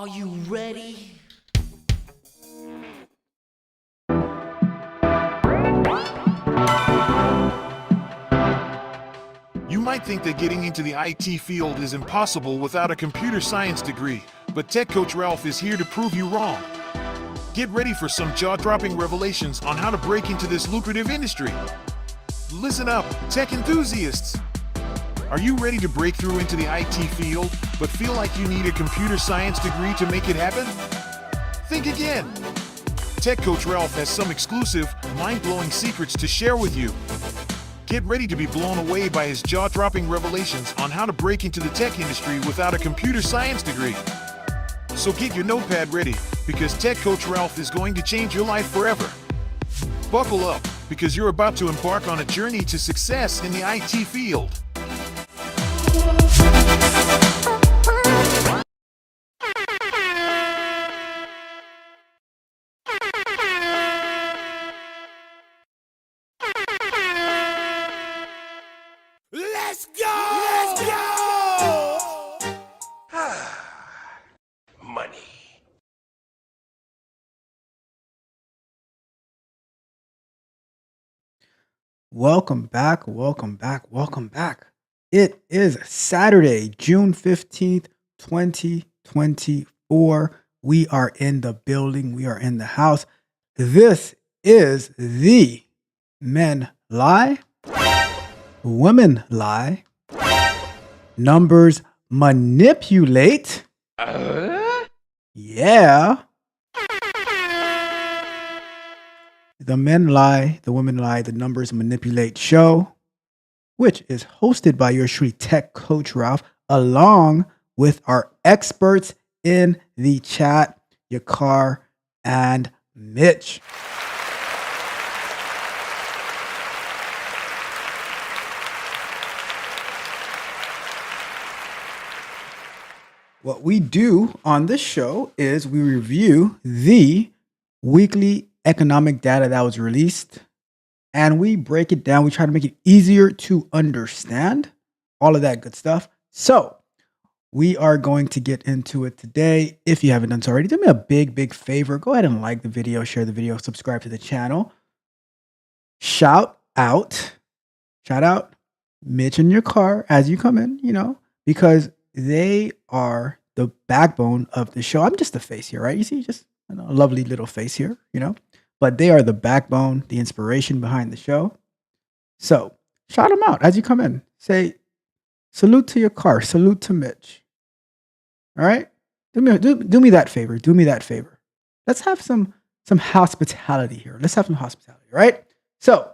Are you ready? You might think that getting into the IT field is impossible without a computer science degree, but Tech Coach Ralph is here to prove you wrong. Get ready for some jaw-dropping revelations on how to break into this lucrative industry. Listen up, tech enthusiasts! Are you ready to break through into the IT field, but feel like you need a computer science degree to make it happen? Think again! Tech Coach Ralph has some exclusive, mind-blowing secrets to share with you. Get ready to be blown away by his jaw-dropping revelations on how to break into the tech industry without a computer science degree. So get your notepad ready, because Tech Coach Ralph is going to change your life forever. Buckle up, because you're about to embark on a journey to success in the IT field. Let's go! Let's go! Money. Welcome back, welcome back, welcome back. It is Saturday, June 15th, 2024. We are in the building, we are in the house. This is the Men Lie, Women Lie, Numbers Manipulate. Yeah. The Men Lie, the Women Lie, the Numbers Manipulate show, which is hosted by your truly Tech Coach Ralph, along with our experts in the chat, Yakar and Mitch. What we do on this show is we review the weekly economic data that was released, and we break it down. We try to make it easier to understand, all of that good stuff. So we are going to get into it today. If you haven't done so already, do me a big favor. Go ahead and like the video, share the video, subscribe to the channel. Shout out Mitch in your car as you come in, because they are the backbone of the show. I'm just the face here, right? You see, just a lovely little face here, but they are the backbone, the inspiration behind the show. So shout them out as you come in. Say, salute to your car, salute to Mitch. All right? Do me that favor. Do me that favor. Let's have some hospitality here. Let's have some hospitality, right? So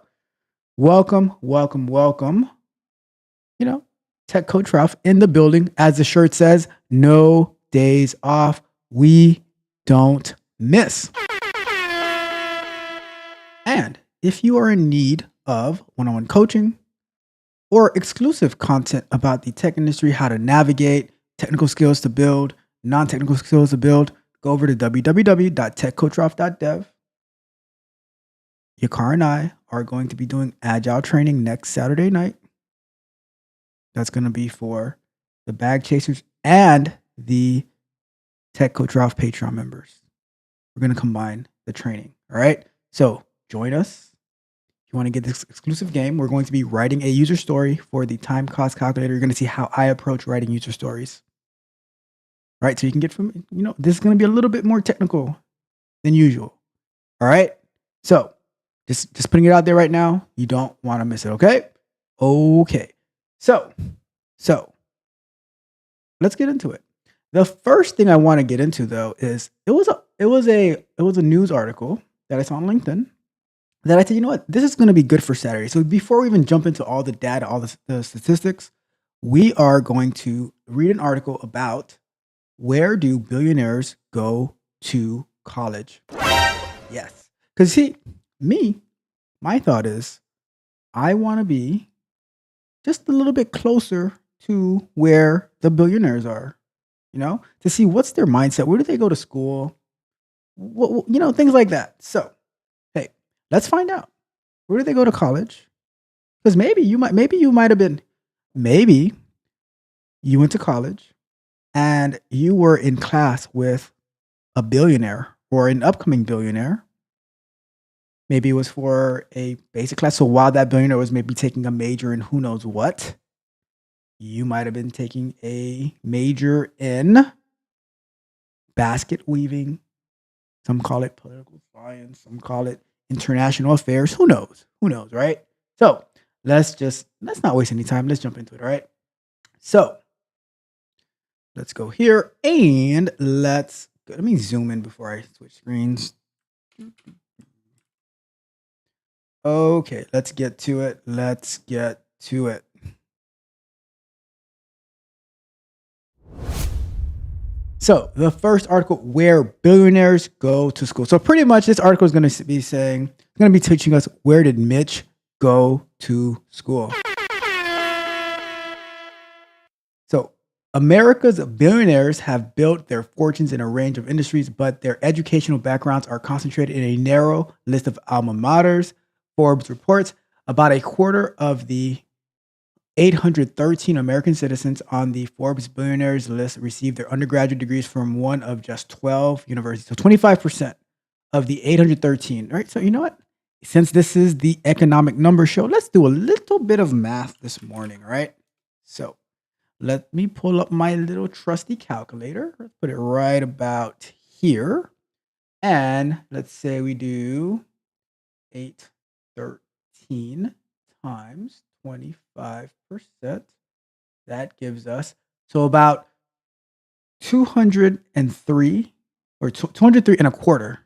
welcome. Tech Coach Ralph in the building. As the shirt says, no days off. We don't miss. And if you are in need of one-on-one coaching or exclusive content about the tech industry, how to navigate, technical skills to build, non-technical skills to build, go over to www.techcoachralph.dev. Yakar and I are going to be doing agile training next Saturday night. That's going to be for the bag chasers and the Tech Coach Ralph Patreon members. We're going to combine the training. All right. So join us. If you want to get this exclusive game, we're going to be writing a user story for the time cost calculator. You're going to see how I approach writing user stories. All right. So you can get from, this is going to be a little bit more technical than usual. All right. So just putting it out there right now. You don't want to miss it. Okay. Okay. So let's get into it. The first thing I want to get into though is it was a news article that I saw on LinkedIn that I said, you know what, this is going to be good for Saturday. So before we even jump into all the data, all the statistics, we are going to read an article about where do billionaires go to college. Yes, because see, my thought is I want to be just a little bit closer to where the billionaires are, to see what's their mindset. Where do they go to school? Things like that. So, hey, let's find out. Where do they go to college? Because maybe you went to college and you were in class with a billionaire or an upcoming billionaire, maybe it was for a basic class. So while that billionaire was maybe taking a major in who knows what, you might have been taking a major in basket weaving. Some call it political science. Some call it international affairs. Who knows? Who knows, right? So let's not waste any time. Let's jump into it, all right? So let's go here and let me zoom in before I switch screens. Okay, let's get to it. Let's get to it. So the first article, where billionaires go to school. So pretty much this article is going to be saying, going to be teaching us, where did Mitch go to school? So America's billionaires have built their fortunes in a range of industries, but their educational backgrounds are concentrated in a narrow list of alma maters. Forbes reports about a quarter of the 813 American citizens on the Forbes billionaires list received their undergraduate degrees from one of just 12 universities. So 25% of the 813. All right. So you know what? Since this is the economic number show, let's do a little bit of math this morning. All right. So let me pull up my little trusty calculator. Let's put it right about here. And let's say we do 813 times 25%. That gives us, so about 203 or 203 and a quarter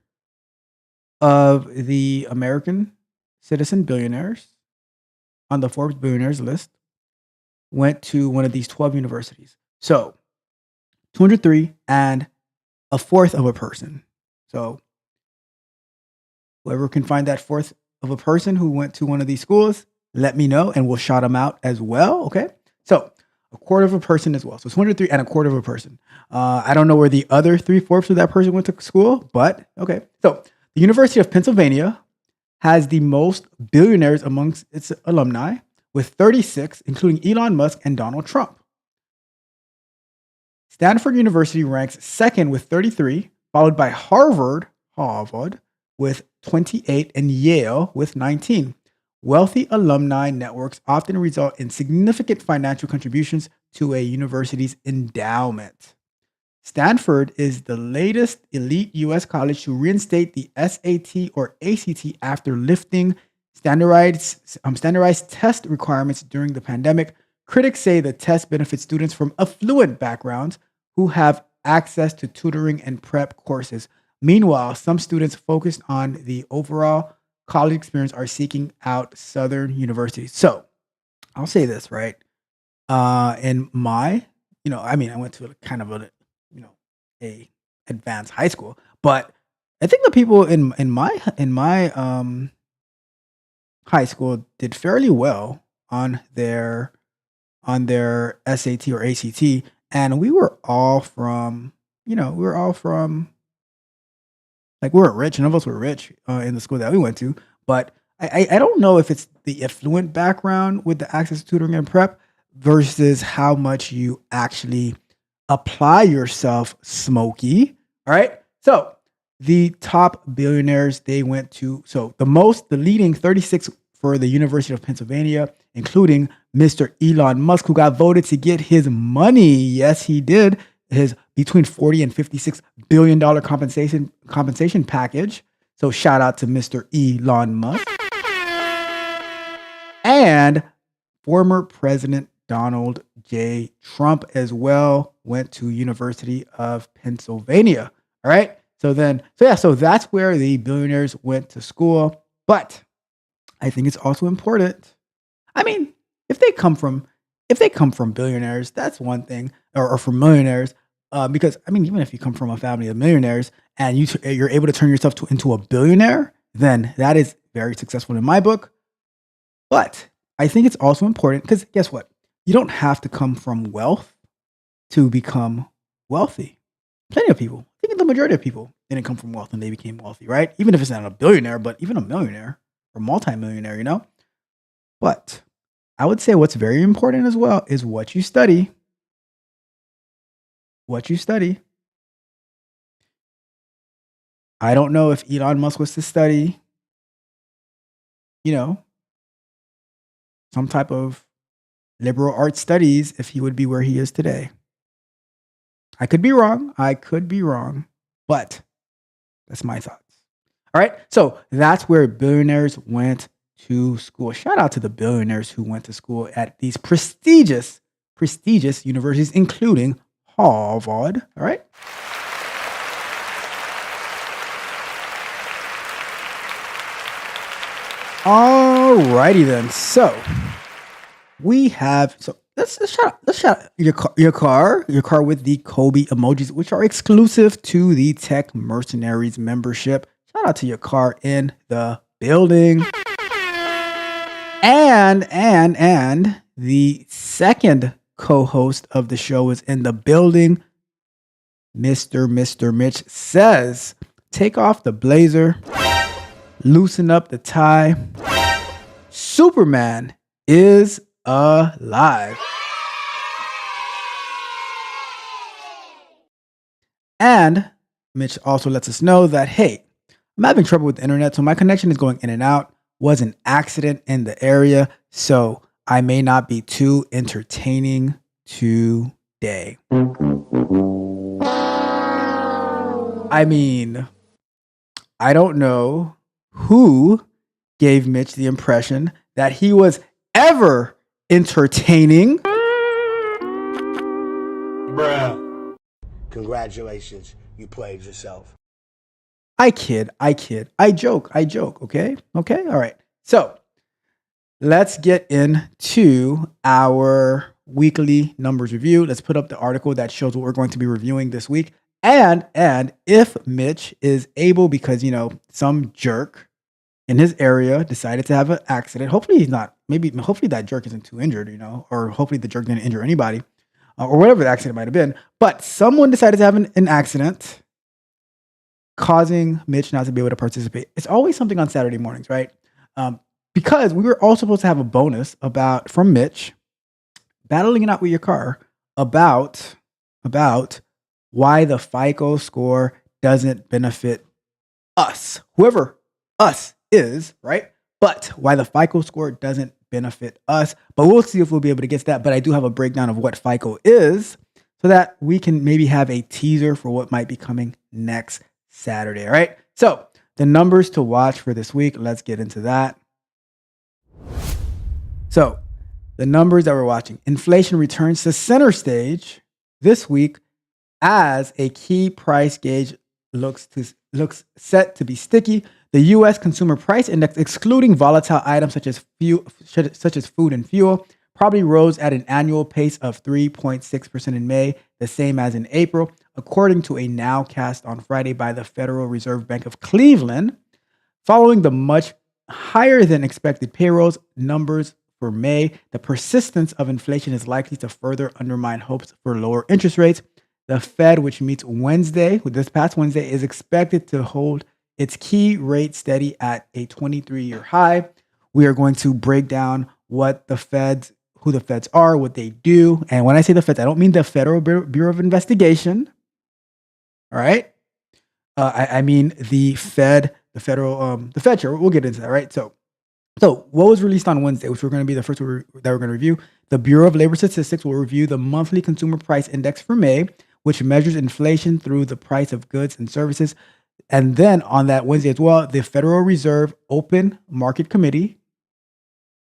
of the American citizen billionaires on the Forbes billionaires list went to one of these 12 universities. So 203 and a fourth of a person. So whoever can find that fourth of a person who went to one of these schools, let me know and we'll shout them out as well. Okay. So a quarter of a person as well. So 203 and a quarter of a person. I don't know where the other 3/4 of that person went to school, but okay. So the University of Pennsylvania has the most billionaires amongst its alumni with 36, including Elon Musk and Donald Trump. Stanford University ranks second with 33, followed by Harvard with 28 and Yale with 19. Wealthy alumni networks often result in significant financial contributions to a university's endowment. Stanford is the latest elite U.S. college to reinstate the SAT or ACT after lifting standardized test requirements during the pandemic. Critics say the test benefits students from affluent backgrounds who have access to tutoring and prep courses. Meanwhile, some students focused on the overall college experience are seeking out Southern universities. So I'll say this, right? In my, I went to kind of a advanced high school, but I think the people in my high school did fairly well on their SAT or ACT, and we were all from, like, we weren't rich. None of us were rich in the school that we went to, but I don't know if it's the affluent background with the access to tutoring and prep versus how much you actually apply yourself, Smokey. All right. So the top billionaires they went to, so the leading 36 for the University of Pennsylvania, including Mr. Elon Musk, who got voted to get his money. Yes, he did. His between $40 and $56 billion compensation package. So shout out to Mr. Elon Musk. And former President Donald J. Trump as well went to University of Pennsylvania. All right. So that's where the billionaires went to school. But I think it's also important. I mean, if they come from billionaires, that's one thing, or from millionaires. Because even if you come from a family of millionaires and you're able to turn yourself into a billionaire, then that is very successful in my book. But I think it's also important because guess what? You don't have to come from wealth to become wealthy. Plenty of people, I think the majority of people didn't come from wealth and they became wealthy, right? Even if it's not a billionaire, but even a millionaire or multimillionaire, But I would say what's very important as well is what you study. what you study. I don't know if Elon Musk was to study, you know, some type of liberal arts studies, if he would be where he is today. I could be wrong. But that's my thoughts. All right. So that's where billionaires went to school. Shout out to the billionaires who went to school at these prestigious universities, including Harvard. All right. All righty then. So we have let's shout out your car with the Kobe emojis, which are exclusive to the Tech Mercenaries membership. Shout out to your car in the building. And the second co-host of the show is in the building. Mr. Mitch says, take off the blazer, loosen up the tie. Superman is alive. And Mitch also lets us know that, hey, I'm having trouble with the internet, so my connection is going in and out. Was an accident in the area, so I may not be too entertaining today. I mean, I don't know who gave Mitch the impression that he was ever entertaining. Bruh. Congratulations, you played yourself. I kid. I joke. Okay. All right. So let's get into our weekly numbers review. Let's put up the article that shows what we're going to be reviewing this week. And if Mitch is able, because, some jerk in his area decided to have an accident. Hopefully he's not, hopefully that jerk isn't too injured, or hopefully the jerk didn't injure anybody, or whatever the accident might have been. But someone decided to have an accident, causing Mitch not to be able to participate. It's always something on Saturday mornings, right? Because we were all supposed to have a bonus from Mitch, battling it out with your car about why the FICO score doesn't benefit us, whoever us is, right? But why the FICO score doesn't benefit us. But we'll see if we'll be able to get to that. But I do have a breakdown of what FICO is so that we can maybe have a teaser for what might be coming next Saturday. All right. So the numbers to watch for this week, let's get into that. So the numbers that we're watching, inflation returns to center stage this week as a key price gauge looks set to be sticky. The U.S. Consumer Price Index, excluding volatile items such as food and fuel, probably rose at an annual pace of 3.6% in May, the same as in April, according to a nowcast on Friday by the Federal Reserve Bank of Cleveland. Following the much higher than expected payrolls numbers for May, the persistence of inflation is likely to further undermine hopes for lower interest rates. The Fed, which meets this past Wednesday, is expected to hold its key rate steady at a 23-year high. We are going to break down who the Feds are, what they do. And when I say the Feds, I don't mean the Federal Bureau of Investigation. All right. I mean the Fed, the Fed chair. We'll get into that, right? So what was released on Wednesday, which we're going to be the first that we're going to review. The Bureau of Labor Statistics will review the monthly consumer price index for May, which measures inflation through the price of goods and services. And then on that Wednesday as well, the Federal Reserve Open Market Committee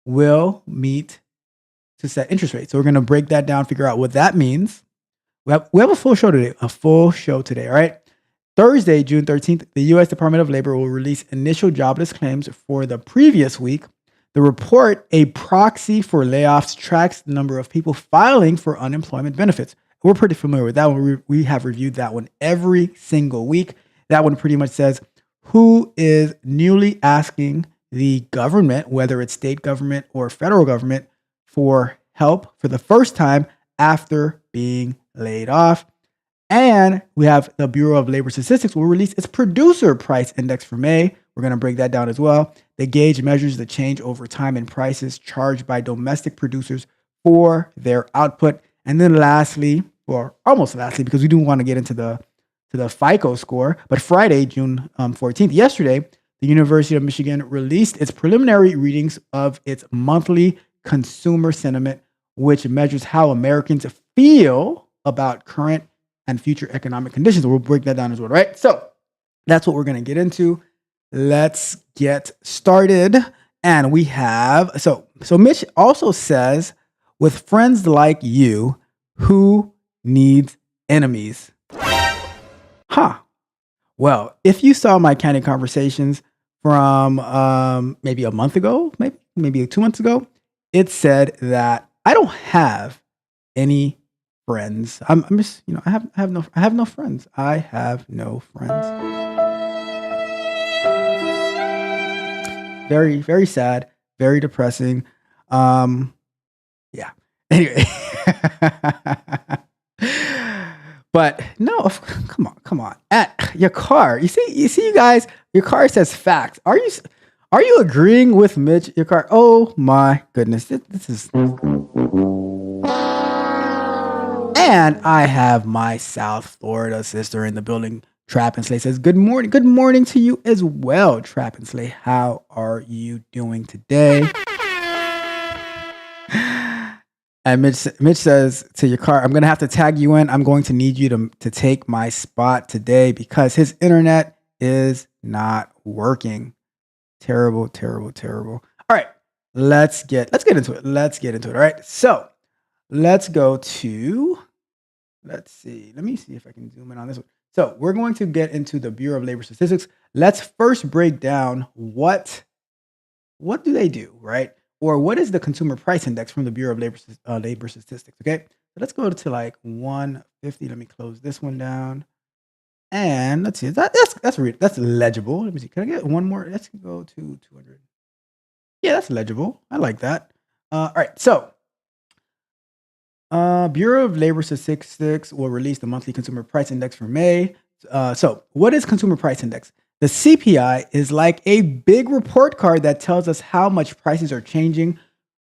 will meet to set interest rates. So we're going to break that down, figure out what that means. We have a full show today. All right. Thursday, June 13th, the U.S. Department of Labor will release initial jobless claims for the previous week. The report, a proxy for layoffs, tracks the number of people filing for unemployment benefits. We're pretty familiar with that one. We have reviewed that one every single week. That one pretty much says who is newly asking the government, whether it's state government or federal government, for help for the first time after being laid off. And we have the Bureau of Labor Statistics will release its producer price index for May. We're going to break that down as well. The gauge measures the change over time in prices charged by domestic producers for their output. And then lastly, well, almost lastly, because we do want to get into the FICO score. But Friday, June 14th, yesterday, the University of Michigan released its preliminary readings of its monthly consumer sentiment, which measures how Americans feel about current and future economic conditions. We'll break that down as well, right? So that's what we're going to get into. Let's get started. And we have, so Mitch also says, with friends like you, who needs enemies? Huh. Well, if you saw my candid conversations from maybe a month ago, maybe 2 months ago, it said that I don't have any friends. I'm just, I have no friends. I have no friends. Very, very sad, very depressing. Yeah. Anyway. But no, come on. At your car, you see, you guys, your car says facts. Are you agreeing with Mitch? Your car. Oh my goodness, this is. And I have my South Florida sister in the building. Trap and Slay says, good morning. Good morning to you as well, Trap and Slay. How are you doing today? And Mitch says to your car, I'm going to have to tag you in. I'm going to need you to take my spot today because his internet is not working. Terrible, terrible, terrible. All right, let's get into it. All right. So let's go to, let's see. Let me see if I can zoom in on this one. So we're going to get into the Bureau of Labor Statistics. Let's first break down what do they do, right? Or what is the consumer price index from the Bureau of Labor Statistics? Okay, so let's go to like 150. Let me close this one down, and let's see. That's legible. Let me see. Can I get one more? Let's go to 200. Yeah, that's legible. I like that. All right, so Bureau of Labor Statistics will release the monthly consumer price index for May. So what is consumer price index? The CPI is like a big report card that tells us how much prices are changing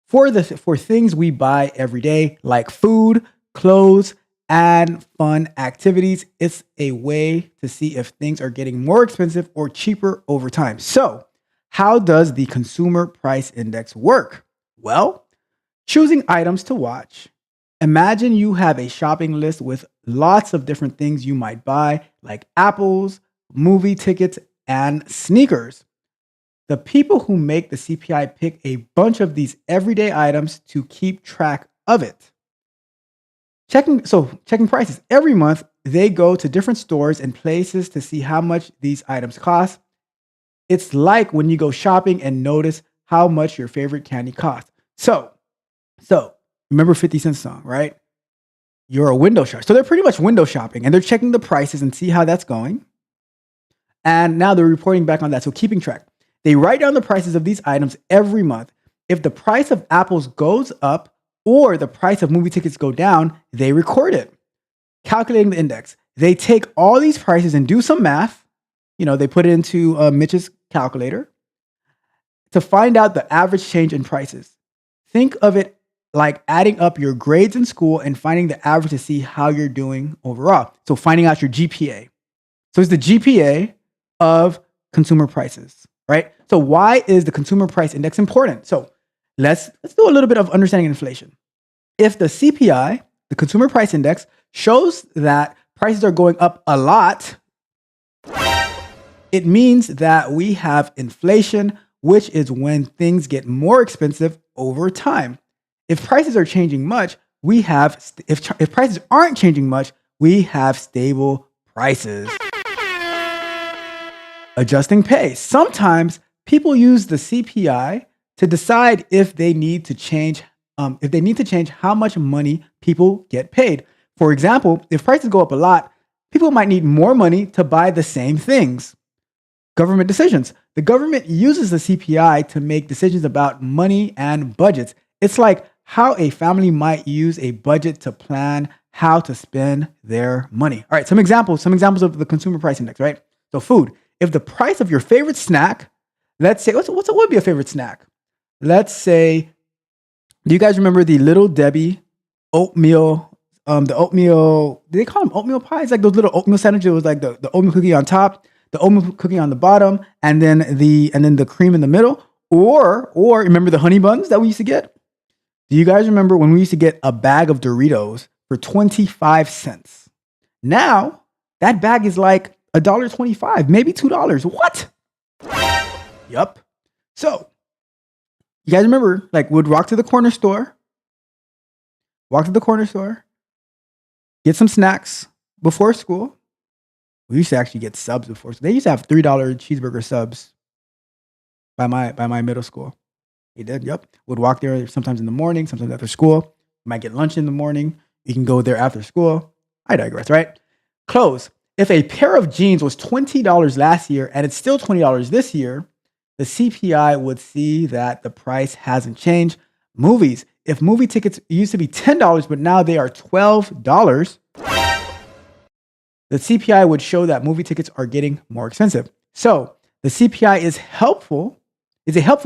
for things we buy every day, like food, clothes, and fun activities. It's a way to see if things are getting more expensive or cheaper over time. So, how does the consumer price index work? Well, choosing items to watch. Imagine you have a shopping list with lots of different things you might buy, like apples, movie tickets, and sneakers. The people who make the CPI pick a bunch of these everyday items to keep track of it. Checking prices. Every month, they go to different stores and places to see how much these items cost. It's like when you go shopping and notice how much your favorite candy costs. So remember 50 Cent song, right? You're a window shopper. So they're pretty much window shopping and they're checking the prices and see how that's going. And now they're reporting back on that. So keeping track. They write down the prices of these items every month. If the price of apples goes up or the price of movie tickets go down, they record it. Calculating the index. They take all these prices and do some math. They put it into Mitch's calculator to find out the average change in prices. Think of it like adding up your grades in school and finding the average to see how you're doing overall. So finding out your GPA. So it's the GPA of consumer prices, right? So why is the consumer price index important? So let's do a little bit of understanding inflation. If the CPI, the consumer price index, shows that prices are going up a lot, it means that we have inflation, which is when things get more expensive over time. If prices are changing much, if prices aren't changing much, we have stable prices. Adjusting pay. Sometimes people use the CPI to decide if they need to change how much money people get paid. For example, if prices go up a lot, people might need more money to buy the same things. Government decisions. The government uses the CPI to make decisions about money and budgets. It's like how a family might use a budget to plan how to spend their money. All right, some examples of the consumer price index, right? So food. If the price of your favorite snack, let's say, what would be a favorite snack? Let's say, do you guys remember the Little Debbie oatmeal the oatmeal. Did they call them oatmeal pies? Like those little oatmeal sandwiches. It was like the oatmeal cookie on top, the oatmeal cookie on the bottom, and then the cream in the middle. Or remember the honey buns that we used to get? Do you guys remember when we used to get a bag of Doritos for 25 cents? Now that bag is like $1.25, maybe $2. What? Yup. So you guys remember, like, we'd walk to the corner store, get some snacks before school. We used to actually get subs before. So they used to have $3 cheeseburger subs by my middle school. They did, yep. Would walk there sometimes in the morning, sometimes after school. Might get lunch in the morning. You can go there after school. I digress, right? Clothes. If a pair of jeans was $20 last year and it's still $20 this year, the CPI would see that the price hasn't changed. Movies. If movie tickets used to be $10, but now they are $12, the CPI would show that movie tickets are getting more expensive. So the CPI is a helpful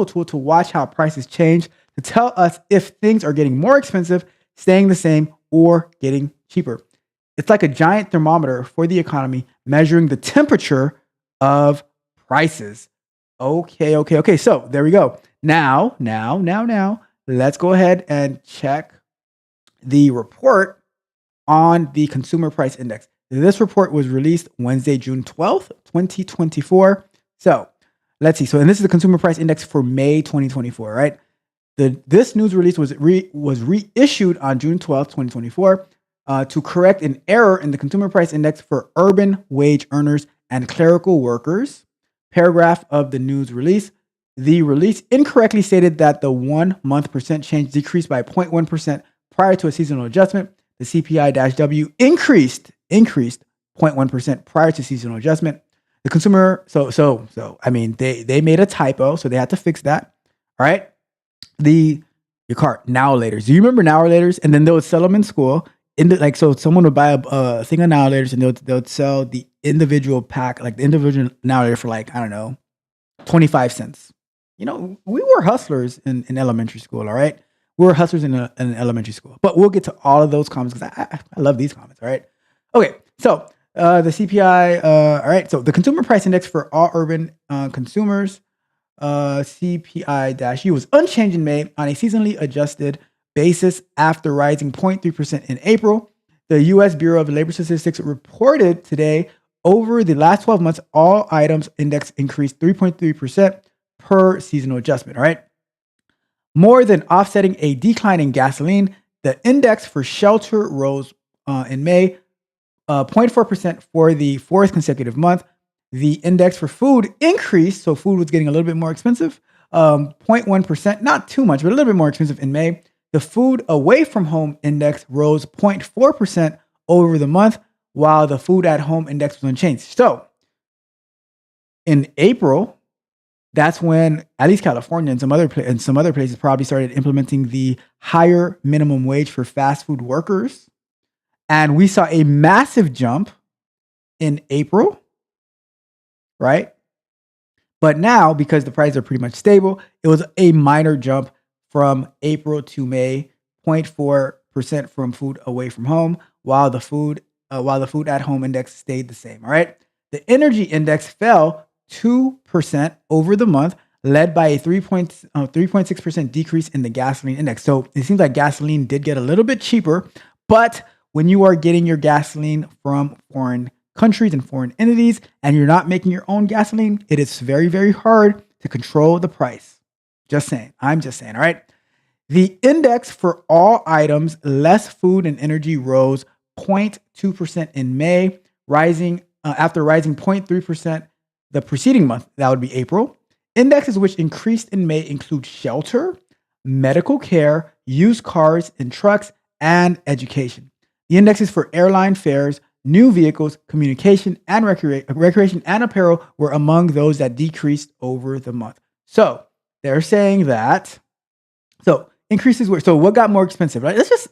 tool to watch how prices change to tell us if things are getting more expensive, staying the same, or getting cheaper. It's like a giant thermometer for the economy measuring the temperature of prices. Okay. So there we go. Now, let's go ahead and check the report on the Consumer Price Index. This report was released Wednesday, June 12th, 2024. So let's see. So, and this is the Consumer Price Index for May 2024, right? This news release was reissued on June 12th, 2024, to correct an error in the Consumer Price Index for urban wage earners and clerical workers. Paragraph of the news release. The release incorrectly stated that the 1 month percent change decreased by 0.1% prior to a seasonal adjustment. The CPI-W increased 0.1% prior to seasonal adjustment. The consumer, I mean, they made a typo, so they had to fix that. All right. Your cart, now laters. Do you remember now laters? And then they would sell them in school. So someone would buy a thing of now laters and they would sell the individual pack, like the individual now later for like, I don't know, 25 cents. You know, we were hustlers in elementary school. All right. We were hustlers in elementary school, but we'll get to all of those comments because I love these comments. All right. Okay. So the CPI, all right. So the Consumer Price Index for all urban consumers, CPI-U was unchanged in May on a seasonally adjusted basis after rising 0.3% in April. The U.S. Bureau of Labor Statistics reported today over the last 12 months, all items index increased 3.3% per seasonal adjustment. All right. More than offsetting a decline in gasoline, the index for shelter rose in May 0.4% for the fourth consecutive month. The index for food increased, so food was getting a little bit more expensive, 0.1%, not too much, but a little bit more expensive in May. The food away from home index rose 0.4% over the month, while the food at home index was unchanged. So in April, that's when at least California and some other places probably started implementing the higher minimum wage for fast food workers. And we saw a massive jump in April, right? But now, because the prices are pretty much stable, it was a minor jump from April to May, 0.4% from food away from home, while the food at home index stayed the same. All right. The energy index fell 2% over the month, led by a 3.6% decrease in the gasoline index. So it seems like gasoline did get a little bit cheaper, but when you are getting your gasoline from foreign countries and foreign entities, and you're not making your own gasoline, it is very, very hard to control the price. Just saying. I'm just saying. All right. The index for all items less food and energy rose 0.2% in May, after rising 0.3% the preceding month. That would be April. Indexes which increased in May include shelter, medical care, used cars and trucks, and education. The indexes for airline fares, new vehicles, communication, and recreation and apparel were among those that decreased over the month. So they're saying that, increases were, so what got more expensive, right? Let's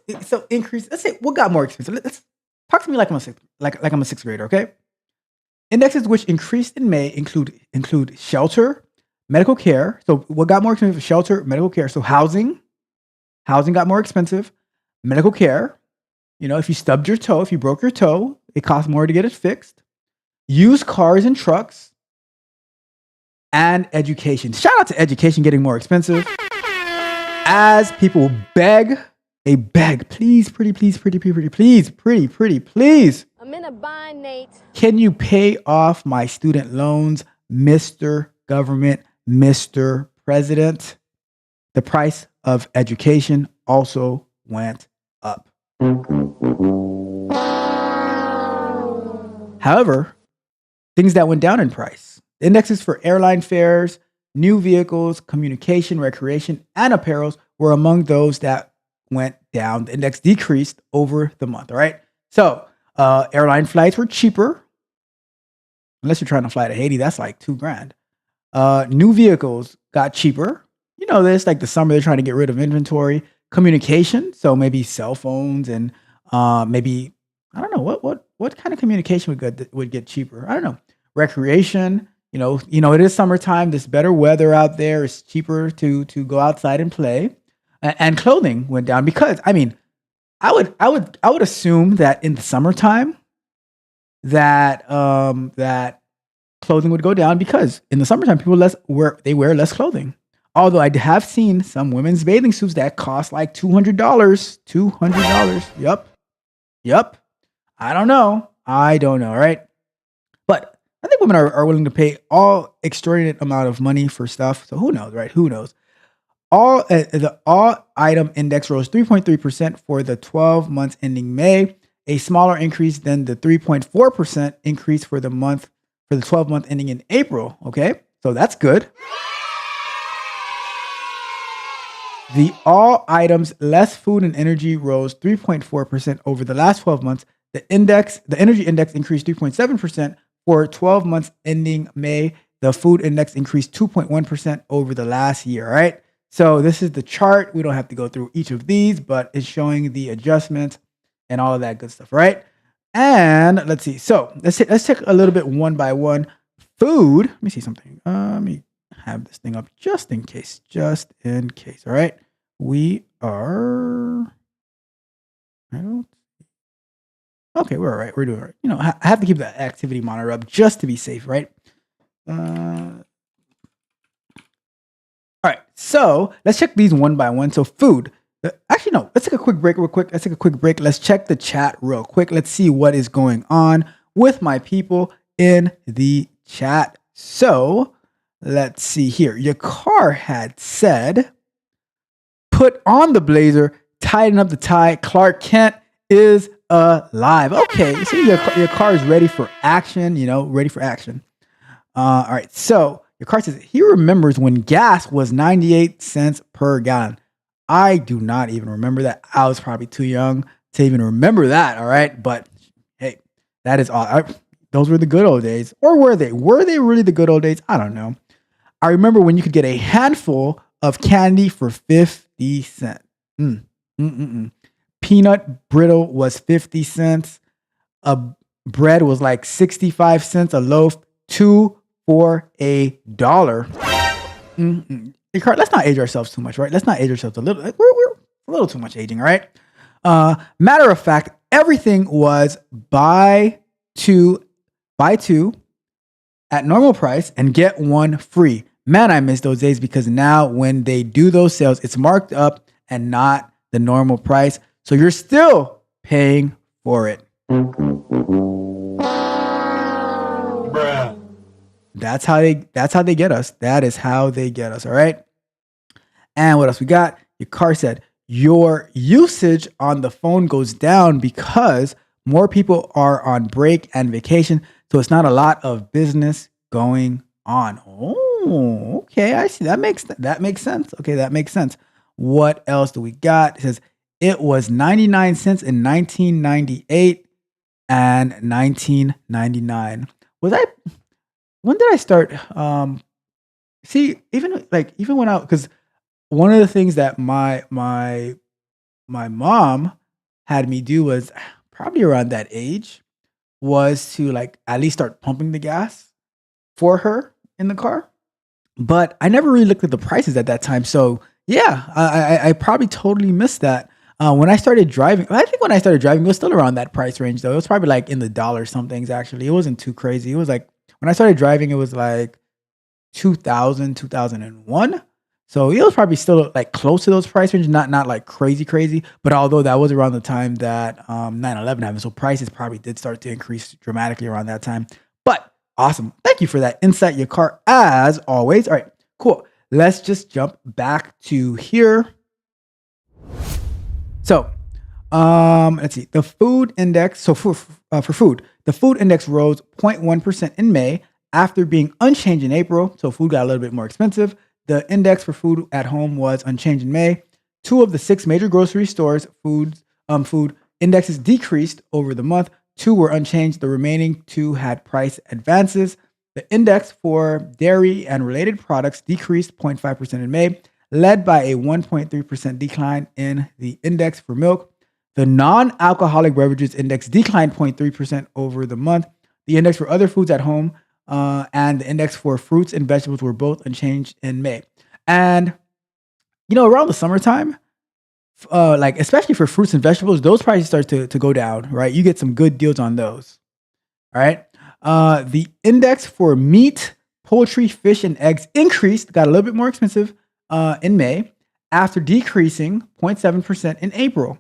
say what got more expensive. Let's talk to me like I'm a sixth grader, okay? Indexes which increased in May include shelter, medical care. So what got more expensive? Shelter, medical care. So housing got more expensive. Medical care, if you stubbed your toe, if you broke your toe, it costs more to get it fixed. Used cars and trucks, and education. Shout out to education getting more expensive as people beg, please, please. I'm in a bind, Nate. Can you pay off my student loans, Mr. Government, Mr. President? The price of education also went up. However, things that went down in price. Indexes for airline fares, new vehicles, communication, recreation, and apparels were among those that went down. The index decreased over the month. All right. So airline flights were cheaper. Unless you're trying to fly to Haiti, that's like $2,000. New vehicles got cheaper. You know this, like the summer, they're trying to get rid of inventory. Communication, so maybe cell phones and maybe, I don't know, what kind of communication would get cheaper? I don't know. Recreation, it is summertime. There's better weather out there. It's cheaper to go outside and play. And clothing went down because, I would assume that in the summertime that that clothing would go down because in the summertime people wear less clothing. Although I have seen some women's bathing suits that cost like $200. $200. Yep. I don't know. Right? But I think women are willing to pay all extraordinary amount of money for stuff. So who knows, right? Who knows? The all item index rose 3.3% for the 12 months ending May, a smaller increase than the 3.4% increase for the 12 month ending in April. Okay, so that's good. The all items less food and energy rose 3.4% over the last 12 months. The energy index increased 3.7% for 12 months ending May. The food index increased 2.1% over the last year. All right. So this is the chart. We don't have to go through each of these, but it's showing the adjustments and all of that good stuff. Right. And let's see. So let's take a little bit one by one. Food. Let me see something. Let me have this thing up just in case. All right. We are. Okay, we're all right. We're doing all right. I have to keep the activity monitor up just to be safe, right? All right. So let's check these one by one. So food. Actually, no. Let's take a quick break real quick. Let's check the chat real quick. Let's see what is going on with my people in the chat. So let's see here. Your car had said, put on the blazer, tighten up the tie. Clark Kent is alive. Okay, so your car is ready for action, ready for action. All right, so your car says he remembers when gas was 98 cents per gallon. I do not even remember that. I was probably too young to even remember that. All right, but hey, that is all. Those were the good old days, or were they? Were they really the good old days? I don't know. I remember when you could get a handful of candy for 50 cents. Peanut brittle was 50 cents. A bread was like 65 cents a loaf. 2 for $1. Let's not age ourselves too much, right? Let's not age ourselves a little. We're a little too much aging, all right? Matter of fact, everything was buy two at normal price and get one free. Man, I miss those days because now when they do those sales, it's marked up and not the normal price. So you're still paying for it. Bruh. That's how they get us. That is how they get us. All right. And what else we got? Your car said your usage on the phone goes down because more people are on break and vacation. So it's not a lot of business going on. Oh, okay. I see. That makes sense. Okay, that makes sense. What else do we got? It says it was 99 cents in 1998 and 1999. When did I start? Even when because one of the things that my mom had me do was probably around that age was to at least start pumping the gas for her in the car. But I never really looked at the prices at that time. So yeah, I probably totally missed that. When I started driving, I think when I started driving, it was still around that price range though. It was probably like in the dollar somethings actually. It wasn't too crazy. It was like when I started driving, it was like 2000, 2001. So it was probably still like close to those price range, not like crazy. But although that was around the time that 9/11 happened, so prices probably did start to increase dramatically around that time. But awesome, thank you for that insight, your car, as always. All right, cool. Let's just jump back to here. So, let's see. The food index. So for food, the food index rose 0.1% in May after being unchanged in April. So food got a little bit more expensive. The index for food at home was unchanged in May. 2 of the 6 major grocery stores food indexes decreased over the month. 2 were unchanged. The remaining 2 had price advances. The index for dairy and related products decreased 0.5% in May, led by a 1.3% decline in the index for milk. The non-alcoholic beverages index declined 0.3% over the month. The index for other foods at home and the index for fruits and vegetables were both unchanged in May. And, around the summertime, like especially for fruits and vegetables, those prices start to go down, right? You get some good deals on those. All right. The index for meat, poultry, fish, and eggs increased, got a little bit more expensive in May after decreasing 0.7% in April.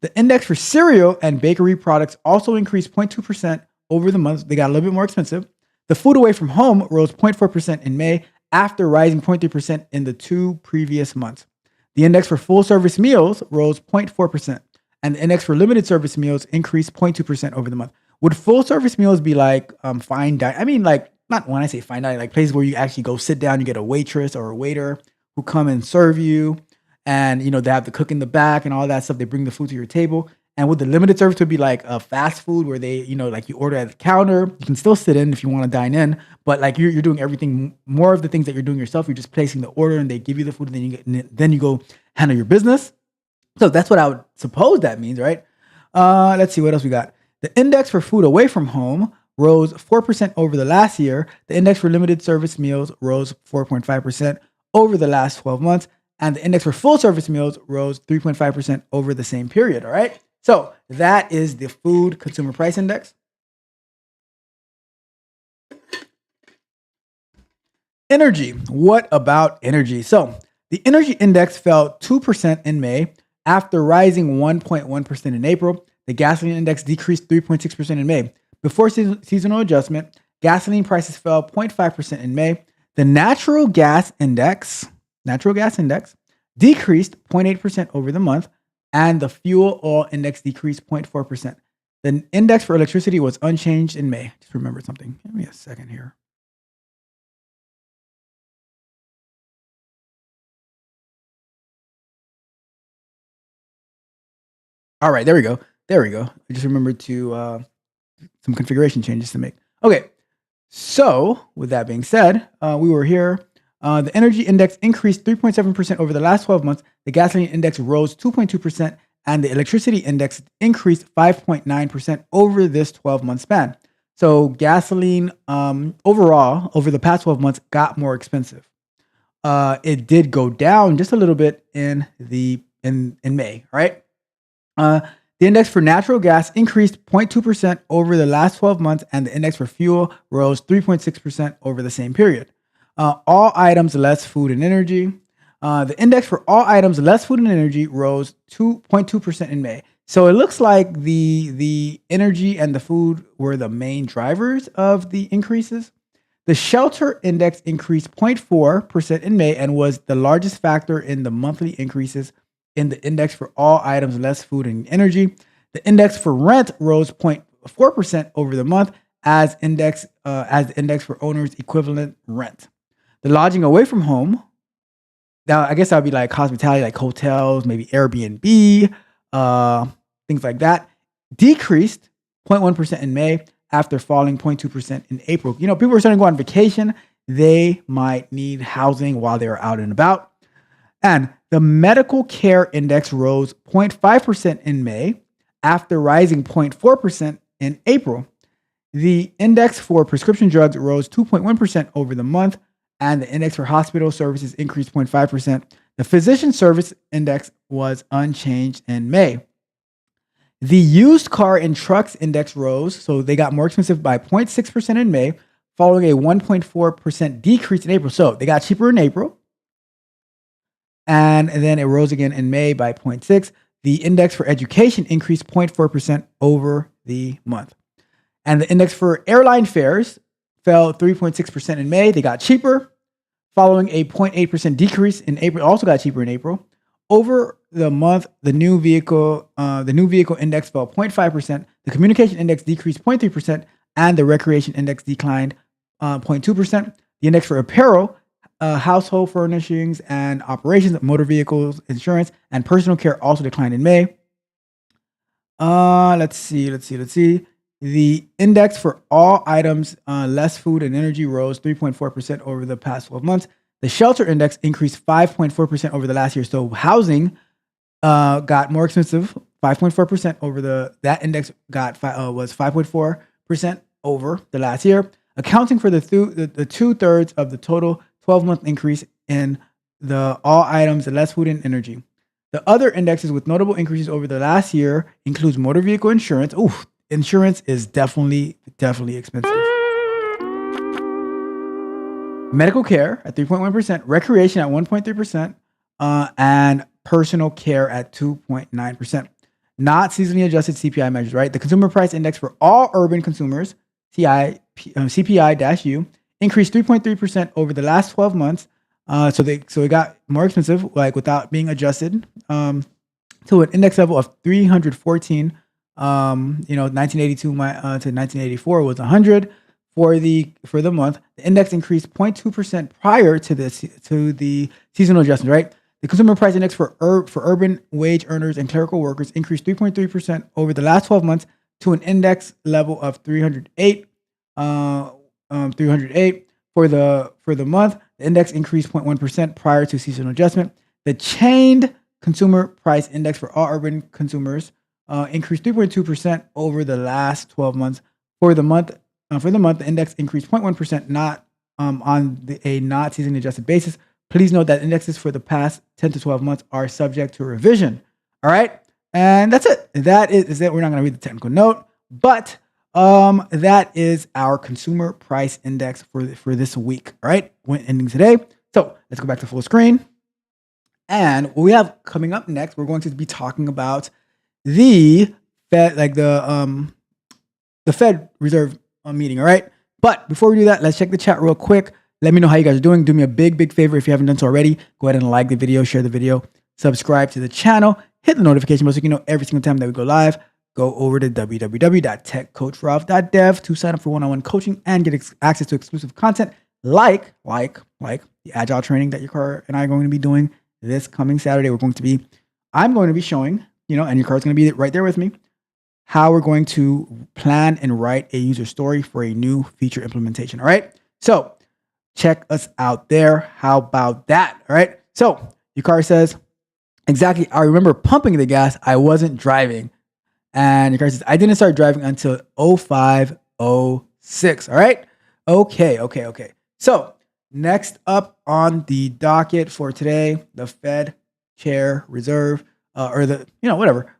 The index for cereal and bakery products also increased 0.2% over the month. They got a little bit more expensive. The food away from home rose 0.4% in May after rising 0.3% in the 2 previous months. The index for full service meals rose 0.4%, and the index for limited service meals increased 0.2% over the month. Would full service meals be like fine dining? I mean, like, not when I say fine dining, like places where you actually go sit down, you get a waitress or a waiter who come and serve you, and they have the cook in the back and all that stuff. They bring the food to your table. And with the limited service would be like a fast food where they, like you order at the counter. You can still sit in if you want to dine in, but like you're doing everything, more of the things that you're doing yourself. You're just placing the order and they give you the food, and then you go handle your business. So that's what I would suppose that means, right? Let's see what else we got. The index for food away from home rose 4% over the last year. The index for limited service meals rose 4.5% over the last 12 months. And the index for full service meals rose 3.5% over the same period, all right? So that is the food consumer price index. Energy. What about energy? So the energy index fell 2% in May after rising 1.1% in April. The gasoline index decreased 3.6% in May. Before seasonal adjustment, gasoline prices fell 0.5% in May. The natural gas index decreased 0.8% over the month, and the fuel oil index decreased 0.4%. The index for electricity was unchanged in May. Just remembered something. Give me a second here. All right, there we go. I just remembered to some configuration changes to make. Okay, so with that being said, we were here. The energy index increased 3.7% over the last 12 months. The gasoline index rose 2.2%, and the electricity index increased 5.9% over this 12-month span. So gasoline overall over the past 12 months got more expensive. It did go down just a little bit in May, right? The index for natural gas increased 0.2% over the last 12 months, and the index for fuel rose 3.6% over the same period. All items less food and energy. The index for all items less food and energy rose 2.2% in May. So it looks like the energy and the food were the main drivers of the increases. The shelter index increased 0.4% in May and was the largest factor in the monthly increases in the index for all items less food and energy. The index for rent rose 0.4% over the month as the index for owners equivalent rent. The lodging away from home, now I guess that would be like hospitality, like hotels, maybe Airbnb, things like that, decreased 0.1% in May after falling 0.2% in April. People are starting to go on vacation. They might need housing while they're out and about. And the medical care index rose 0.5% in May after rising 0.4% in April. The index for prescription drugs rose 2.1% over the month, and the index for hospital services increased 0.5%. The physician service index was unchanged in May. The used car and trucks index rose, so they got more expensive by 0.6% in May, following a 1.4% decrease in April. So they got cheaper in April, and then it rose again in May by 0.6. The index for education increased 0.4% over the month. And the index for airline fares fell 3.6% in May. They got cheaper, following a 0.8% decrease in April. Also got cheaper in April. Over the month, the new vehicle index fell 0.5%. The communication index decreased 0.3%, and the recreation index declined 0.2%. The index for apparel, household furnishings and operations, motor vehicles, insurance, and personal care also declined in May. Let's see. The index for all items, less food and energy, rose 3.4% over the past 12 months. The shelter index increased 5.4% over the last year. So housing got more expensive, 5.4% over that index was 5.4% over the last year, accounting for the 2/3 of the total 12-month increase in the all items, less food and energy. The other indexes with notable increases over the last year includes motor vehicle insurance. Insurance is definitely expensive. Medical care at 3.1%, recreation at 1.3%, and personal care at 2.9%. Not seasonally adjusted CPI measures, right? The consumer price index for all urban consumers, CPI-U, increased 3.3% over the last 12 months. So it got more expensive, like without being adjusted, to an index level of 314. 1982 to 1984 was 100 for the month. The index increased 0.2% prior to the seasonal adjustment, right? The consumer price index for urban wage earners and clerical workers increased 3.3% over the last 12 months to an index level of 308. 308 for the month. The index increased 0.1% prior to seasonal adjustment. The chained consumer price index for all urban consumers increased 3.2% over the last 12 months. For the month, the index increased 0.1%, not on a not seasonally adjusted basis. Please note that indexes for the past 10 to 12 months are subject to revision. All right, and that's it. That is it. We're not going to read the technical note, but that is our consumer price index for this week. All right, ending today. So let's go back to full screen. And what we have coming up next, we're going to be talking about the Fed, the Fed Reserve meeting. All right. But before we do that, let's check the chat real quick. Let me know how you guys are doing. Do me a big favor if you haven't done so already. Go ahead and like the video, share the video, subscribe to the channel, hit the notification bell so you can know every single time that we go live. Go over to www.techcoachralph.dev to sign up for one-on-one coaching and get access to exclusive content like the agile training that your car and I are going to be doing this coming Saturday. I'm going to be showing, and your car's going to be right there with me, how we're going to plan and write a user story for a new feature implementation. All right. So check us out there. How about that? All right. So your car says, exactly. I remember pumping the gas. I wasn't driving. And your car says, I didn't start driving until 0506. All right. Okay. So next up on the docket for today, the Fed Chair Reserve, or the, whatever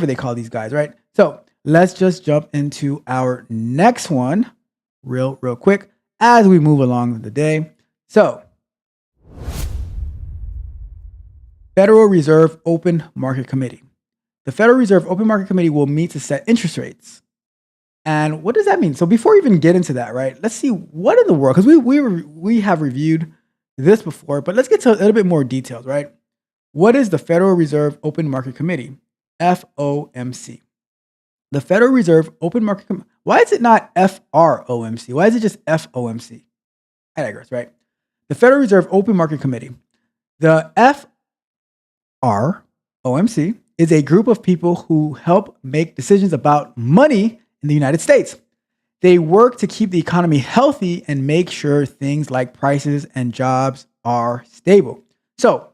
they call these guys, right? So let's just jump into our next one real quick as we move along the day. So Federal Reserve Open Market Committee. The Federal Reserve Open Market Committee will meet to set interest rates. And what does that mean? So before we even get into that, right, let's see what in the world, because we have reviewed this before, but let's get to a little bit more details, right? What is the Federal Reserve Open Market Committee? FOMC. The Federal Reserve Open Market Committee. Why is it not FROMC? Why is it just FOMC? I digress, right? The Federal Reserve Open Market Committee. The FROMC is a group of people who help make decisions about money in the United States. They work to keep the economy healthy and make sure things like prices and jobs are stable. So,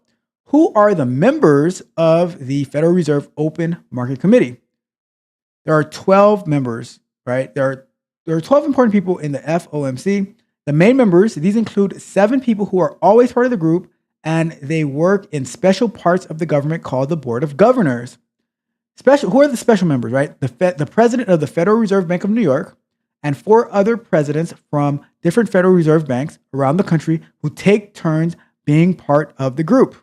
who are the members of the Federal Reserve Open Market Committee? There are 12 members, right? There are 12 important people in the FOMC. The main members, these include 7 people who are always part of the group and they work in special parts of the government called the Board of Governors. Who are the special members, right? The president of the Federal Reserve Bank of New York and 4 other presidents from different Federal Reserve banks around the country who take turns being part of the group.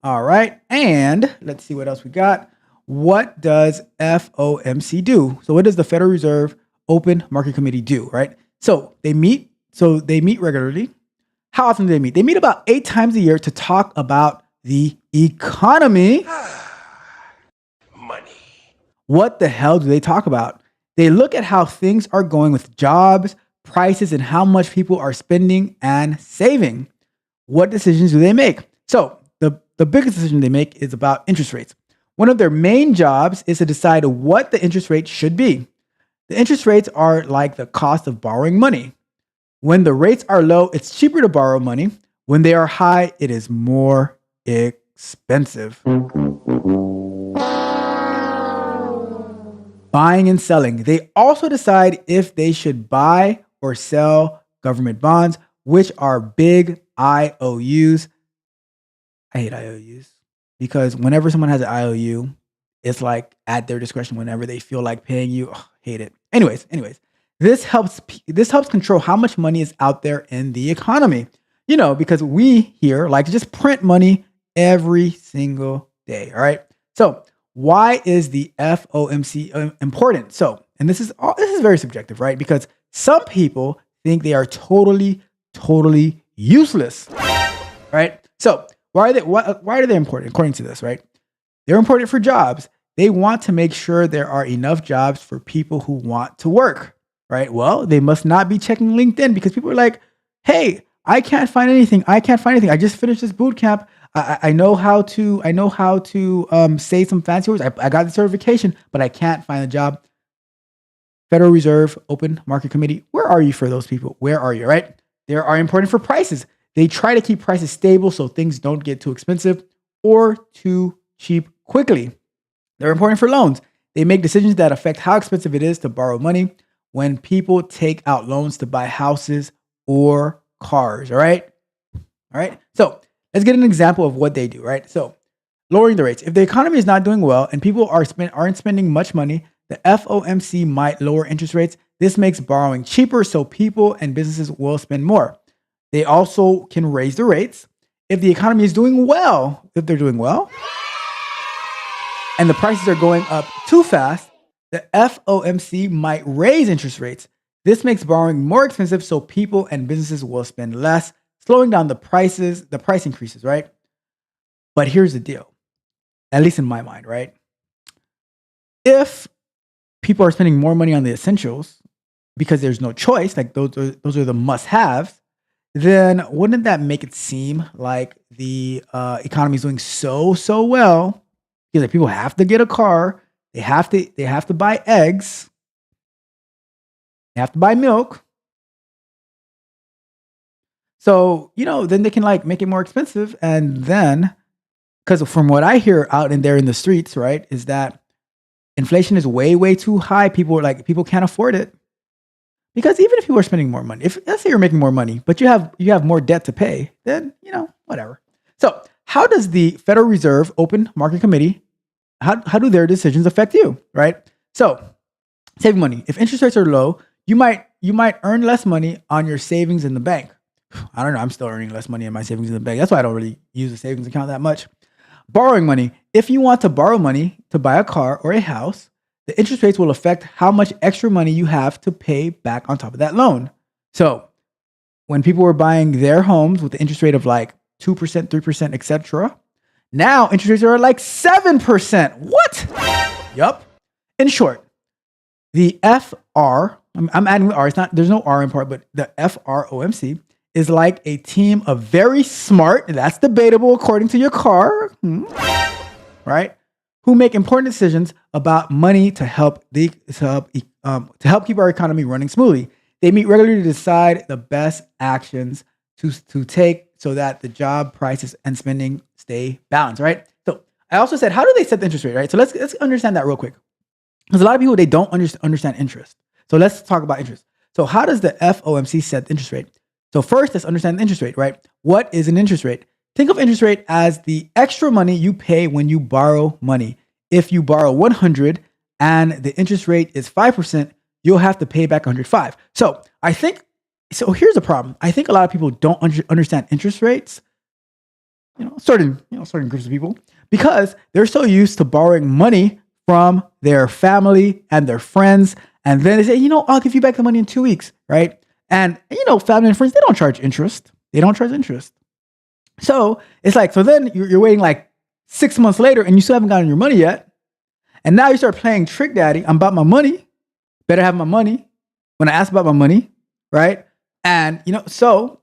All right, and let's see what else we got. What does FOMC do? So what does the Federal Reserve Open Market Committee do, right? So they meet regularly. How often do they meet? They meet about 8 times a year to talk about the economy. Money. What the hell do they talk about? They look at how things are going with jobs, prices, and how much people are spending and saving. What decisions do they make? So the biggest decision they make is about interest rates. One of their main jobs is to decide what the interest rate should be. The interest rates are like the cost of borrowing money. When the rates are low, it's cheaper to borrow money. When they are high, it is more expensive. Buying and selling. They also decide if they should buy or sell government bonds, which are big IOUs. I hate IOUs because whenever someone has an IOU, it's like at their discretion whenever they feel like paying you. Oh, hate it. Anyways, this helps control how much money is out there in the economy. You know, because we here like to just print money every single day. All right. So why is the FOMC important? So, and this is very subjective, right? Because some people think they are totally useless, right? So why are they important according to this, right? They're important for jobs. They want to make sure there are enough jobs for people who want to work, right? Well, they must not be checking LinkedIn because people are like, hey, I can't find anything. I just finished this boot camp. I know how to say some fancy words. I got the certification, but I can't find a job. Federal Reserve Open Market Committee, where are you for those people? Where are you, right? They are important for prices. They try to keep prices stable so things don't get too expensive or too cheap quickly. They're important for loans. They make decisions that affect how expensive it is to borrow money when people take out loans to buy houses or cars, all right? All right, so let's get an example of what they do, right? So lowering the rates. If the economy is not doing well and people aren't spending much money, the FOMC might lower interest rates. This makes borrowing cheaper so people and businesses will spend more. They also can raise the rates. If the economy is doing well, and the prices are going up too fast, the FOMC might raise interest rates. This makes borrowing more expensive so people and businesses will spend less, slowing down the price increases, right? But here's the deal, at least in my mind, right? If people are spending more money on the essentials because there's no choice, like those are the must-haves, then wouldn't that make it seem like the economy is doing so well? Because like, people have to get a car, they have to buy eggs, they have to buy milk. So, then they can like make it more expensive. And then, because from what I hear out in there in the streets, right, is that inflation is way too high. People can't afford it. Because even if people are spending more money, if let's say you're making more money, but you have more debt to pay, then, whatever. So how does the Federal Reserve Open Market Committee, how do their decisions affect you, right? So save money. If interest rates are low, you might earn less money on your savings in the bank. I don't know. I'm still earning less money on my savings in the bank. That's why I don't really use the savings account that much. Borrowing money. If you want to borrow money to buy a car or a house, the interest rates will affect how much extra money you have to pay back on top of that loan. So when people were buying their homes with the interest rate of like 2%, 3%, etc., now interest rates are like 7%. What? Yup. In short, the FR, I'm adding the R, there's no R in part, but the FROMC is like a team of very smart, that's debatable according to your car, right? Who make important decisions about money to help keep our economy running smoothly. They meet regularly to decide the best actions to take so that the job prices and spending stay balanced, right? So I also said, how do they set the interest rate, right? So let's understand that real quick. Because a lot of people, they don't understand interest. So let's talk about interest. So how does the FOMC set the interest rate? So first, let's understand the interest rate, right? What is an interest rate? Think of interest rate as the extra money you pay when you borrow money. If you borrow 100 and the interest rate is 5%, you'll have to pay back 105. So here's the problem. I think a lot of people don't understand interest rates, certain groups of people, because they're so used to borrowing money from their family and their friends. And then they say, I'll give you back the money in 2 weeks, right? And, family and friends, they don't charge interest. So it's like, so then you're waiting like 6 months later and you still haven't gotten your money yet. And now you start playing trick daddy. I'm about my money. Better have my money when I ask about my money, right? And, so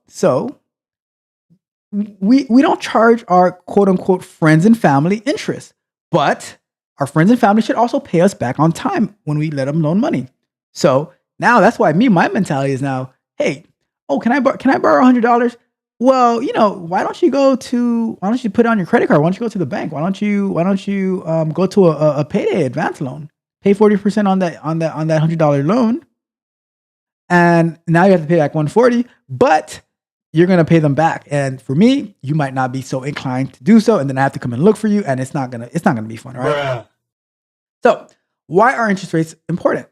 we don't charge our quote unquote friends and family interest, but our friends and family should also pay us back on time when we let them loan money. So now that's why my mentality is now, hey, can I borrow $100? Well, why don't you put it on your credit card? Why don't you go to the bank? Why don't you go to a payday advance loan? Pay 40% on that $100 loan. And now you have to pay back 140, but you're going to pay them back. And for me, you might not be so inclined to do so. And then I have to come and look for you. And it's not going to be fun, right? Bruh. So why are interest rates important?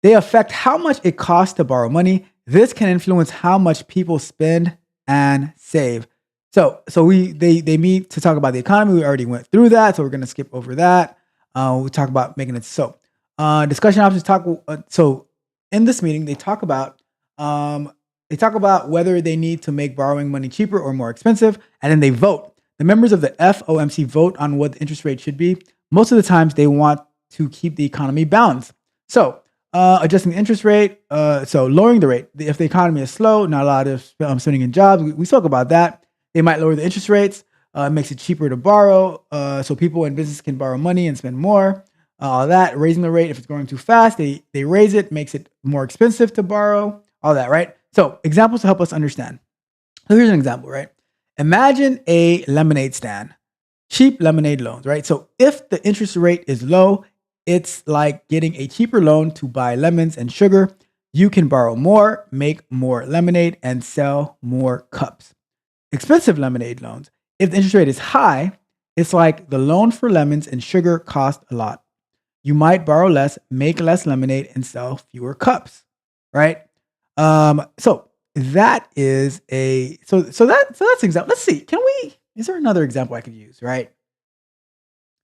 They affect how much it costs to borrow money. This can influence how much people spend and save. So they meet to talk about the economy. We already went through that. So we're going to skip over that. We talk about making it so. Discussion options so in this meeting, they talk about whether they need to make borrowing money cheaper or more expensive, and then they vote. The members of the FOMC vote on what the interest rate should be. Most of the times, they want to keep the economy balanced. So adjusting the interest rate, so lowering the rate. If the economy is slow, not a lot of spending in jobs, we spoke about that. They might lower the interest rates. It makes it cheaper to borrow, so people in business can borrow money and spend more. All that, raising the rate if it's growing too fast, they raise it, makes it more expensive to borrow, all that, right? So examples to help us understand. So here's an example, right? Imagine a lemonade stand, cheap lemonade loans, right? So if the interest rate is low, it's like getting a cheaper loan to buy lemons and sugar. You can borrow more, make more lemonade, and sell more cups. Expensive lemonade loans, if the interest rate is high, it's like the loan for lemons and sugar cost a lot. You might borrow less, make less lemonade, and sell fewer cups, right? So that is that's example. Let's see. Is there another example I could use, right?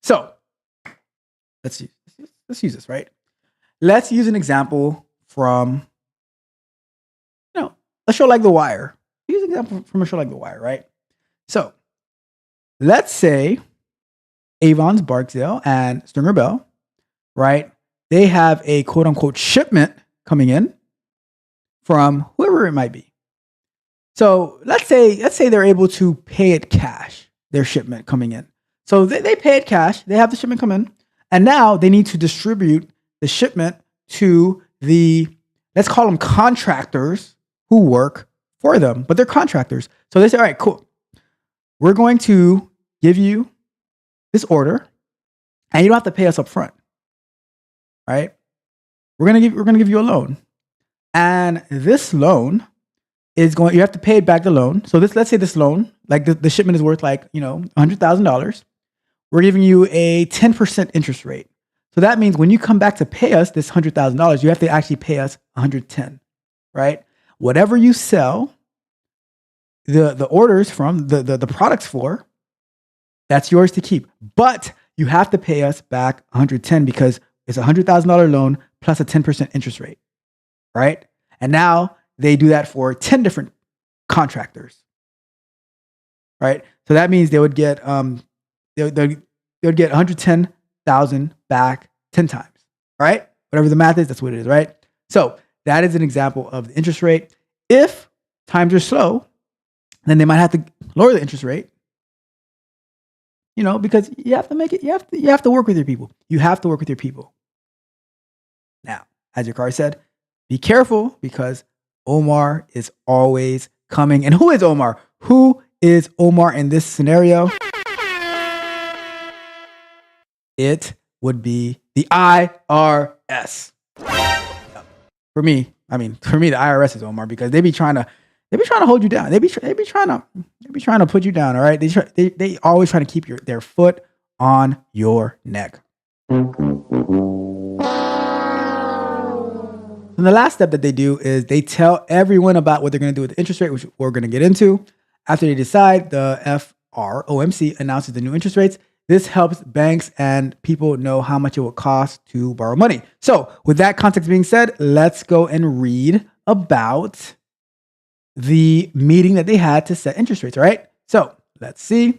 So let's use this, right? Let's use an example from a show like The Wire. Use an example from a show like The Wire, right? So let's say Avon's Barksdale and Stringer Bell, right? They have a quote unquote shipment coming in from whoever it might be. So let's say they're able to pay it cash, their shipment coming in. So they pay it cash, they have the shipment come in, and now they need to distribute the shipment to let's call them contractors who work for them, but they're contractors. So they say, all right, cool. We're going to give you this order and you don't have to pay us up front. Right? We're gonna give you a loan. And this loan is you have to pay back the loan. So let's say this loan, like the shipment is worth like, $100,000. We're giving you a 10% interest rate. So that means when you come back to pay us this $100,000, you have to actually pay us 110, right? Whatever you sell the orders from the products for, that's yours to keep. But you have to pay us back 110 because it's a $100,000 loan plus a 10% interest rate, right? And now they do that for 10 different contractors, right? So that means they would get they would get 110,000 back 10 times, right? Whatever the math is, that's what it is, right? So that is an example of the interest rate. If times are slow, then they might have to lower the interest rate, because you have to make it, you have to work with your people. You have to work with your people. Now, as your card said, be careful because Omar is always coming. And who is Omar? Who is Omar in this scenario? It would be the IRS. For me, the IRS is Omar because they be trying to They be trying to hold you down. They be trying to put you down. All right. They always trying to keep their foot on your neck. And the last step that they do is they tell everyone about what they're going to do with the interest rate, which we're going to get into. After they decide, the FROMC announces the new interest rates. This helps banks and people know how much it will cost to borrow money. So with that context being said, let's go and read about the meeting that they had to set interest rates. All right. So let's see.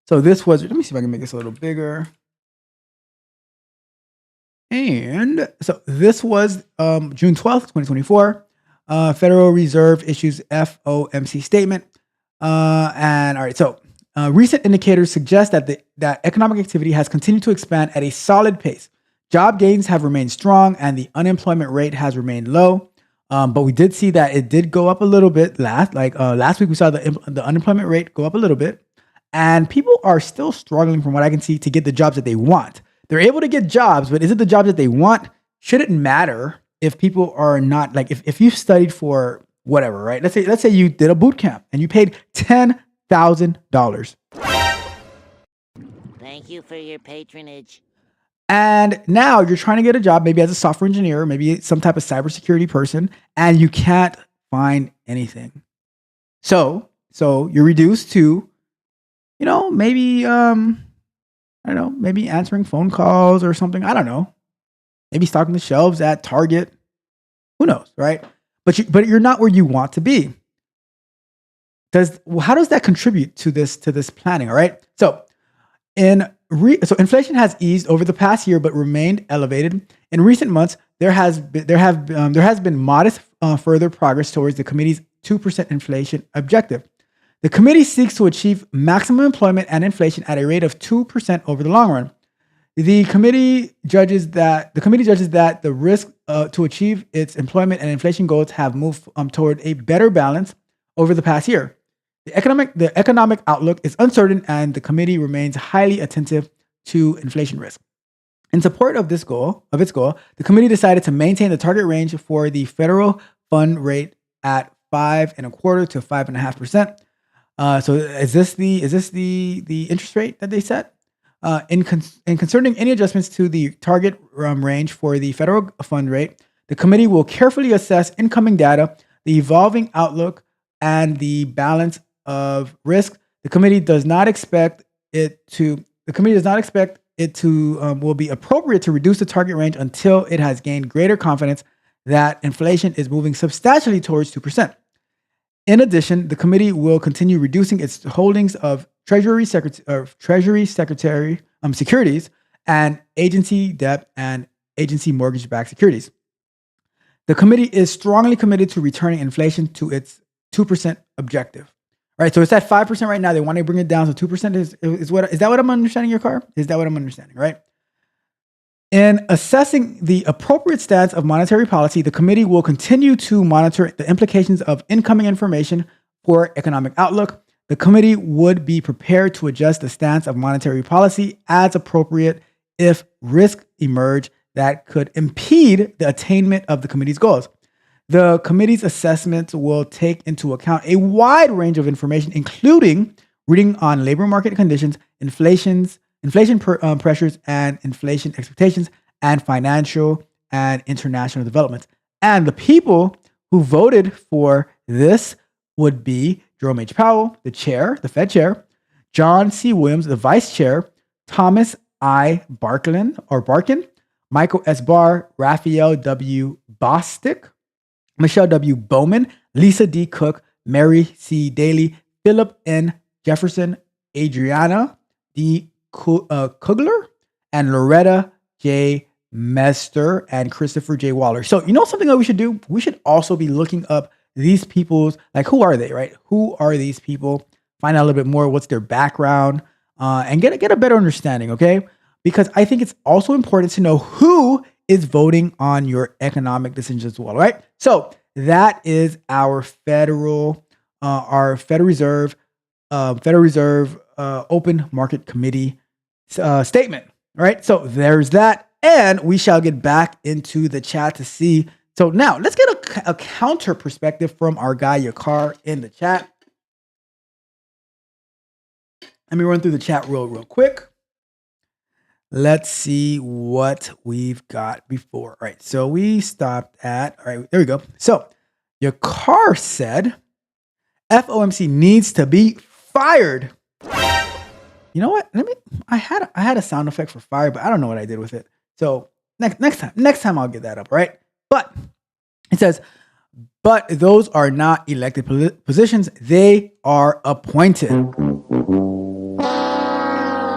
So this was, let me see if I can make this a little bigger. And so this was June 12th, 2024. Federal Reserve issues FOMC statement. And all right, so recent indicators suggest that economic activity has continued to expand at a solid pace. Job gains have remained strong and the unemployment rate has remained low. But we did see that it did go up a little bit last week. We saw the unemployment rate go up a little bit, and people are still struggling, from what I can see, to get the jobs that they want. They're able to get jobs, but is it the jobs that they want? Shouldn't matter if people are not, like, if you studied for whatever, right? Let's say you did a boot camp and you paid $10,000. Thank you for your patronage. And now you're trying to get a job, maybe as a software engineer, maybe some type of cybersecurity person, and you can't find anything. So you're reduced to, maybe I don't know, maybe answering phone calls or something. I don't know. Maybe stocking the shelves at Target. Who knows, right? But you're not where you want to be. How does that contribute to this planning? All right. So inflation has eased over the past year, but remained elevated. In recent months, there has been modest further progress towards the committee's 2% inflation objective. The committee seeks to achieve maximum employment and inflation at a rate of 2% over the long run. The committee judges that the risk to achieve its employment and inflation goals have moved toward a better balance over the past year. The economic outlook is uncertain, and the committee remains highly attentive to inflation risk. In support of its goal, the committee decided to maintain the target range for the federal fund rate at 5.25% to 5.5%. So is this the interest rate that they set? In concerning any adjustments to the target range for the federal fund rate, the committee will carefully assess incoming data, the evolving outlook, and the balance of risk. The committee does not expect it will be appropriate to reduce the target range until it has gained greater confidence that inflation is moving substantially towards 2%. In addition, the committee will continue reducing its holdings of Treasury Secretary securities and agency debt and agency mortgage-backed securities. The committee is strongly committed to returning inflation to its 2% objective. All right, so it's at 5% right now. They want to bring it down, so 2% is that what I'm understanding, your car? Is that what I'm understanding, right? In assessing the appropriate stance of monetary policy, the committee will continue to monitor the implications of incoming information for economic outlook. The committee would be prepared to adjust the stance of monetary policy as appropriate if risks emerge that could impede the attainment of the committee's goals. The committee's assessments will take into account a wide range of information, including reading on labor market conditions, inflation pressures and inflation expectations, and financial and international developments. And the people who voted for this would be Jerome H. Powell, the Fed chair, John C. Williams, the vice chair, Thomas I. Barkin, Michael S. Barr, Raphael W. Bostic, Michelle W. Bowman, Lisa D. Cook, Mary C. Daly, Philip N. Jefferson, Adriana D. Kugler, and Loretta J. Mester, and Christopher J. Waller. So, something that we should do? We should also be looking up these people's, like, who are they, right? Who are these people? Find out a little bit more. What's their background? And get a better understanding, okay? Because I think it's also important to know who is voting on your economic decisions as well, right? So that is our Federal Reserve Open Market Committee statement. All right, so there's that, and we shall get back into the chat to see So now let's get a counter perspective from our guy Yakar in the chat. Let me run through the chat real quick. Let's see what we've got before. All right, so we stopped at, all right, there we go. So Yakar said, FOMC needs to be fired. You know what? I had a sound effect for fire, but I don't know what I did with it. So next time I'll get that up, right? But it says, but those are not elected positions, they are appointed.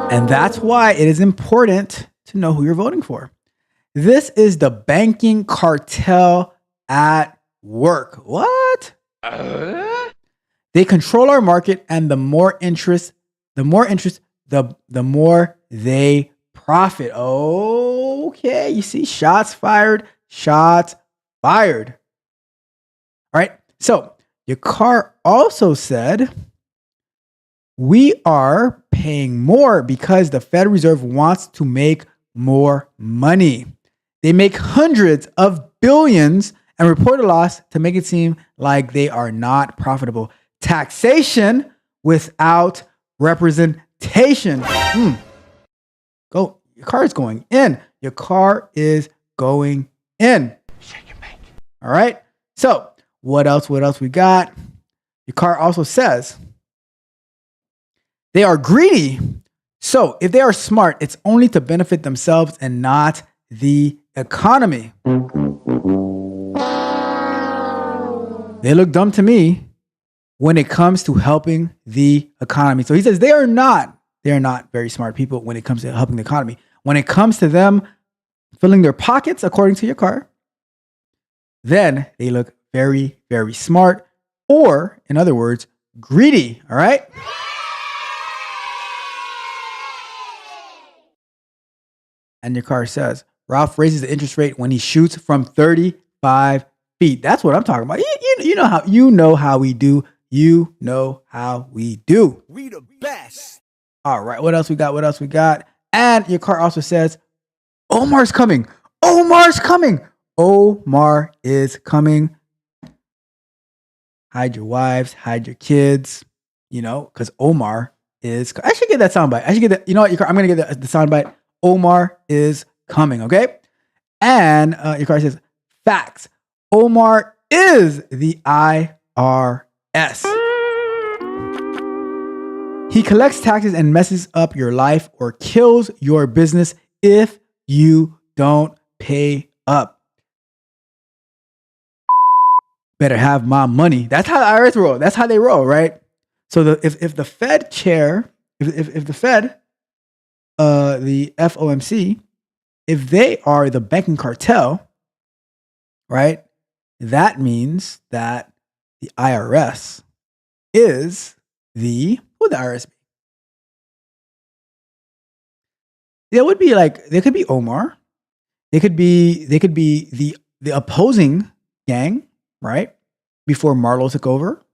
And that's why it is important to know who you're voting for. This is the banking cartel at work. What? They control our market, and the more interest, the more they profit. Okay, you see, shots fired. All right. So Yakar also said, we are paying more because the Federal Reserve wants to make more money. They make hundreds of billions and report a loss to make it seem like they are not profitable. Taxation without representation. Go. Your car is going in. Your car is going in. Shake your bank. All right. So what else we got? Your car also says they are greedy. So if they are smart, it's only to benefit themselves and not the economy. They look dumb to me when it comes to helping the economy. So he says they are not very smart people when it comes to helping the economy. When it comes to them filling their pockets, according to your car, then they look very, very smart, or in other words, greedy. All right. And your car says Ralph raises the interest rate when he shoots from 35 feet. That's what I'm talking about. You know how we do. You know how we do. We the best. All right. What else we got? And your car also says Omar's coming. Omar is coming. Hide your wives, hide your kids, because Omar is. I should get that soundbite. I should get that. You know what? I'm going to get the soundbite. Omar is coming. Okay. And your car says facts. Omar is the IRS. He collects taxes and messes up your life or kills your business if you don't pay up. Better have my money. That's how the IRS roll. That's how they roll, right? So if the Fed chair, if the Fed, the FOMC, if they are the banking cartel, right? That means that the IRS is who would the IRS be? It would be they could be Omar. They could be the opposing gang, right? Before Marlo took over.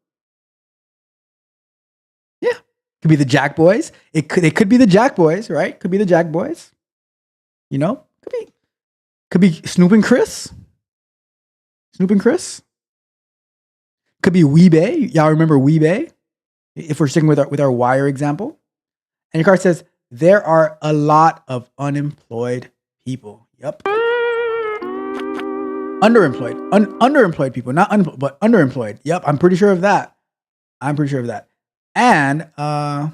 Yeah. Could be the Jack Boys. It could be the Jack Boys, right? Could be the Jack Boys. Could be Snoop and Chris. Could be Weebay. Y'all remember Weebay? If we're sticking with our wire example. And your card says there are a lot of unemployed people. Yep. Underemployed people, not unemployed, but underemployed. Yep, I'm pretty sure of that. And your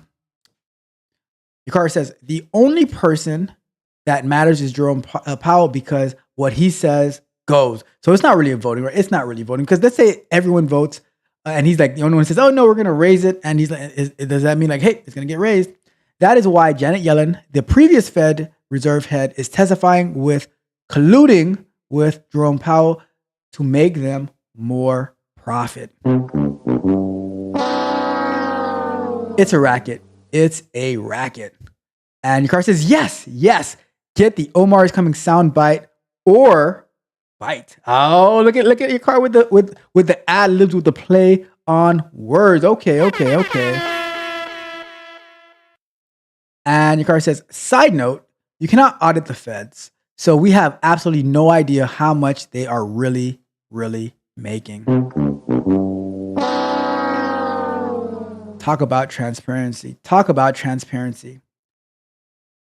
card says the only person that matters is Jerome Powell because what he says goes. So it's not really a voting, right? It's not really voting because let's say everyone votes and he's like the only one who says, "Oh no, we're gonna raise it," and he's like, "Does that mean hey, it's gonna get raised?" That is why Janet Yellen, the previous Fed Reserve head, is testifying colluding with Jerome Powell to make them more profit. It's a racket. And your car says, yes, get the Omar is coming sound bite or bite. Oh, look at your car with the ad libs, with the play on words. Okay. And your car says, side note, you cannot audit the feds. So we have absolutely no idea how much they are really really making? Talk about transparency. Talk about transparency.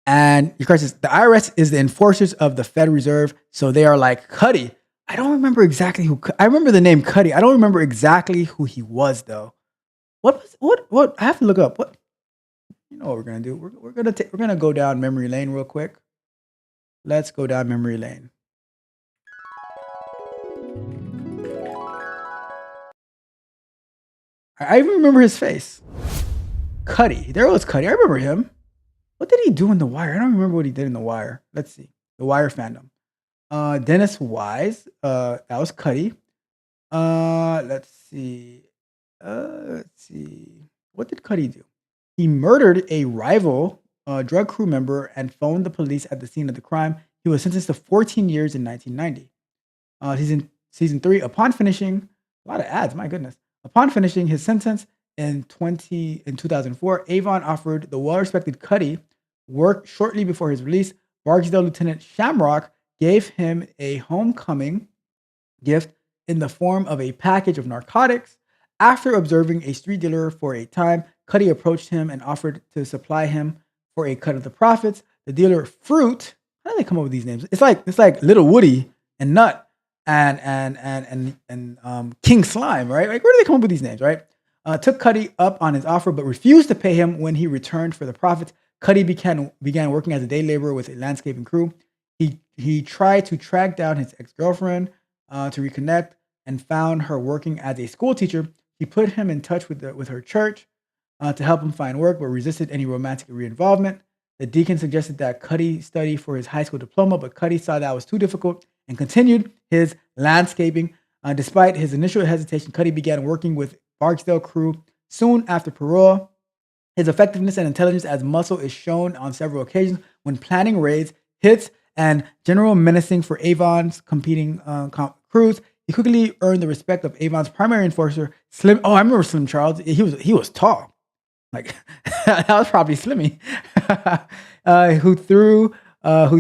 And your question is, the IRS is the enforcers of the Fed Reserve, so they are like Cuddy. I don't remember exactly who. I remember the name Cuddy. I don't remember exactly who he was though. What? I have to look up. What? You know what we're gonna do? We're gonna go down memory lane real quick. Let's go down memory lane. I even remember his face. Cuddy. There was Cuddy. I remember him. What did he do in The Wire? I don't remember what he did in The Wire. Let's see. The Wire fandom. Dennis Wise. That was Cuddy. Let's see. Let's see. What did Cuddy do? He murdered a rival drug crew member and phoned the police at the scene of the crime. He was sentenced to 14 years in 1990. Season 3, upon finishing, a lot of ads, my goodness. Upon finishing his sentence in 2004, Avon offered the well-respected Cuddy work shortly before his release. Barksdale Lieutenant Shamrock gave him a homecoming gift in the form of a package of narcotics. After observing a street dealer for a time, Cuddy approached him and offered to supply him for a cut of the profits. The dealer, Fruit, how do they come up with these names? It's like Little Woody and Nut and King Slime, right? Like, where do they come up with these names, right? Took Cuddy up on his offer, but refused to pay him when he returned for the profits. Cuddy began working as a day laborer with a landscaping crew. He tried to track down his ex-girlfriend to reconnect and found her working as a school teacher. He put him in touch with her church to help him find work, but resisted any romantic reinvolvement. The deacon suggested that Cuddy study for his high school diploma, but Cuddy saw that was too difficult and continued his landscaping. Despite his initial hesitation, Cuddy began working with Barksdale crew soon after parole. His effectiveness and intelligence as muscle is shown on several occasions when planning raids, hits, and general menacing for Avon's competing crews. He quickly earned the respect of Avon's primary enforcer, Slim. Oh, I remember Slim Charles. He was tall. Like that was probably Slimmy, who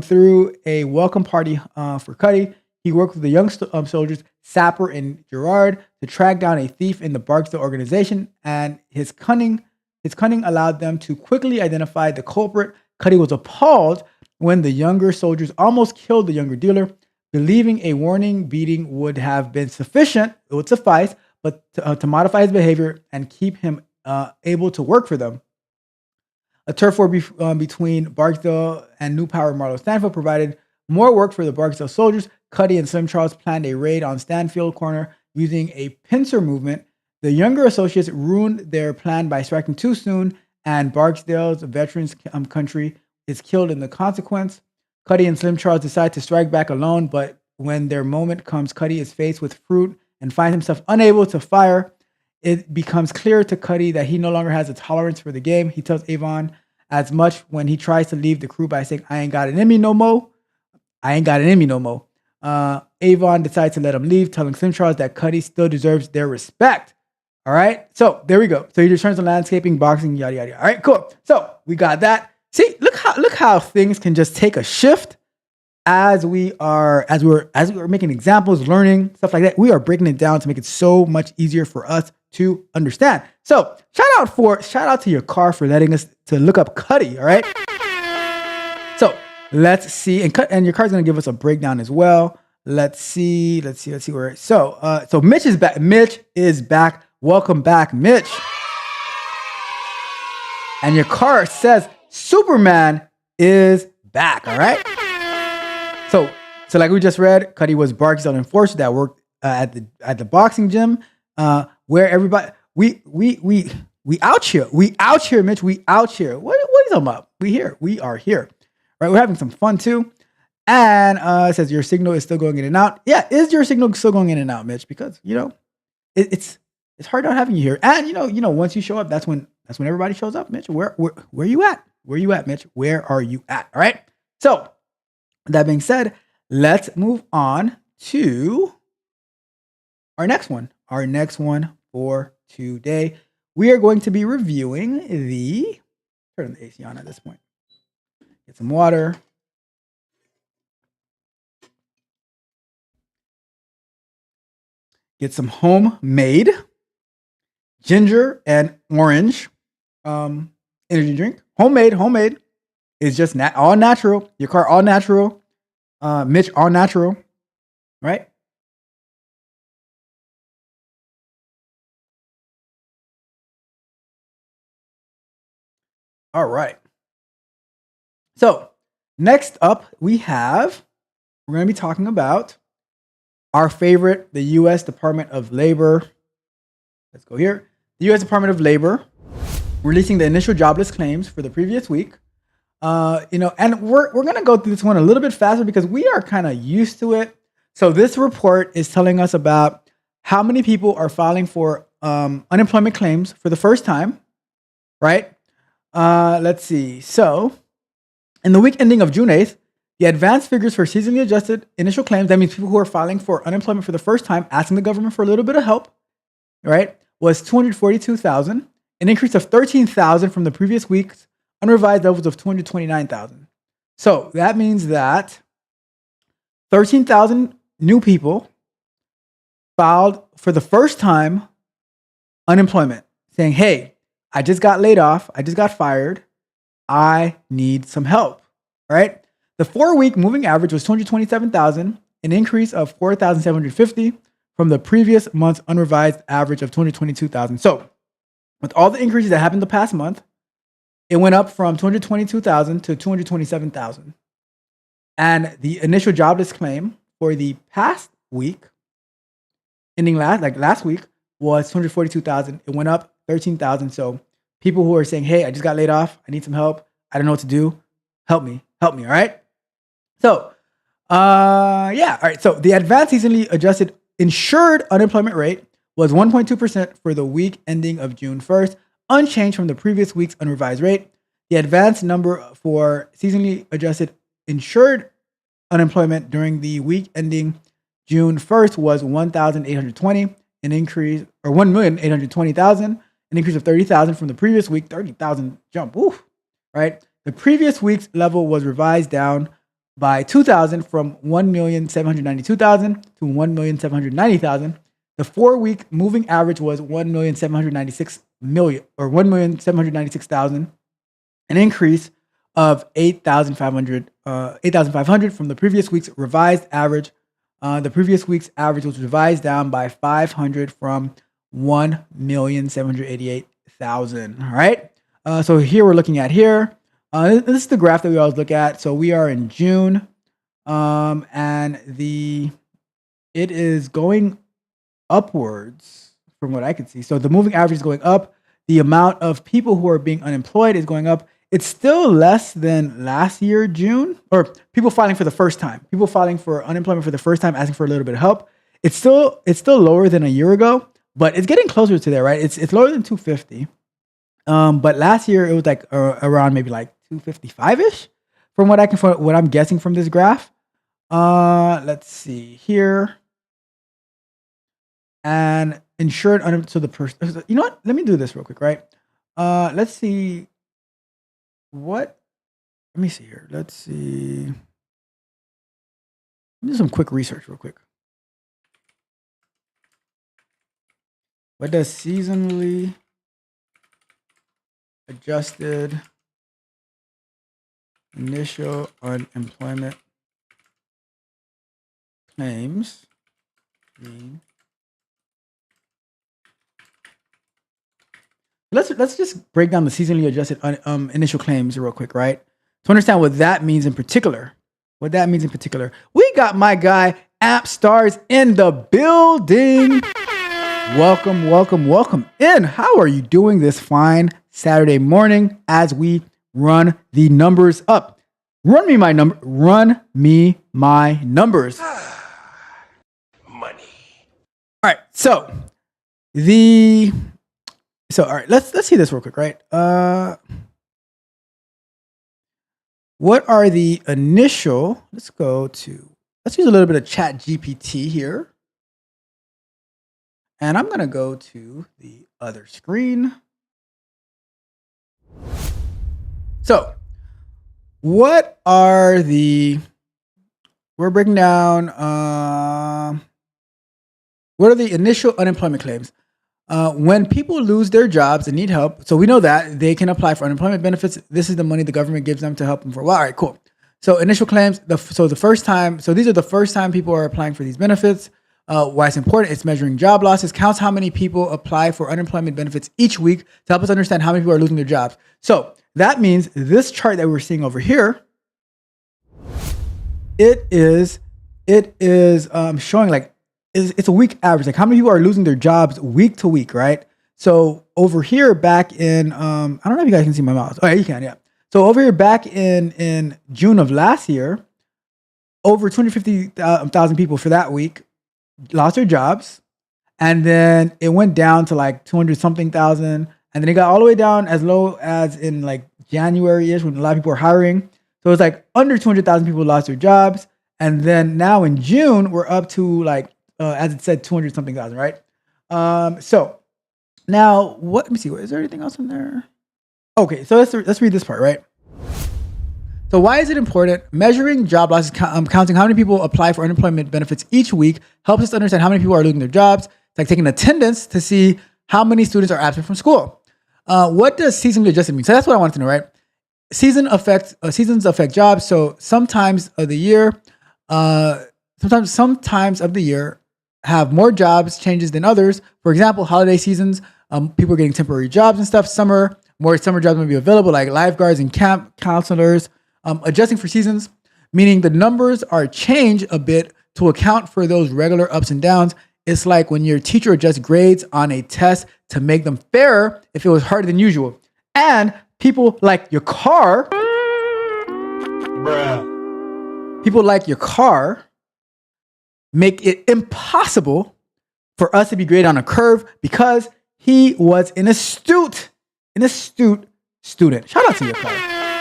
threw a welcome party for Cuddy. He worked with the young soldiers Sapper and Gerard to track down a thief in the Barksdale organization, and his cunning allowed them to quickly identify the culprit. Cuddy was appalled when the younger soldiers almost killed the younger dealer, believing a warning beating would have been sufficient. It would suffice, but to modify his behavior and keep him able to work for them. A turf war between Barksdale and New Power Marlowe Stanfield provided more work for the Barksdale soldiers. Cuddy and Slim Charles planned a raid on Stanfield Corner using a pincer movement. The younger associates ruined their plan by striking too soon, and Barksdale's veterans country is killed in the consequence. Cuddy and Slim Charles decide to strike back alone, but when their moment comes, Cuddy is faced with Fruit and finds himself unable to fire. It becomes clear to Cuddy that he no longer has a tolerance for the game. He tells Avon as much when he tries to leave the crew by saying, "I ain't got it in me no more. I ain't got it in me no more." Avon decides to let him leave, telling Slim Charles that Cuddy still deserves their respect. All right, so there we go. So he returns to landscaping, boxing, yada yada. All right, cool. So we got that. See, look how things can just take a shift as we're making examples, learning stuff like that. We are breaking it down to make it so much easier for us to understand. So shout out to your car for letting us to look up Cuddy. All right. So let's see, and your car's gonna give us a breakdown as well. Let's see where. So Mitch is back. Mitch is back. Welcome back, Mitch. And your car says Superman is back. All right. So like we just read, Cuddy was Barksdale enforcer that worked at the boxing gym, where everybody we out here, Mitch, we out here. What are you talking about? We are here, right? We're having some fun too. And it says your signal is still going in and out. Yeah, is your signal still going in and out, Mitch? Because it's hard not having you here. And once you show up, that's when everybody shows up, Mitch. Where you at? Where you at, Mitch? Where are you at? All right. So that being said, let's move on to our next one. Our next one for today. We are going to be reviewing turn the AC on at this point. Get some water. get some homemade ginger and orange energy drink. Homemade. It's just all natural. Your car all natural. Mitch all natural, right? All right. So next up, we're going to be talking about our favorite, the U.S. Department of Labor. Let's go here. The U.S. Department of Labor releasing the initial jobless claims for the previous week. And we're going to go through this one a little bit faster because we are kind of used to it. So this report is telling us about how many people are filing for unemployment claims for the first time, right? Let's see. So in the week ending of June 8th, the advanced figures for seasonally adjusted initial claims, that means people who are filing for unemployment for the first time, asking the government for a little bit of help, right, was 242,000, an increase of 13,000 from the previous week's unrevised levels of 229,000. So that means that 13,000 new people filed for the first time unemployment, saying, hey, I just got laid off. I just got fired. I need some help, right? The 4-week moving average was 227,000, an increase of 4,750 from the previous month's unrevised average of 222,000. So with all the increases that happened the past month, it went up from 222,000 to 227,000. And the initial jobless claim for the past week, ending last week, was 242,000. It went up 13,000. So people who are saying, hey, I just got laid off. I need some help. I don't know what to do. Help me. All right. So, all right. So the advanced seasonally adjusted insured unemployment rate was 1.2% for the week ending of June 1st, unchanged from the previous week's unrevised rate. The advanced number for seasonally adjusted insured unemployment during the week ending June 1st was 1,820, an increase, or 1,820,000, an increase of 30,000 from the previous week. 30,000 jump, woof, right? The previous week's level was revised down by 2,000 from 1,792,000 to 1,790,000. The 4-week moving average was 1,796,000, an increase of 8,500 from the previous week's revised average. The previous week's average was revised down by 500 from 1,788,000. All right. So here we're looking at here. This is the graph that we always look at. So we are in June, and it is going upwards from what I can see. So the moving average is going up. The amount of people who are being unemployed is going up. It's still less than last year, June, or people filing for the first time. People filing for unemployment for the first time, asking for a little bit of help. It's still lower than a year ago, but it's getting closer to there, right? It's lower than 250. But last year it was like around maybe like 255-ish from what I'm guessing from this graph. Let's see here. And insured so the person, you know what? Let me do this real quick, right? Let's see let me see here. Let's see. Let me do some quick research real quick. What does seasonally adjusted initial unemployment claims mean? Let's just break down the seasonally adjusted initial claims real quick, right? To understand what that means in particular. We got my guy App Stars in the building. Welcome in. How are you doing this fine Saturday morning as we run the numbers up? Run me my numbers. Money. All right. So all right, let's see this real quick, right? What are the initial? Let's use a little bit of Chat GPT here. And I'm gonna go to the other screen. So we're breaking down What are the initial unemployment claims? When people lose their jobs and need help, so we know that they can apply for unemployment benefits. This is the money the government gives them to help them for a while. All right, cool. So initial claims. So these are the first time people are applying for these benefits. Why it's important? It's measuring job losses. Counts how many people apply for unemployment benefits each week to help us understand how many people are losing their jobs. So that means this chart that we're seeing over here, it is showing like it's a week average, like how many people are losing their jobs week to week, right? So over here, back in I don't know if you guys can see my mouse. Oh yeah, you can, yeah. So over here, back in June of last year, over 250,000 people for that week lost their jobs, and then it went down to like 200 something thousand, and then it got all the way down as low as in like January-ish when a lot of people were hiring. So it's like under 200,000 people lost their jobs, and then now in June we're up to like as it said 200 something thousand, right? So now let me see. Is there anything else in there? Okay, so let's read this part, right? So why is it important? Measuring job losses, counting how many people apply for unemployment benefits each week helps us understand how many people are losing their jobs. It's like taking attendance to see how many students are absent from school. What does seasonally adjusted mean? So that's what I wanted to know, right? Seasons affect jobs. So sometimes of the year have more jobs changes than others. For example, holiday seasons, people are getting temporary jobs and stuff. More summer jobs may be available, like lifeguards and camp counselors. Adjusting for seasons, meaning the numbers are changed a bit to account for those regular ups and downs. It's like when your teacher adjusts grades on a test to make them fairer if it was harder than usual. And people like your car, people like your car make it impossible for us to be graded on a curve because he was an astute student. Shout out to your car.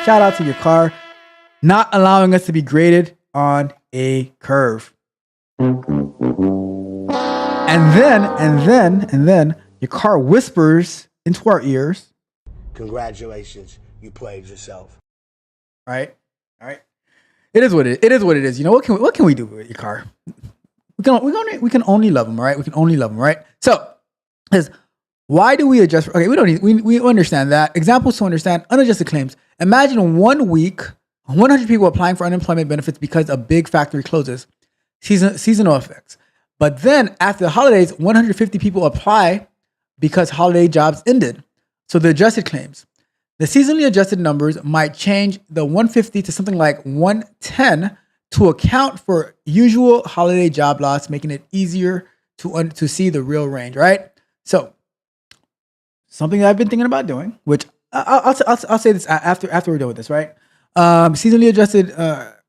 Shout out to your car. Not allowing us to be graded on a curve. And then your car whispers into our ears. Congratulations, you played yourself. All right. It is what it is. You know, what can we do with your car? We can only love them, all right? We can only love them, right? So, why do we adjust? Okay, we understand that. Examples to understand unadjusted claims. Imagine 1 week, 100 people applying for unemployment benefits because a big factory closes. Seasonal effects. But then after the holidays, 150 people apply because holiday jobs ended. So the adjusted claims. The seasonally adjusted numbers might change the 150 to something like 110 to account for usual holiday job loss, making it easier to see the real range, right? So something that I've been thinking about doing, which I'll say this after we're done with this, right? Seasonally adjusted.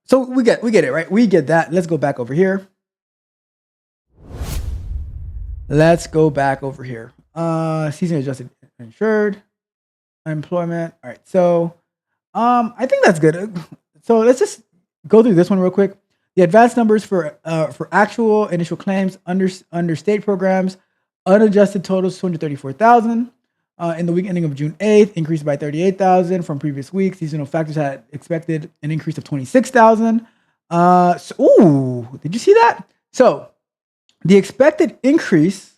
So we get it, right? We get that. Let's go back over here. Seasonally adjusted insured unemployment. All right. So I think that's good. So let's just go through this one real quick. The advanced numbers for actual initial claims under state programs, unadjusted totals 234,000. In the week ending of June 8th, increased by 38,000 from previous weeks. Seasonal factors had expected an increase of 26,000. Did you see that? So the expected increase,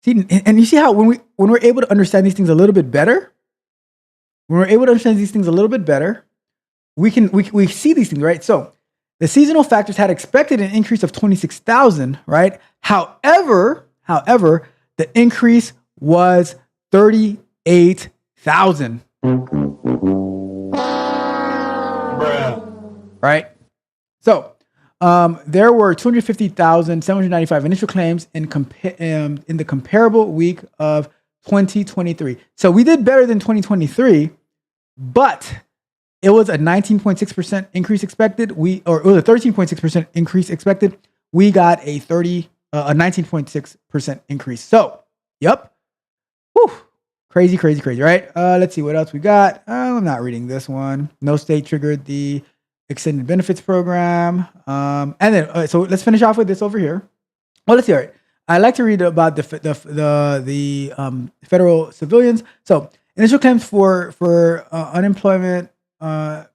and you see how when we're able to understand these things a little bit better, we see these things, right? So the seasonal factors had expected an increase of 26,000, right? However, the increase was 38,000. Right? So there were 250,795 initial claims in the comparable week of 2023. So we did better than 2023, but it was a 19.6% increase expected. It was a 13.6% increase expected. We got a 19.6% increase. So, yep. Whew. Crazy, right? Let's see what else we got. I'm not reading this one. No state triggered the extended benefits program. And then, so let's finish off with this over here. Well, let's see. All right. I like to read about the federal civilians. So initial claims for unemployment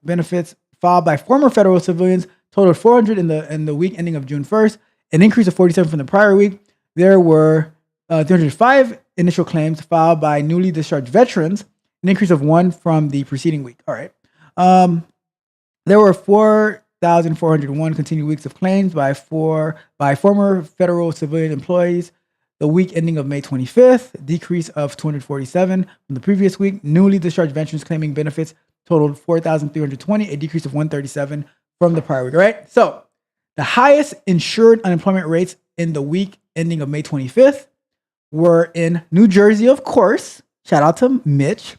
benefits filed by former federal civilians totaled 400 in the week ending of June 1st, an increase of 47 from the prior week. there were 305 initial claims filed by newly discharged veterans, an increase of 1 from the preceding week. All right. There were 4,401 continued weeks of claims by former federal civilian employees. The week ending of May 25th, decrease of 247 from the previous week. Newly discharged veterans claiming benefits totaled 4,320, a decrease of 137 from the prior week. All right. So the highest insured unemployment rates in the week ending of May 25th were in New Jersey, of course. Shout out to Mitch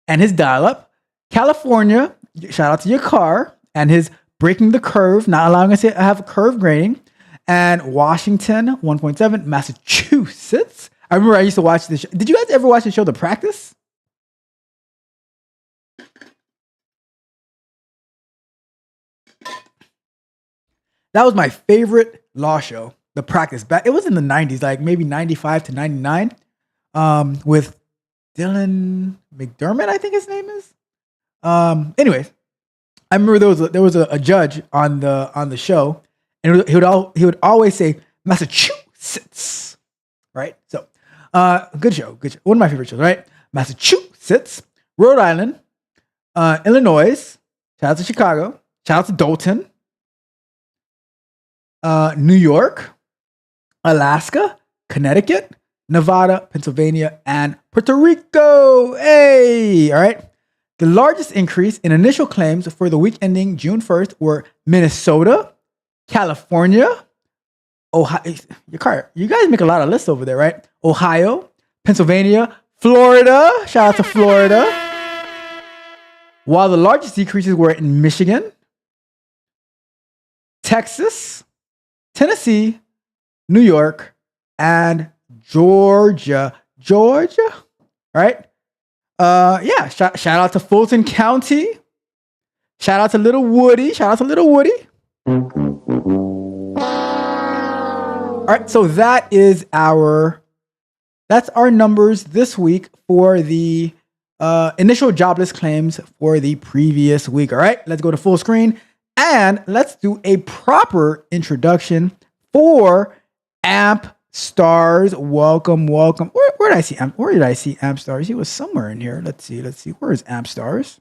and his dial-up. California, shout out to your car and his breaking the curve, not allowing us to have a curve grading. And Washington, 1.7. Massachusetts. I remember I used to watch this show. Did you guys ever watch the show The Practice? That was my favorite law show, The Practice. It was in the 90s, like maybe 95 to 99, with Dylan McDermott, I think his name is. Anyways, I remember there was a judge on the show, and he would always say Massachusetts, right? So, good show. One of my favorite shows, right? Massachusetts, Rhode Island, Illinois. Shout out to Chicago. Shout out to Dalton. New York, Alaska, Connecticut, Nevada, Pennsylvania, and Puerto Rico. Hey, all right. The largest increase in initial claims for the week ending June 1st were Minnesota, California, Ohio. You guys make a lot of lists over there, right? Ohio, Pennsylvania, Florida. Shout out to Florida. While the largest decreases were in Michigan, Texas, Tennessee, New York, and Georgia. Right? Yeah. Shout out to Fulton County. Shout out to Little Woody. All right, so that's our numbers this week for the initial jobless claims for the previous week. All right, let's go to full screen and let's do a proper introduction for Amp Stars. Welcome. Where did I see Amp Stars? He was somewhere in here. Let's see. Where is Amp Stars?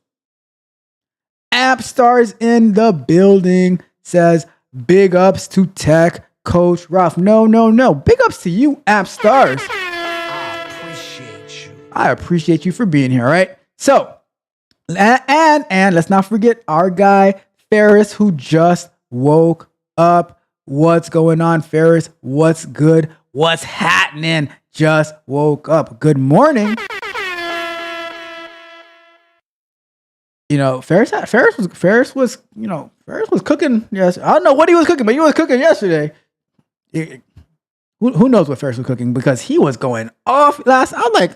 Amp Stars in the building. Says big ups to Tech Coach Ralph. No. Big ups to you, Amp Stars. I appreciate you for being here. All right. So, and let's not forget our guy Ferris, who just woke up. What's going on, Ferris? What's good? What's happening? Just woke up. Good morning. You know, Ferris was cooking. Yes, I don't know what he was cooking, but he was cooking yesterday. Who knows what Ferris was cooking, because he was going off last. I'm like,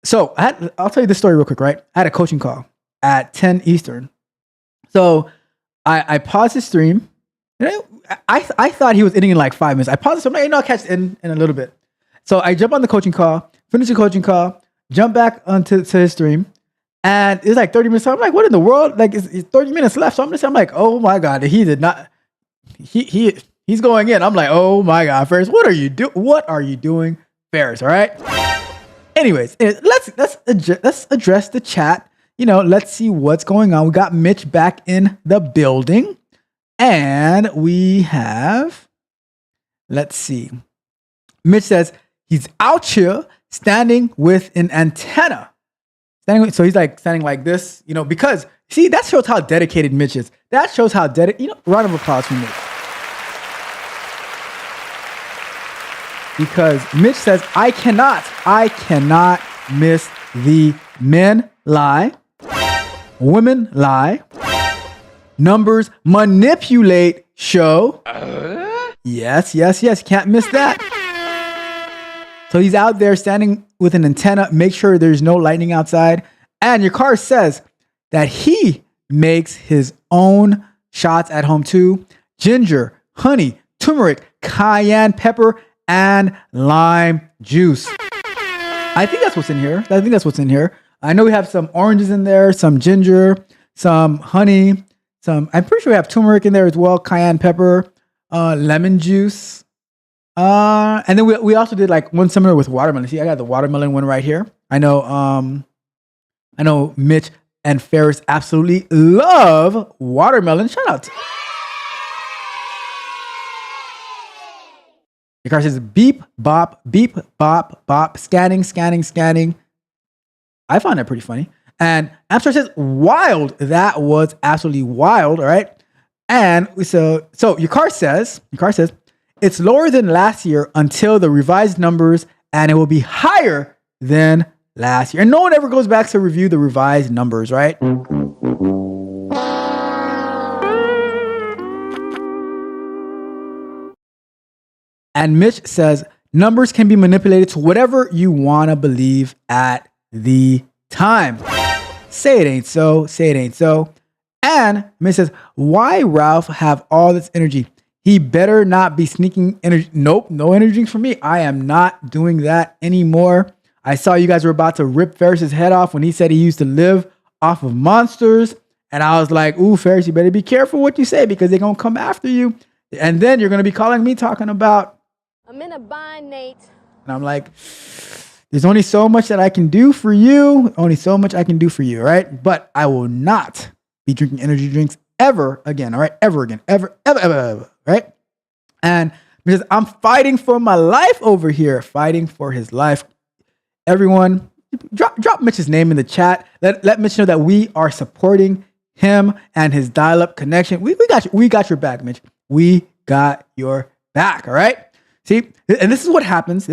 so I'll tell you this story real quick, right? I had a coaching call at 10 Eastern. So I paused his stream. I thought he was ending in like 5 minutes. I paused it. So I'm like, I'll catch it in a little bit. So I jump on the coaching call, finish the coaching call, jump back onto his stream. And it's like 30 minutes. So I'm like, what in the world? Like, it's 30 minutes left. So I'm like, oh my God. He did not. He's going in. I'm like, oh my God, Ferris, what are you doing, Ferris? All right. Anyways, let's address the chat. You know, let's see what's going on. We got Mitch back in the building. And we have, let's see. Mitch says he's out here standing with an antenna. So he's like standing like this, you know, because see, that shows how dedicated Mitch is. That shows how dedicated, you know, round of applause for Mitch. Because Mitch says, I cannot miss the men lie, women lie, numbers manipulate show. Yes. Can't miss that. So he's out there standing with an antenna. Make sure there's no lightning outside. And your car says that he makes his own shots at home too. Ginger, honey, turmeric, cayenne pepper, and lime juice. I think that's what's in here. I know we have some oranges in there, some ginger, some honey, I'm pretty sure we have turmeric in there as well, cayenne pepper, lemon juice. And then we also did like one similar with watermelon. See, I got the watermelon one right here. I know Mitch and Ferris absolutely love watermelon. Shout out. Your car says beep, bop, scanning. I found that pretty funny. And Amstar says wild. That was absolutely wild. All right. And so your car says it's lower than last year until the revised numbers, and it will be higher than last year. And no one ever goes back to review the revised numbers, right? And Mitch says numbers can be manipulated to whatever you want to believe at the time. Say it ain't so. And Mitch says, why Ralph have all this energy? He better not be sneaking energy. Nope, no energy drinks for me. I am not doing that anymore. I saw you guys were about to rip Ferris's head off when he said he used to live off of monsters. And I was like, ooh, Ferris, you better be careful what you say because they're going to come after you. And then you're going to be calling me talking about, I'm in a bind, Nate. and I'm like, there's only so much that I can do for you. Only so much I can do for you, all right? But I will not be drinking energy drinks ever again, all right? Ever again, ever, right? And because I'm fighting for my life over here, fighting for his life. Everyone, drop Mitch's name in the chat. Let Mitch know that we are supporting him and his dial-up connection. We got your back, Mitch. We got your back, all right? See, and this is what happens.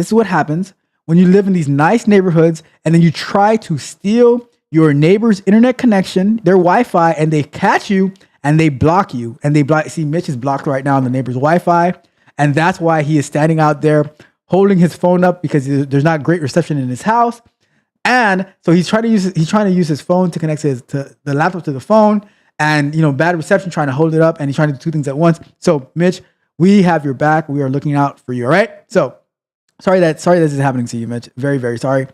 When you live in these nice neighborhoods and then you try to steal your neighbor's internet connection, their Wi-Fi, and they catch you and they block you. And see, Mitch is blocked right now on the neighbor's Wi-Fi. And that's why he is standing out there holding his phone up because there's not great reception in his house. And so he's trying to use his phone to connect to the laptop to the phone, and bad reception, trying to hold it up, and he's trying to do two things at once. So Mitch, we have your back. We are looking out for you. All right. So sorry that this is happening to you, Mitch. Very, very sorry.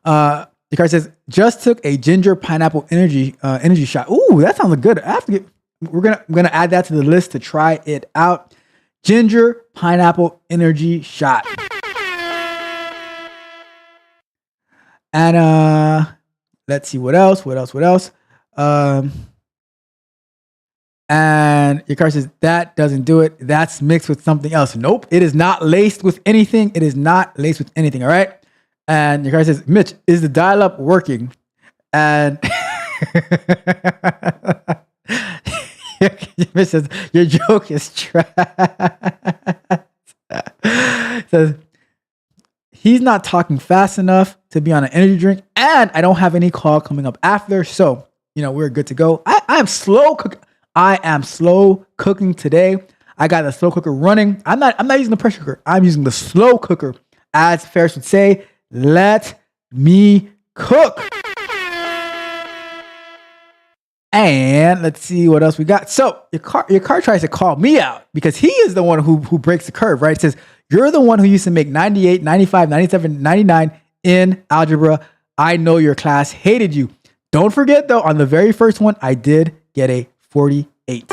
The card says just took a ginger pineapple energy shot. Ooh, that sounds good. We're gonna add that to the list to try it out. Ginger pineapple energy shot. And let's see what else. And your card says that doesn't do it. That's mixed with something else. Nope, it is not laced with anything. All right. And your card says, Mitch, is the dial-up working? And Mitch says, your joke is trash. Says, he's not talking fast enough to be on an energy drink, and I don't have any call coming up after. So, we're good to go. I am slow cooking today. I got the slow cooker running. I'm not using the pressure cooker. I'm using the slow cooker. As Ferris would say, let me cook. And let's see what else we got. So your car tries to call me out because he is the one who breaks the curve, right? It says, you're the one who used to make 98, 95, 97, 99 in algebra. I know your class hated you. Don't forget though, on the very first one, I did get a 48.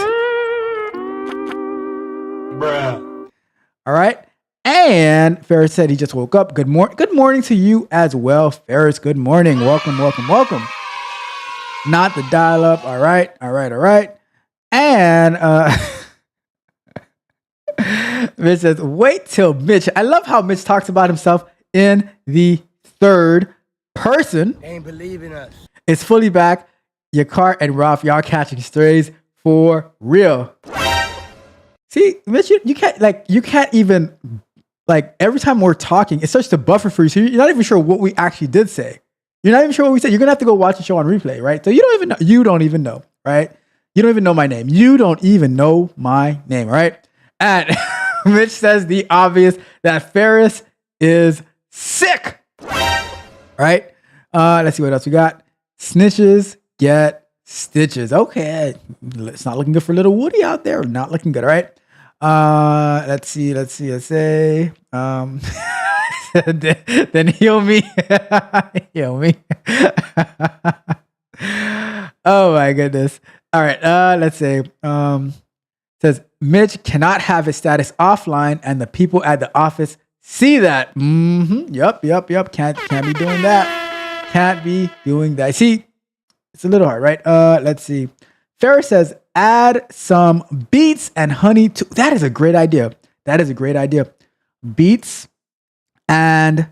Bruh. All right. And Ferris said he just woke up. Good morning to you as well, Ferris. Good morning. Welcome. Not the dial-up. All right. And Mitch says, wait till Mitch. I love how Mitch talks about himself in the third person. Ain't believing us. It's fully back. Your car and Ralph, y'all catching strays for real. See, Mitch, you can't even, every time we're talking, it starts to buffer for you. So you're not even sure what we actually did say. You're not even sure what we said. You're going to have to go watch the show on replay, right? So you don't even know, right? You don't even know my name. Right? And Mitch says the obvious that Ferris is sick, right? Let's see what else we got. Snitches get stitches. Okay. It's not looking good for little Woody out there. Not looking good, all right? Let's see. Then heal me. Oh my goodness. All right. Let's say, says Mitch cannot have his status offline, and the people at the office see that. Yep. Can't be doing that. Can't be doing that. See, it's a little hard, right? Let's see. Ferris says add some beets and honey to. That is a great idea. Beets and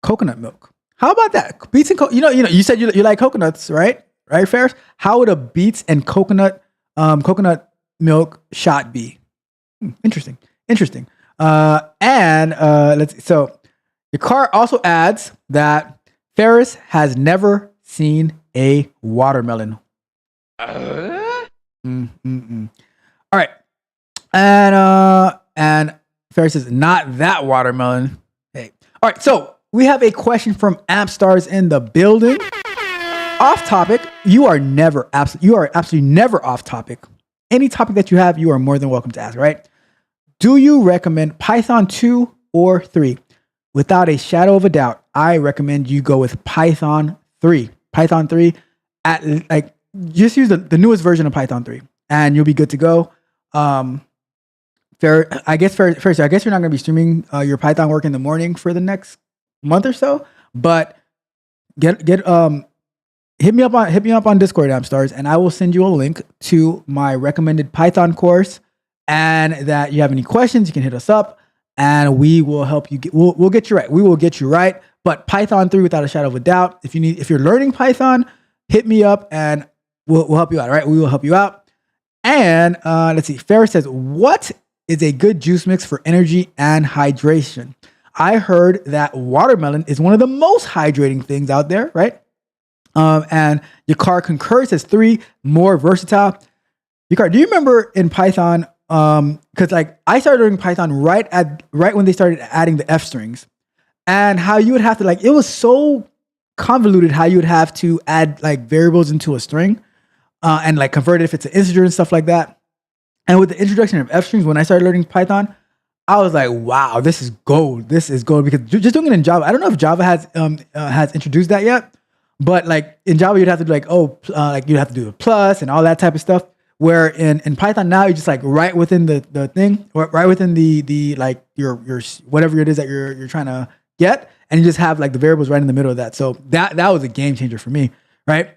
coconut milk. How about that? Beets and you said you like coconuts, right? Right, Ferris? How would a beets and coconut milk shot be? Interesting. Let's see. So the car also adds that Ferris has never seen a watermelon. All right. And Ferris says not that watermelon. Hey. All right, so we have a question from Amp Stars in the building. Off topic. You are absolutely never off topic. Any topic that you have, you are more than welcome to ask, right? Do you recommend Python 2 or 3? Without a shadow of a doubt, I recommend you go with Python 3. Python 3 just use the newest version of Python 3 and you'll be good to go. I guess you're not going to be streaming your Python work in the morning for the next month or so, but hit me up on Discord, Amstars, and I will send you a link to my recommended Python course. And that you have any questions, you can hit us up, and we will help you. We'll get you right. We will get you right. But Python 3, without a shadow of a doubt. If you're learning Python, hit me up, and we'll help you out. All right, we will help you out. And let's see. Ferris says, "What is a good juice mix for energy and hydration?" I heard that watermelon is one of the most hydrating things out there, right? And Yakar concurs, says 3, more versatile. Yakar, do you remember in Python, because I started learning Python right when they started adding the F strings, and how you would have to it was so convoluted how you would have to add variables into a string, and convert it if it's an integer and stuff like that. And with the introduction of F strings, when I started learning Python, I was like, wow, this is gold. This is gold, because just doing it in Java, I don't know if Java has introduced that yet. But in Java, you'd have to do you'd have to do a plus and all that type of stuff. Where in Python now, you just right within the thing, or right within the your whatever it is that you're trying to get, and you just have the variables right in the middle of that. So that was a game changer for me, right?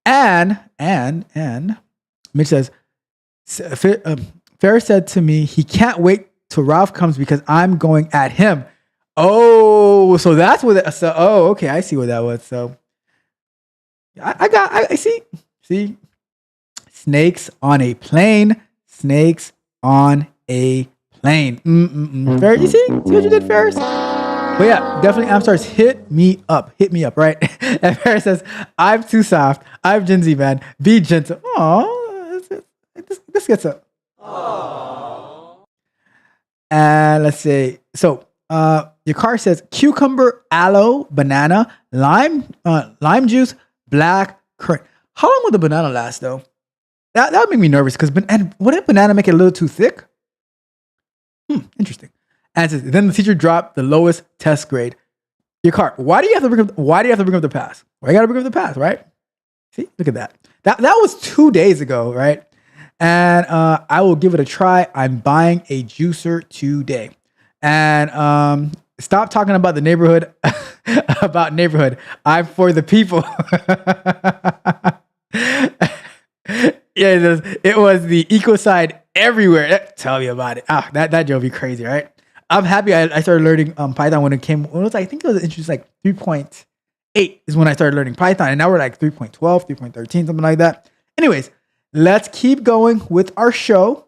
And Mitch says, Ferris said to me, he can't wait till Ralph comes because I'm going at him. Oh, so that's what. Okay, I see what that was. So. I see. Snakes on a plane. Ferris, you see what you did, Ferris? But yeah, definitely Amstars, hit me up, right? And Ferris says, I'm too soft. I'm Gen Z, man. Be gentle. Aww, this gets up. Aww. And let's see. So your car says cucumber, aloe, banana, lime juice, black currant. How long will the banana last though? That would make me nervous, because wouldn't banana make it a little too thick? Interesting. And it says, then the teacher dropped the lowest test grade. Your car. Why do you have to bring up the pass? Why you gotta bring up the pass, right? See, look at that. That was 2 days ago, right? And I will give it a try. I'm buying a juicer today. And stop talking about the neighborhood. About neighborhood. I'm for the people. Yeah, it was the ecocide everywhere. Tell me about it. That drove me crazy, right? I'm happy I started learning Python when it was, I think it was introduced 3.8 is when I started learning Python. And now we're 3.12, 3.13, something like that. Anyways, let's keep going with our show.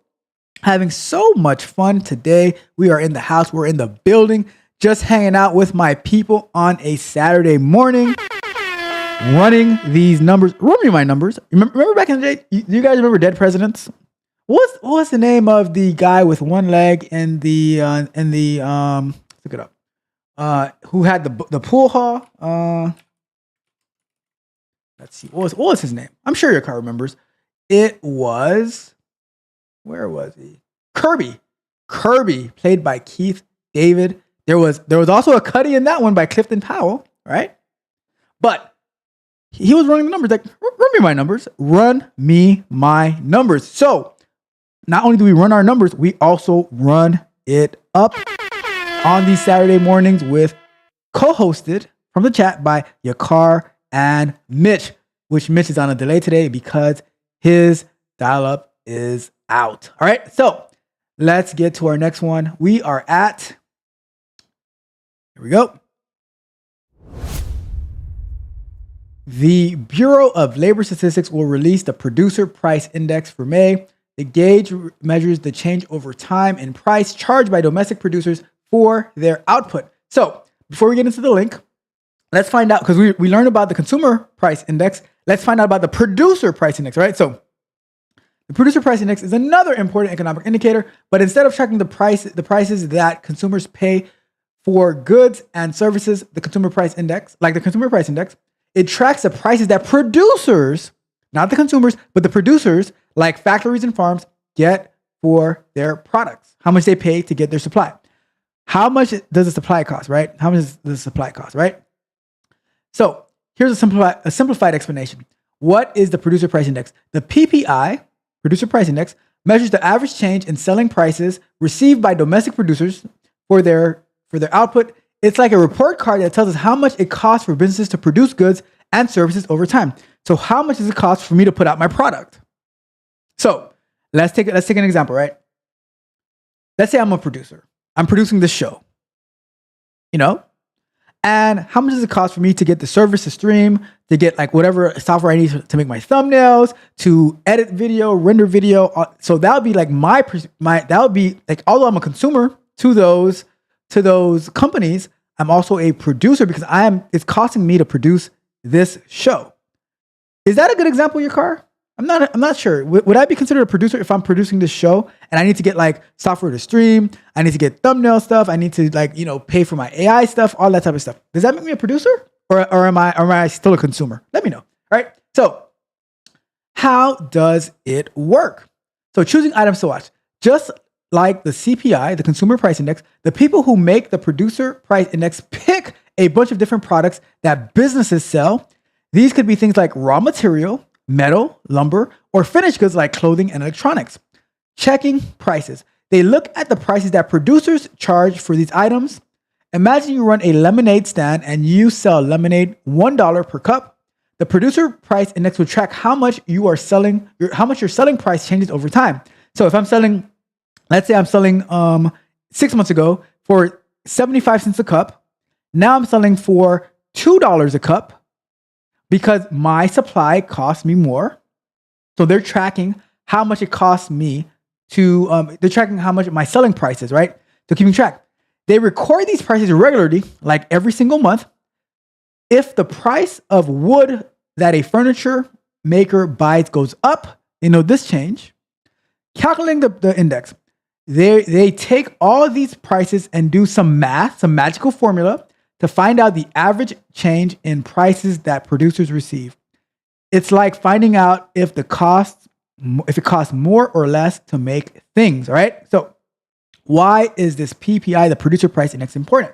Having so much fun today. We are in the house. We're in the building. Just hanging out with my people on a Saturday morning. Running these numbers. Run me my numbers. Remember back in the day? Do you guys remember Dead Presidents? What was the name of the guy with one leg in the look it up. Who had the pool hall? Let's see. What was his name? I'm sure your car remembers. It was, where was he? Kirby, played by Keith David. There was also a Cuddy in that one by Clifton Powell, right? But he was running the numbers. Run me my numbers. So not only do we run our numbers, we also run it up on these Saturday mornings with co-hosted from the chat by Yakar and Mitch, which Mitch is on a delay today because his dial-up is out. All right, so let's get to our next one. We are at, here we go. The Bureau of Labor Statistics will release the Producer Price Index for May. The gauge measures the change over time in price charged by domestic producers for their output. So before we get into the link, let's find out, because we learned about the Consumer Price Index. Let's find out about the Producer Price Index, right? So the Producer Price Index is another important economic indicator, but instead of tracking the prices that consumers pay for goods and services, the Consumer Price Index, it tracks the prices that producers, not the consumers, but the producers, like factories and farms, get for their products. How much they pay to get their supply. How much does the supply cost, right? How much does the supply cost, right? So here's a simplified explanation. What is the Producer Price Index? The PPI, Producer Price Index, measures the average change in selling prices received by domestic producers for their output. It's like a report card that tells us how much it costs for businesses to produce goods and services over time. So how much does it cost for me to put out my product? So let's take an example, right? Let's say I'm a producer. I'm producing this show, and how much does it cost for me to get the service to stream, to get like whatever software I need to make my thumbnails, to edit video, render video. So that would be like that would be like, although I'm a consumer to those companies, I'm also a producer because it's costing me to produce this show. Is that a good example, your car? I'm not sure. Would I be considered a producer if I'm producing this show and I need to get like software to stream? I need to get thumbnail stuff. I need to pay for my AI stuff, all that type of stuff. Does that make me a producer or am I still a consumer? Let me know. All right. So how does it work? So choosing items to watch, just like the CPI, the Consumer Price Index, the people who make the Producer Price Index pick a bunch of different products that businesses sell. These could be things like raw material, metal, lumber, or finished goods like clothing and electronics. Checking prices. They look at the prices that producers charge for these items. Imagine you run a lemonade stand and you sell lemonade $1 per cup. The Producer Price Index will track how much your selling price changes over time. So if I'm selling, let's say I'm selling 6 months ago for 75 cents a cup. Now I'm selling for $2 a cup because my supply costs me more. So they're tracking how much it costs me they're tracking how much my selling price is, right? So keeping track. They record these prices regularly, like every single month. If the price of wood that a furniture maker buys goes up, they know this change. Calculating the index. They take all of these prices and do some math, some magical formula to find out the average change in prices that producers receive. It's like finding out if it costs more or less to make things, all right? So why is this PPI, the Producer Price Index, important?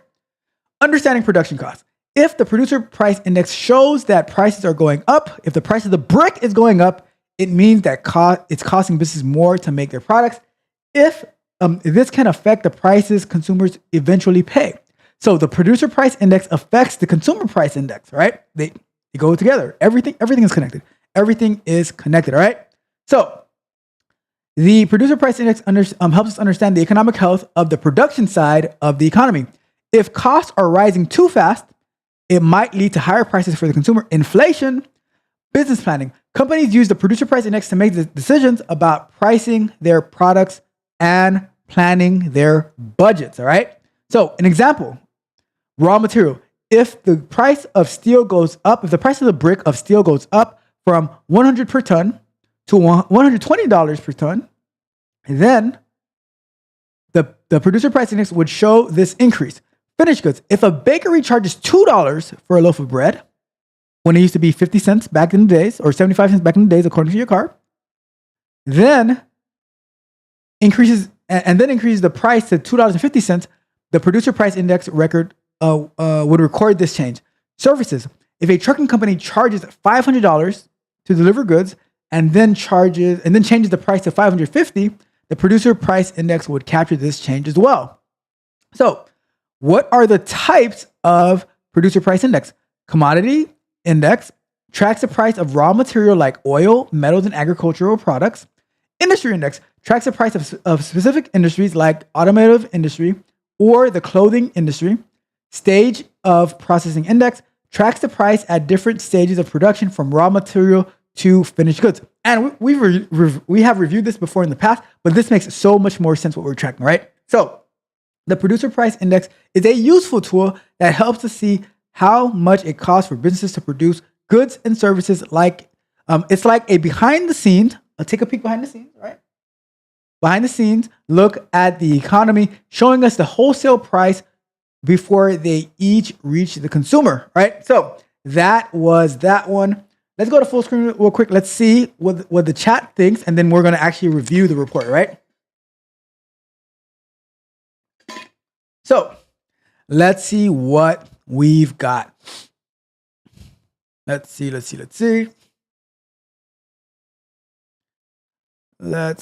Understanding production costs. If the Producer Price Index shows that prices are going up, if the price of the brick is going up, it means that it's costing businesses more to make their products. If this can affect the prices consumers eventually pay. So the Producer Price Index affects the Consumer Price Index, right? They go together. Everything is connected. Everything is connected, all right? So the Producer Price Index helps us understand the economic health of the production side of the economy. If costs are rising too fast, it might lead to higher prices for the consumer. Inflation, business planning. Companies use the Producer Price Index to make decisions about pricing their products and planning their budgets, all right? So an example, raw material. If the price of steel goes up, if the price of the brick of steel goes up from $100 per ton to $120 per ton, then the Producer Price Index would show this increase. Finished goods. If a bakery charges $2 for a loaf of bread, when it used to be 50 cents back in the days, or 75 cents back in the days, according to your car, then increases the price to $2.50, the Producer Price Index record would record this change. Services. If a trucking company charges $500 to deliver goods and then changes the price to $550, the producer price index would capture this change as well. So, what are the types of producer price index? Commodity index tracks the price of raw material like oil, metals, and agricultural products. Industry index tracks the price of specific industries like automotive industry or the clothing industry. Stage of processing index tracks the price at different stages of production from raw material to finished goods. And we have reviewed this before in the past, but this makes so much more sense what we're tracking, right? So the producer price index is a useful tool that helps us see how much it costs for businesses to produce goods and services. Like it's like a behind the scenes. I'll take a peek behind the scenes, right? Behind the scenes, look at the economy, showing us the wholesale price before they each reach the consumer, right? So that was that one. Let's go to full screen real quick. Let's see what the chat thinks, and then we're going to actually review the report, right? So let's see what we've got. Let's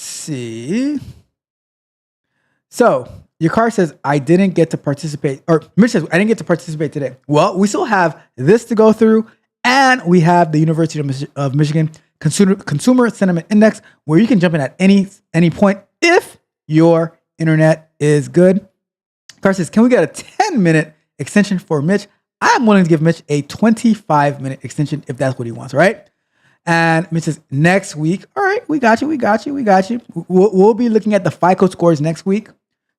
see. So your car says, I didn't get to participate, or Mitch says, I didn't get to participate today. Well, we still have this to go through, and we have the University of Michigan Consumer Sentiment Index, where you can jump in at any point if your internet is good. Car says, can we get a 10-minute extension for Mitch? I'm willing to give Mitch a 25-minute extension if that's what he wants, right? And Mitch says, next week. All right, we got you. We'll be looking at the FICO scores next week.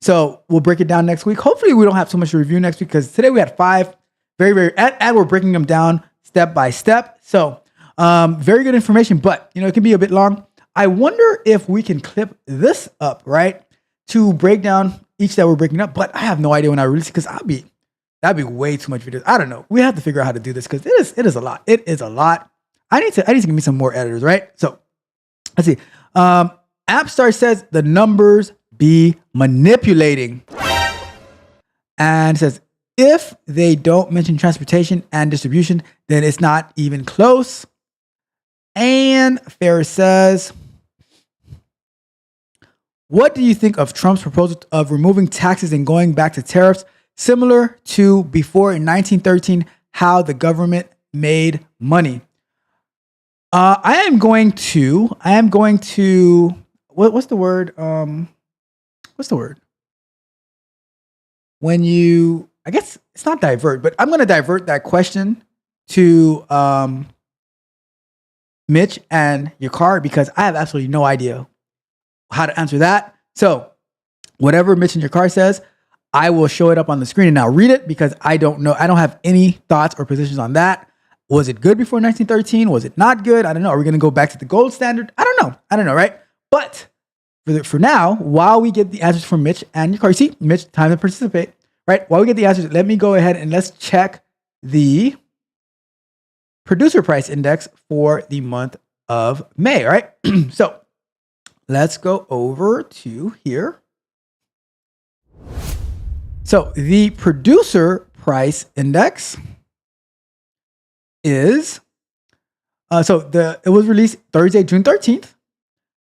So we'll break it down next week. Hopefully we don't have too much to review next week because today we had 5 and we're breaking them down step by step. So very good information, but it can be a bit long. I wonder if we can clip this up, right? To break down each that we're breaking up, but I have no idea when I release it because that'd be way too much videos. I don't know. We have to figure out how to do this because it is a lot. It is a lot. I need to give me some more editors, right? So let's see. AppStar says the numbers be manipulating. And says if they don't mention transportation and distribution, then it's not even close. And Ferris says, what do you think of Trump's proposal of removing taxes and going back to tariffs, similar to before in 1913, how the government made money? I am going to, what's the word? What's the word? When you, I guess it's not divert, but I'm going to divert that question to Mitch and your car because I have absolutely no idea how to answer that. So whatever Mitch and your car says, I will show it up on the screen and I'll read it because I don't know. I don't have any thoughts or positions on that. Was it good before 1913? Was it not good? I don't know. Are we going to go back to the gold standard? I don't know, right? But for now, while we get the answers from Mitch and your car, you see, Mitch, time to participate, right? While we get the answers, let me go ahead and let's check the producer price index for the month of May, right? So let's go over to here. So the producer price index is, it was released Thursday, June 13th.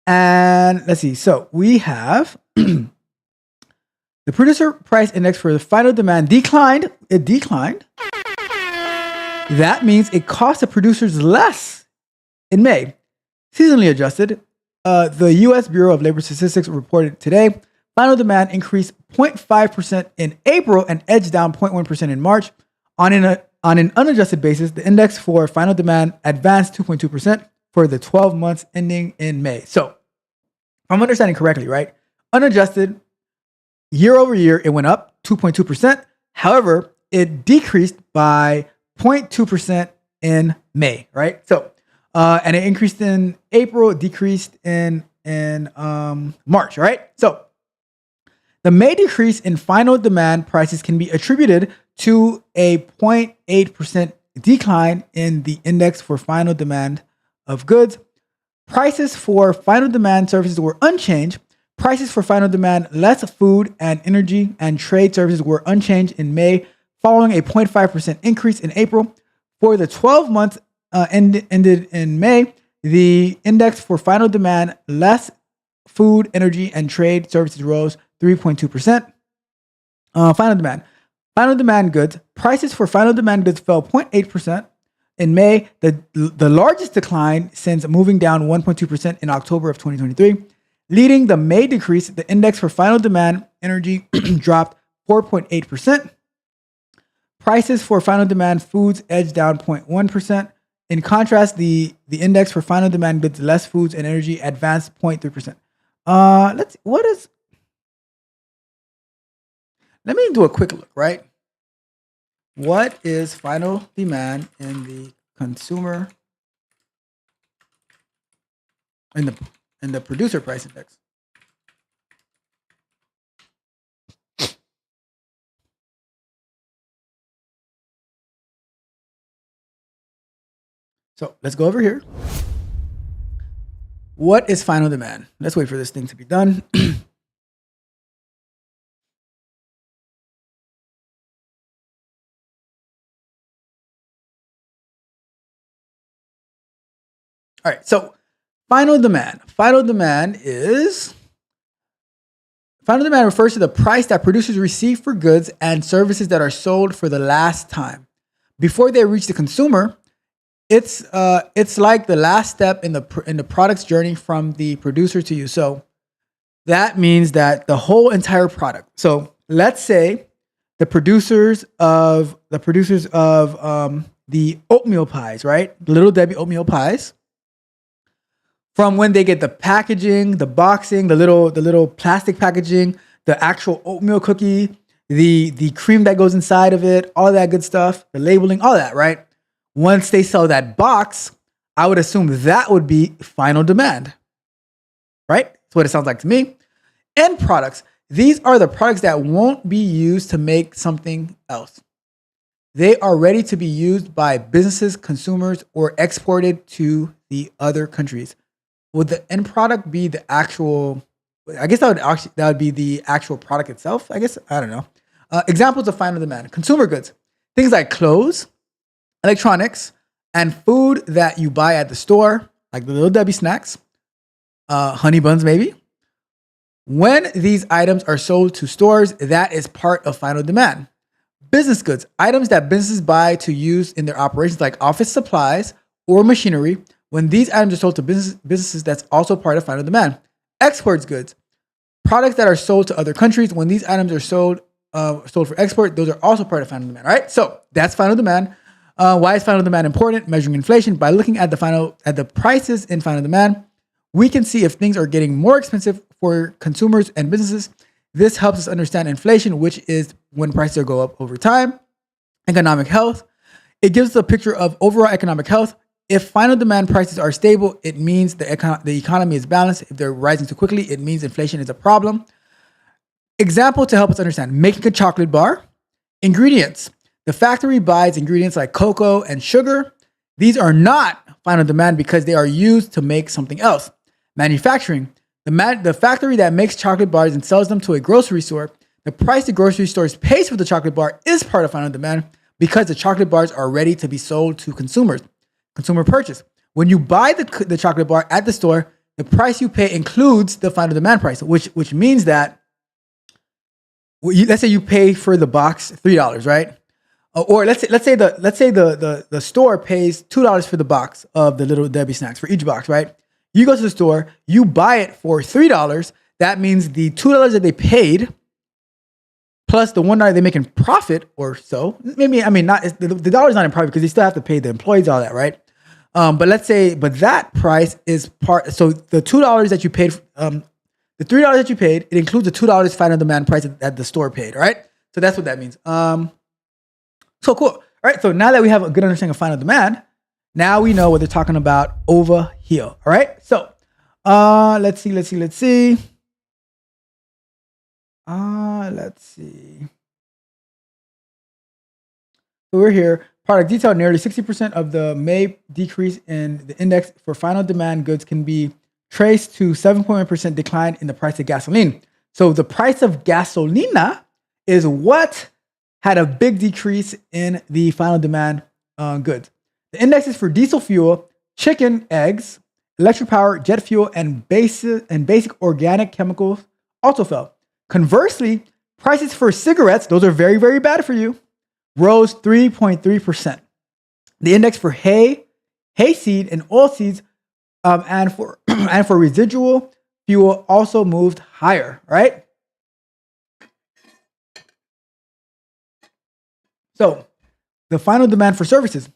And let's see. So we have the producer price index for the final demand declined. It declined. That means it cost the producers less in May. Seasonally adjusted, the U.S. Bureau of Labor Statistics reported today, final demand increased 0.5% in April and edged down 0.1% in March. On an unadjusted basis, the index for final demand advanced 2.2% for the 12 months ending in May. So, if I'm understanding correctly, right? Unadjusted, year over year, it went up 2.2%. However, it decreased by 0.2% in May, right? So, and it increased in April, it decreased in March, right? So, the May decrease in final demand prices can be attributed to a 0.8% decline in the index for final demand of goods. Prices for final demand services were unchanged. Prices for final demand, less food and energy and trade services were unchanged in May, following a 0.5% increase in April. For the 12 months ended in May, the index for final demand, less food, energy, and trade services rose 3.2%. Final demand. Final demand goods. Prices for final demand goods fell 0.8%. In May, the largest decline since moving down 1.2% in October of 2023. Leading the May decrease, the index for final demand energy dropped 4.8%. Prices for final demand foods edged down 0.1%. In contrast, the index for final demand goods, less foods and energy, advanced 0.3%. Let me do a quick look, right? What is final demand in the consumer in the producer price index? So let's go over here. What is final demand? Let's wait for this thing to be done. All right, so final demand. Final demand refers to the price that producers receive for goods and services that are sold for the last time. Before they reach the consumer, it's like the last step in the product's journey from the producer to you. So that means that the whole entire product. So let's say the producers of the oatmeal pies, right? Little Debbie oatmeal pies. From when they get the packaging, the boxing, the little plastic packaging, the actual oatmeal cookie, the cream that goes inside of it, all that good stuff, the labeling, all that, right? Once they sell that box, I would assume that would be final demand, right? That's what it sounds like to me. End products. These are the products that won't be used to make something else. They are ready to be used by businesses, consumers, or exported to the other countries. Would the end product be the actual? I guess that would be the actual product itself. I guess I don't know. Examples of final demand: consumer goods, things like clothes, electronics, and food that you buy at the store, like the Little Debbie snacks, honey buns, maybe. When these items are sold to stores, that is part of final demand. Business goods, items that businesses buy to use in their operations, like office supplies or machinery. When these items are sold to businesses, that's also part of final demand. Exports goods, products that are sold to other countries. When these items are sold for export, those are also part of final demand. All right, so that's final demand. Why is final demand important? Measuring inflation by looking at the prices in final demand, we can see if things are getting more expensive for consumers and businesses. This helps us understand inflation, which is when prices go up over time. Economic health. It gives us a picture of overall economic health. If final demand prices are stable, it means the economy is balanced. If they're rising too quickly, it means inflation is a problem. Example to help us understand: making a chocolate bar. Ingredients. The factory buys ingredients like cocoa and sugar. These are not final demand because they are used to make something else. Manufacturing. The factory that makes chocolate bars and sells them to a grocery store, the price the grocery store pays for the chocolate bar is part of final demand because the chocolate bars are ready to be sold to consumers. Consumer purchase. When you buy the chocolate bar at the store, the price you pay includes the final demand price, which means that let's say you pay for the box $3, right? Or let's say the store pays $2 for the box of the Little Debbie snacks for each box, right? You go to the store, you buy it for $3. That means the $2 that they paid plus the $1 they make in profit or so. Maybe, I mean, not the dollar's not in profit because they still have to pay the employees all that, right? But that price is part. So the $2 that you paid, the $3 that you paid, it includes the $2 final demand price that the store paid, all right? So that's what that means. So cool. All right. So now that we have a good understanding of final demand, now we know what they're talking about over here. All right. So let's see. Let's see. So we're here. Product detail: nearly 60% of the May decrease in the index for final demand goods can be traced to 7.1% decline in the price of gasoline. So the price of gasolina is what had a big decrease in the final demand goods. The indexes for diesel fuel, chicken, eggs, electric power, jet fuel, and basic organic chemicals also fell. Conversely, prices for cigarettes, those are very, very bad for you, rose 3.3%. The index for hayseed, and oilseeds, and for and for residual fuel also moved higher, right? So, the final demand for services.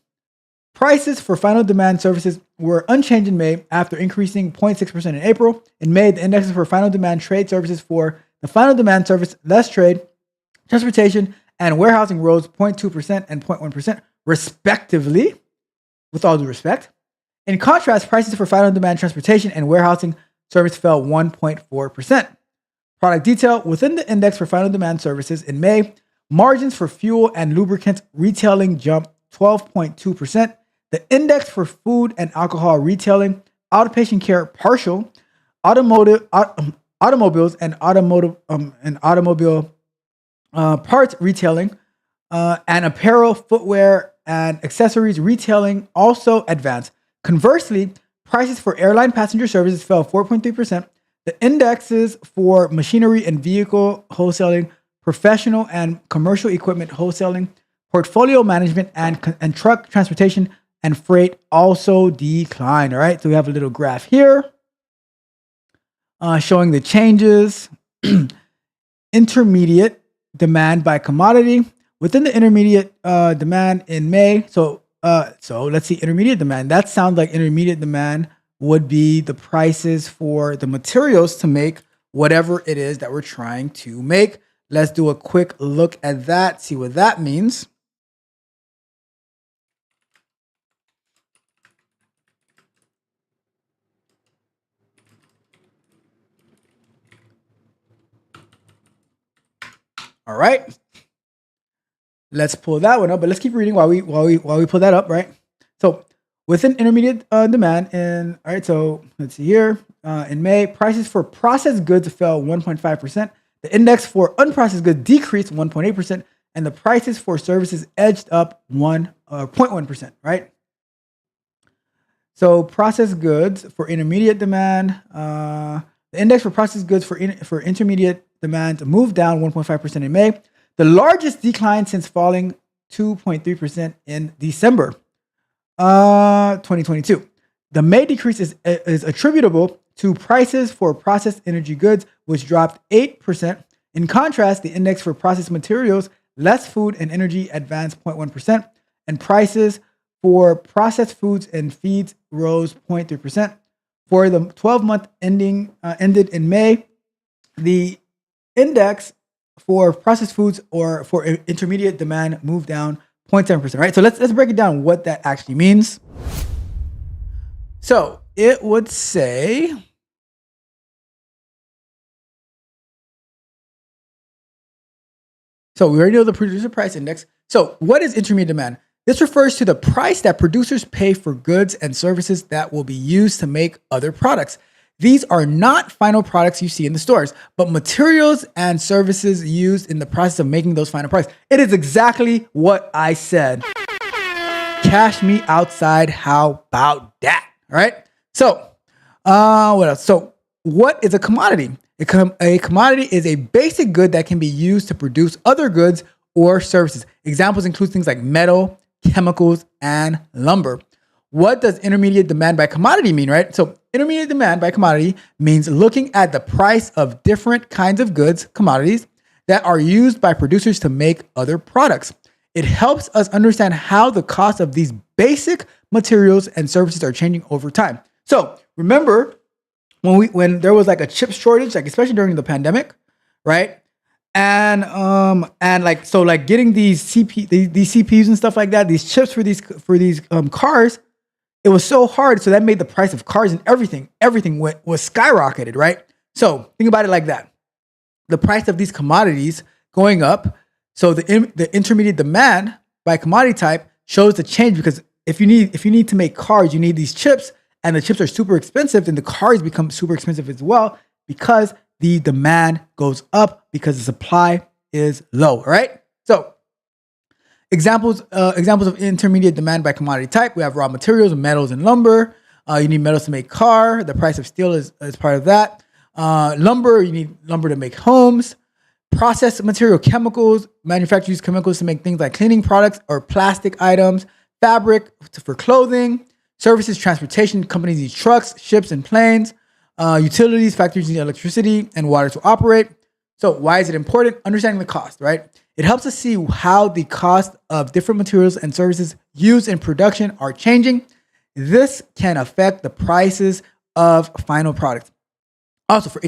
Prices for final demand services were unchanged in May after increasing 0.6% in April. In May, the indexes for final demand trade services for the final demand service, less trade, transportation, and warehousing rose 0.2% and 0.1% respectively, with all due respect. In contrast, prices for final demand transportation and warehousing service fell 1.4%. Product detail within the index for final demand services in May, margins for fuel and lubricants retailing jumped 12.2%. The index for food and alcohol retailing, outpatient care partial, automobiles and automobile parts retailing, and apparel, footwear, and accessories retailing also advanced. Conversely, prices for airline passenger services fell 4.3%. The indexes for machinery and vehicle wholesaling, professional and commercial equipment wholesaling, portfolio management, and truck transportation and freight also declined. All right, so we have a little graph here showing the changes. Intermediate demand by commodity. Within the intermediate demand in May, so let's see, intermediate demand. That sounds like intermediate demand would be the prices for the materials to make whatever it is that we're trying to make. Let's do a quick look at that, see what that means. All right. Let's pull that one up, but let's keep reading while we pull that up, right? So within intermediate demand, all right, so let's see here. In May, prices for processed goods fell 1.5%. The index for unprocessed goods decreased 1.8%, and the prices for services edged up 0.1%, right? So processed goods for intermediate demand, the index for processed goods for intermediate demand moved down 1.5% in May, the largest decline since falling 2.3% in December 2022. The May decrease is attributable to prices for processed energy goods, which dropped 8%. In contrast, the index for processed materials, less food and energy, advanced 0.1%, and prices for processed foods and feeds rose 0.3%. For the 12-month ended in May, the index for processed foods or for intermediate demand moved down 0.7%, right? So let's break it down what that actually means. So it would say, so we already know the producer price index. So what is intermediate demand? This refers to the price that producers pay for goods and services that will be used to make other products. These are not final products you see in the stores, but materials and services used in the process of making those final products. It is exactly what I said. Cash me outside. How about that? All right. So, what else? So, what is a commodity? A commodity is a basic good that can be used to produce other goods or services. Examples include things like metal, chemicals, and lumber. What does intermediate demand by commodity mean, right? So intermediate demand by commodity means looking at the price of different kinds of goods, commodities, that are used by producers to make other products. It helps us understand how the cost of these basic materials and services are changing over time. So remember when there was like a chip shortage, like especially during the pandemic, right? And like getting these CPUs and stuff like that, these chips for these cars, it was so hard. So that made the price of cars and everything was skyrocketed, right? So think about it like that. The price of these commodities going up. So the intermediate demand by commodity type shows the change, because if you need to make cars, you need these chips, and the chips are super expensive, then the cars become super expensive as well, because the demand goes up because the supply is low, right? So examples of intermediate demand by commodity type: we have raw materials, metals, and lumber. You need metals to make car. The price of steel is part of that. Lumber, you need lumber to make homes. Processed material chemicals, manufacturers use chemicals to make things like cleaning products or plastic items. Fabric for clothing. Services, transportation, companies use trucks, ships, and planes. Utilities, factories need electricity and water to operate. So why is it important? Understanding the cost, right? It helps us see how the cost of different materials and services used in production are changing. This can affect the prices of final products. Also, for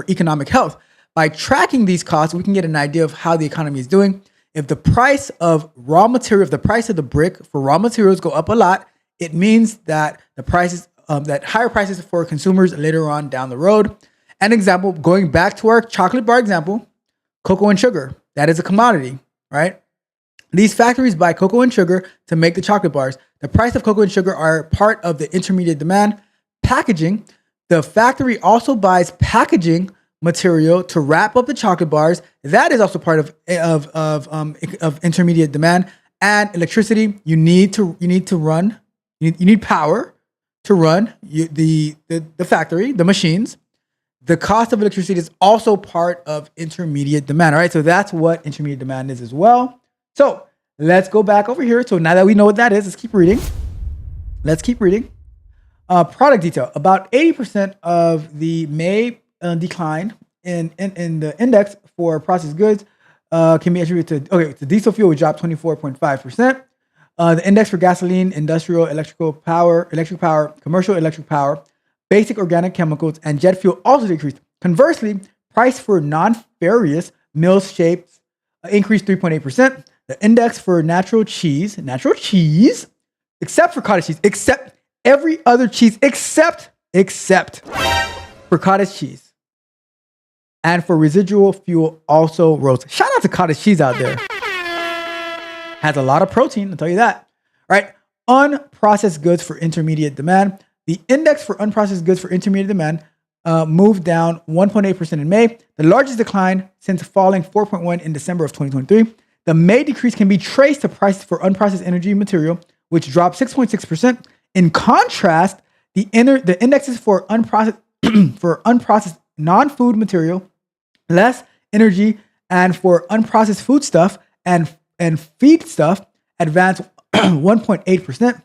economic health, by tracking these costs, we can get an idea of how the economy is doing. If the price of raw material, if the price of the brick for raw materials go up a lot, it means that the prices, that higher prices for consumers later on down the road. An example, going back to our chocolate bar example, cocoa and sugar. That is a commodity, right? These factories buy cocoa and sugar to make the chocolate bars. The price of cocoa and sugar are part of the intermediate demand. Packaging. The factory also buys packaging material to wrap up the chocolate bars. That is also part of intermediate demand. And electricity. You need power to run the factory, the machines. The cost of electricity is also part of intermediate demand. All right, so that's what intermediate demand is as well. So let's go back over here. So now that we know what that is, let's keep reading. Product detail. About 80% of the May decline in the index for processed goods can be attributed to diesel fuel, which dropped 24.5%. The index for gasoline, industrial, electric power, commercial electric power, basic organic chemicals, and jet fuel also decreased. Conversely, price for non-ferrous mill shapes increased 3.8%. The index for natural cheese, except for cottage cheese, except every other cheese, except for cottage cheese, and for residual fuel also rose. Shout out to cottage cheese out there. Has a lot of protein, I'll tell you that. All right, unprocessed goods for intermediate demand. The index for unprocessed goods for intermediate demand moved down 1.8% in May, the largest decline since falling 4.1% in December of 2023. The May decrease can be traced to prices for unprocessed energy material, which dropped 6.6%. In contrast, the indexes for unprocessed non-food material, less energy, and for unprocessed food stuff and feed stuff advanced 1.8%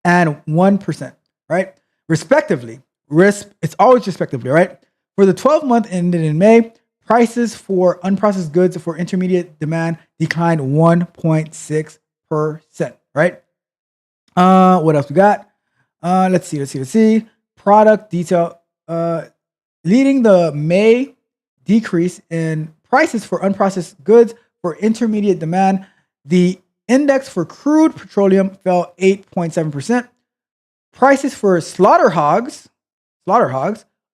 and 1%. Right? Respectively. It's always respectively, right? For the 12-month ended in May, prices for unprocessed goods for intermediate demand declined 1.6%, right? What else we got? Let's see. Product detail. Leading the May decrease in prices for unprocessed goods for intermediate demand, the index for crude petroleum fell 8.7%. Prices for slaughter hogs,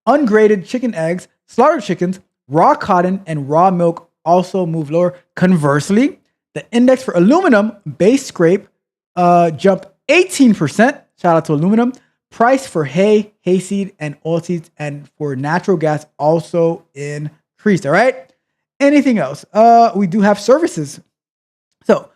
ungraded chicken eggs, slaughtered chickens, raw cotton, and raw milk also moved lower. Conversely, the index for aluminum base scrape jumped 18%. Shout out to aluminum. Price for hay, hayseed, and oilseeds, and for natural gas also increased. All right. Anything else? We do have services. So,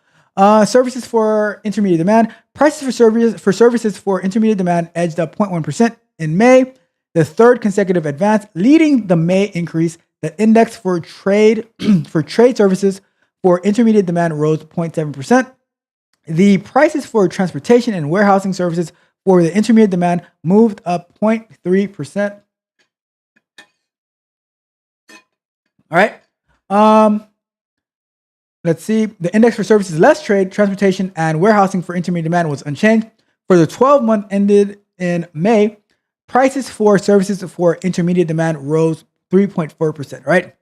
services for intermediate demand. Prices for services for intermediate demand edged up 0.1% in May, the third consecutive advance, leading the May increase. The index for trade services for intermediate demand rose 0.7%. The prices for transportation and warehousing services for the intermediate demand moved up 0.3%. All right. Let's see. The index for services less trade, transportation, and warehousing for intermediate demand was unchanged. For the 12-month ended in May, prices for services for intermediate demand rose 3.4%, right?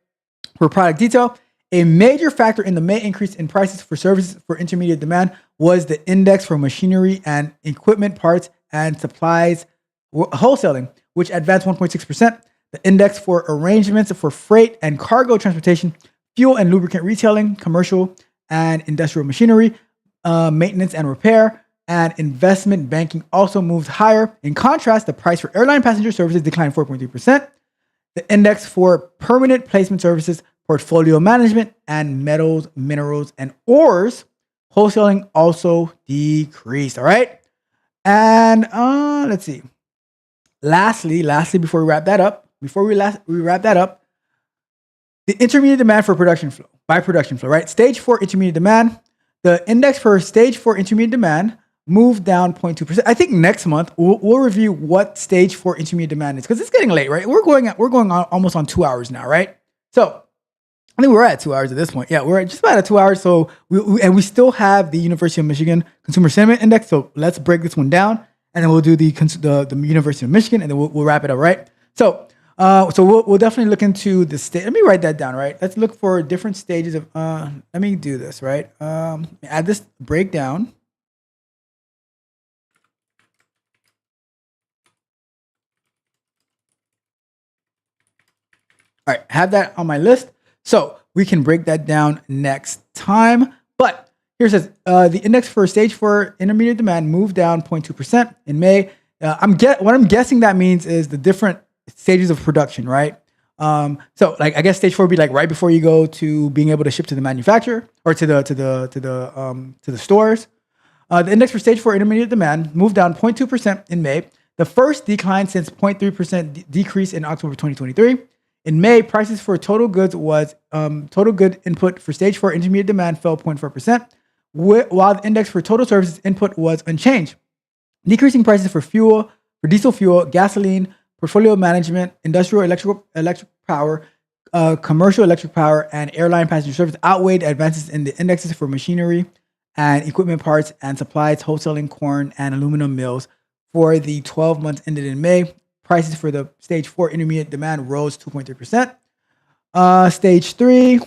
For product detail, a major factor in the May increase in prices for services for intermediate demand was the index for machinery and equipment parts and supplies wholesaling, which advanced 1.6%. The index for arrangements for freight and cargo transportation, fuel and lubricant retailing, commercial and industrial machinery, maintenance and repair, and investment banking also moved higher. In contrast, the price for airline passenger services declined 4.3%. The index for permanent placement services, portfolio management, and metals, minerals, and ores wholesaling also decreased. All right. And let's see. Lastly, before we wrap that up, the intermediate demand for production flow by production flow, right? Stage 4 intermediate demand. The index for stage 4 intermediate demand moved down 0.2%. I think next month we'll review what stage 4 intermediate demand is because it's getting late, right? We're going on almost on 2 hours now, right? So I think we're at 2 hours at this point. Yeah, we're at just about at 2 hours. So we still have the University of Michigan Consumer Sentiment Index. So let's break this one down, and then we'll do the University of Michigan, and then we'll wrap it up, right? So we'll definitely look into the state. Let me write that down, right? Let's look for different stages of. Let me do this, right? Add this breakdown. All right, have that on my list. So we can break that down next time. But here it says the index for stage 4 intermediate demand moved down 0.2% in May. What I'm guessing that means is the different stages of production, right? So like I guess stage 4 would be like right before you go to being able to ship to the manufacturer or to the stores. The index for stage 4 intermediate demand moved down 0.2% in May, the first decline since 0.3% decrease in October 2023. In May, prices for total goods total good input for stage 4 intermediate demand fell 0.4%, while the index for total services input was unchanged. Decreasing prices for diesel fuel, gasoline, portfolio management, industrial electric power, commercial electric power, and airline passenger service outweighed advances in the indexes for machinery and equipment parts and supplies, wholesaling corn and aluminum mills. For the 12 months ended in May, prices for the stage 4 intermediate demand rose 2.3%. Stage 3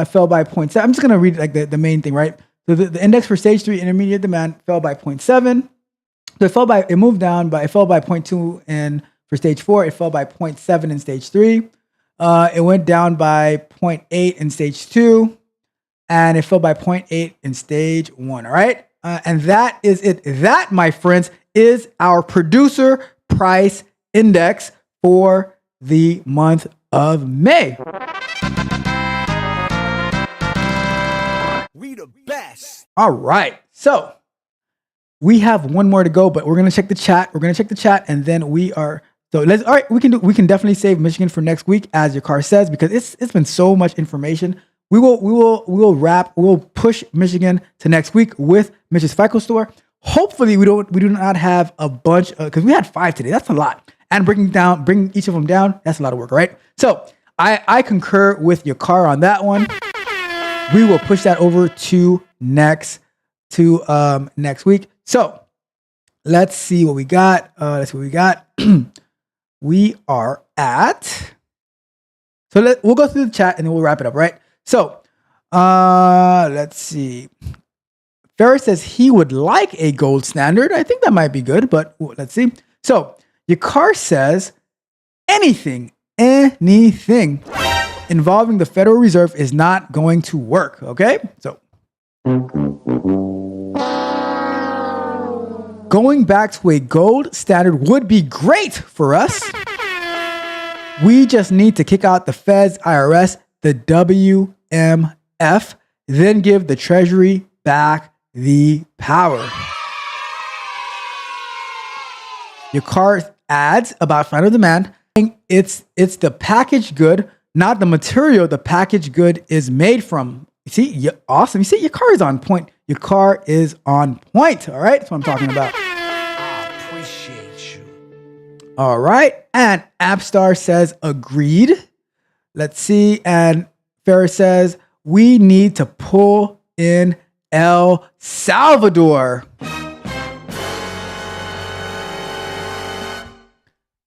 fell by 0.7. I'm just going to read like the main thing, right? So the index for stage 3 intermediate demand fell by 0.7. So it moved down, but it fell by 0.2 for stage 4. It fell by 0.7 in stage 3. It went down by 0.8 in stage 2. And it fell by 0.8 in stage 1, all right? And that is it. That, my friends, is our producer price index for the month of May. We the best. All right. So we have one more to go, but we're going to check the chat. And then we can definitely save Michigan for next week, as your car says, because it's been so much information. We'll push Michigan to next week with Mitch's FICO store. Hopefully we do not have a bunch because we had 5 today. That's a lot. And bringing each of them down, that's a lot of work, right? So I concur with your car on that one. We will push that over to next week. So let's see what we got. We are at. So we'll go through the chat and then we'll wrap it up, right? So let's see. Ferris says he would like a gold standard. I think that might be good, but let's see. So your car says anything involving the Federal Reserve is not going to work. Okay. So going back to a gold standard would be great for us. We just need to kick out the Feds, IRS, the WMF, then give the Treasury back the power. Your car adds about final demand. It's the packaged good, not the material the packaged good is made from. You see, awesome. You see, your car is on point. Your car is on point. All right, that's what I'm talking about. I appreciate you. All right, and AppStar says agreed. Let's see, and Ferris says we need to pull in El Salvador.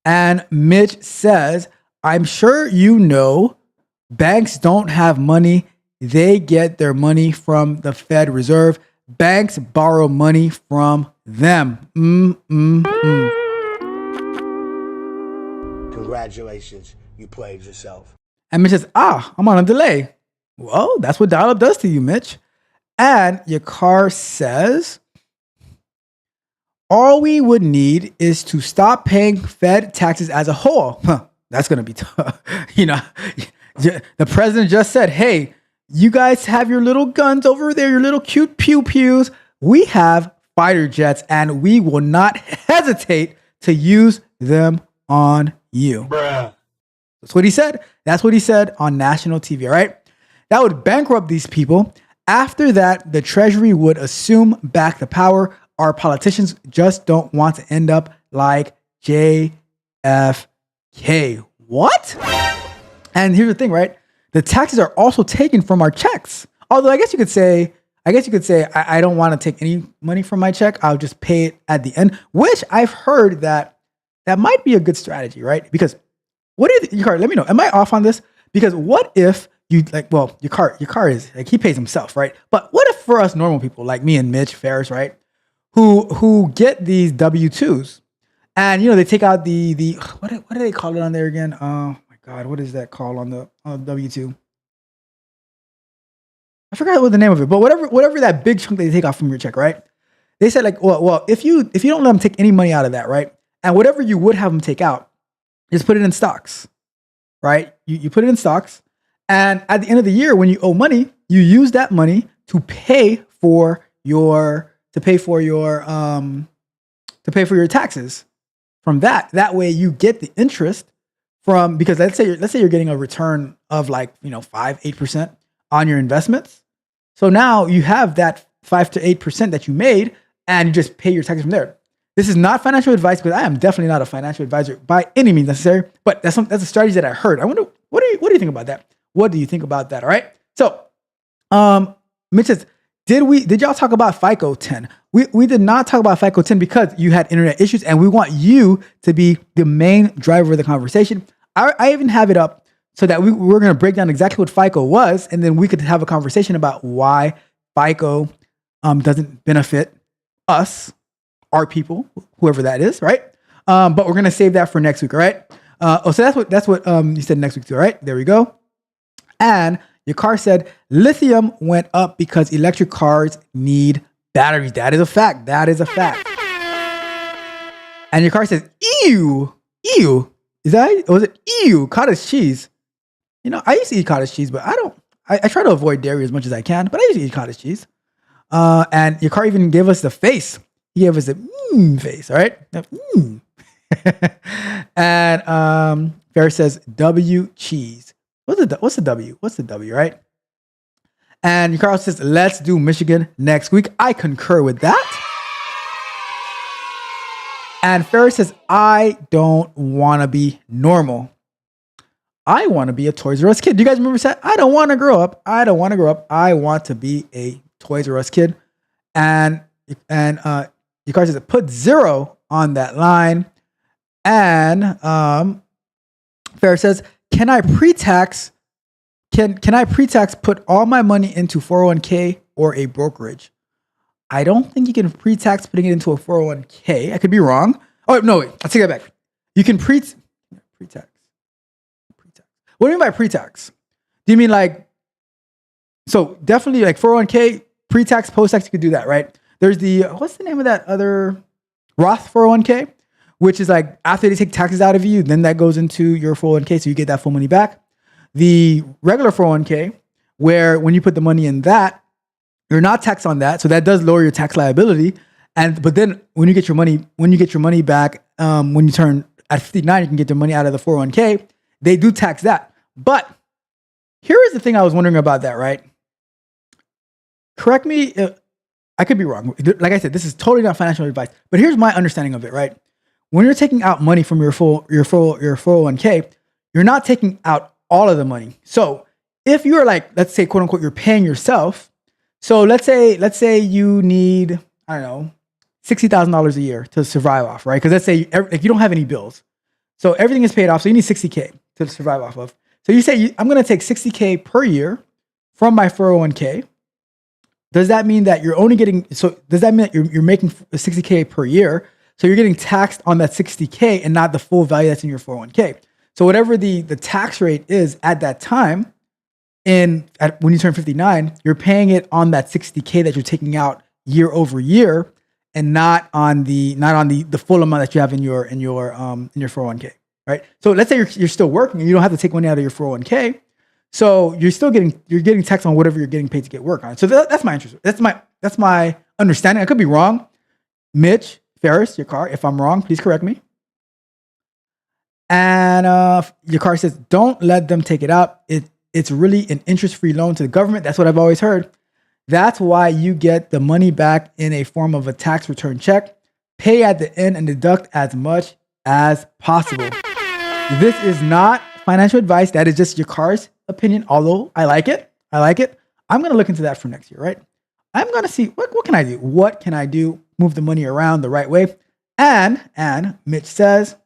And Mitch says, I'm sure you know banks don't have money. They get their money from the Fed Reserve. Banks borrow money from them. Congratulations, you played yourself. And Mitch says, I'm on a delay. Well, that's what dial-up does to you, Mitch. And your car says, all we would need is to stop paying Fed taxes as a whole. That's going to be tough. The president just said, hey, you guys have your little guns over there, your little cute pew-pews. We have fighter jets, and we will not hesitate to use them on you. Bruh. That's what he said. That's what he said on national TV, all right? That would bankrupt these people. After that, the Treasury would assume back the power. Our politicians just don't want to end up like JFK. What? And here's the thing, right? The taxes are also taken from our checks. Although I guess you could say, I don't want to take any money from my check. I'll just pay it at the end, which I've heard that might be a good strategy, right? Because what do you think, Car? Let me know. Am I off on this? Because what if you your car is like, he pays himself, right? But what if for us normal people like me and Mitch Ferris, right, who get these W-2s, and they take out the what do they call it on there again? Oh my God, what is that called on the W-2? I forgot what the name of it, but whatever that big chunk they take off from your check, right? They said like, well, if you don't let them take any money out of that, right, and whatever you would have them take out, just put it in stocks, right? You put it in stocks, and at the end of the year, when you owe money, you use that money to pay for your taxes from that. That way, you get the interest from, because let's say you're getting a return of like 5-8% on your investments. So now you have that 5 to 8% that you made, and you just pay your taxes from there. This is not financial advice, because I am definitely not a financial advisor by any means necessary. But that's a strategy that I heard. I wonder, what do you think about that? What do you think about that? All right. So, Mitch says, did y'all talk about FICO 10? We did not talk about FICO 10 because you had internet issues, and we want you to be the main driver of the conversation. I even have it up so that we're going to break down exactly what FICO was, and then we could have a conversation about why FICO doesn't benefit us, our people, whoever that is, right? But we're going to save that for next week, all right? So that's what you said next week too, all right? There we go. And your car said lithium went up because electric cars need batteries. That is a fact. That is a fact. And your car says, ew. Was it ew? Cottage cheese. I used to eat cottage cheese, but I try to avoid dairy as much as I can, but I used to eat cottage cheese. And your car even gave us the face. He gave us the face, all right? And Ferris says W cheese. What's the W? What's the W, right? And Carl says, let's do Michigan next week. I concur with that. And Ferris says, I don't want to be normal. I want to be a Toys R Us kid. Do you guys remember that? I don't want to grow up. I don't want to grow up. I want to be a Toys R Us kid. And your car says, put 0 on that line. And Ferris says, Can I pre-tax put all my money into 401k or a brokerage? I don't think you can pre-tax putting it into a 401k. I could be wrong. Oh, no, wait. I'll take that back. You can pre-tax. What do you mean by pre-tax? Do you mean like, so definitely like 401k, pre-tax, post-tax, you could do that, right? There's what's the name of that other Roth 401k? Which is like after they take taxes out of you, then that goes into your 401k, so you get that full money back. The regular 401k, where when you put the money in that, you're not taxed on that, so that does lower your tax liability. But then when you get your money back, when you turn at 59, you can get the money out of the 401k. They do tax that. But here is the thing I was wondering about that, right? Correct me, I could be wrong. Like I said, this is totally not financial advice, but here's my understanding of it, right? When you're taking out money from your 401k, you're not taking out all of the money. So if you're like, let's say, quote unquote, you're paying yourself. So let's say you need, I don't know, $60,000 a year to survive off, right? Because let's say like you don't have any bills. So everything is paid off. So you need $60K to survive off of. So you say, I'm going to take $60K per year from my 401k. Does that mean that you're only getting, so does that mean that you're making $60K per year? So you're getting taxed on that $60K and not the full value that's in your 401k. So whatever the tax rate is at that time, when you turn 59, you're paying it on that $60K that you're taking out year over year, and not on the full amount that you have in your 401k, right? So let's say you're still working and you don't have to take money out of your 401k, so you're getting taxed on whatever you're getting paid to get work on. So that's my interest. That's my understanding. I could be wrong, Mitch, Ferris, your car, if I'm wrong, please correct me. And your car says, don't let them take it out. It's really an interest-free loan to the government. That's what I've always heard. That's why you get the money back in a form of a tax return check. Pay at the end and deduct as much as possible. This is not financial advice. That is just your car's opinion, although I like it. I'm going to look into that for next year, right? I'm going to see what can I do? What can I do? Move the money around the right way. And Mitch says,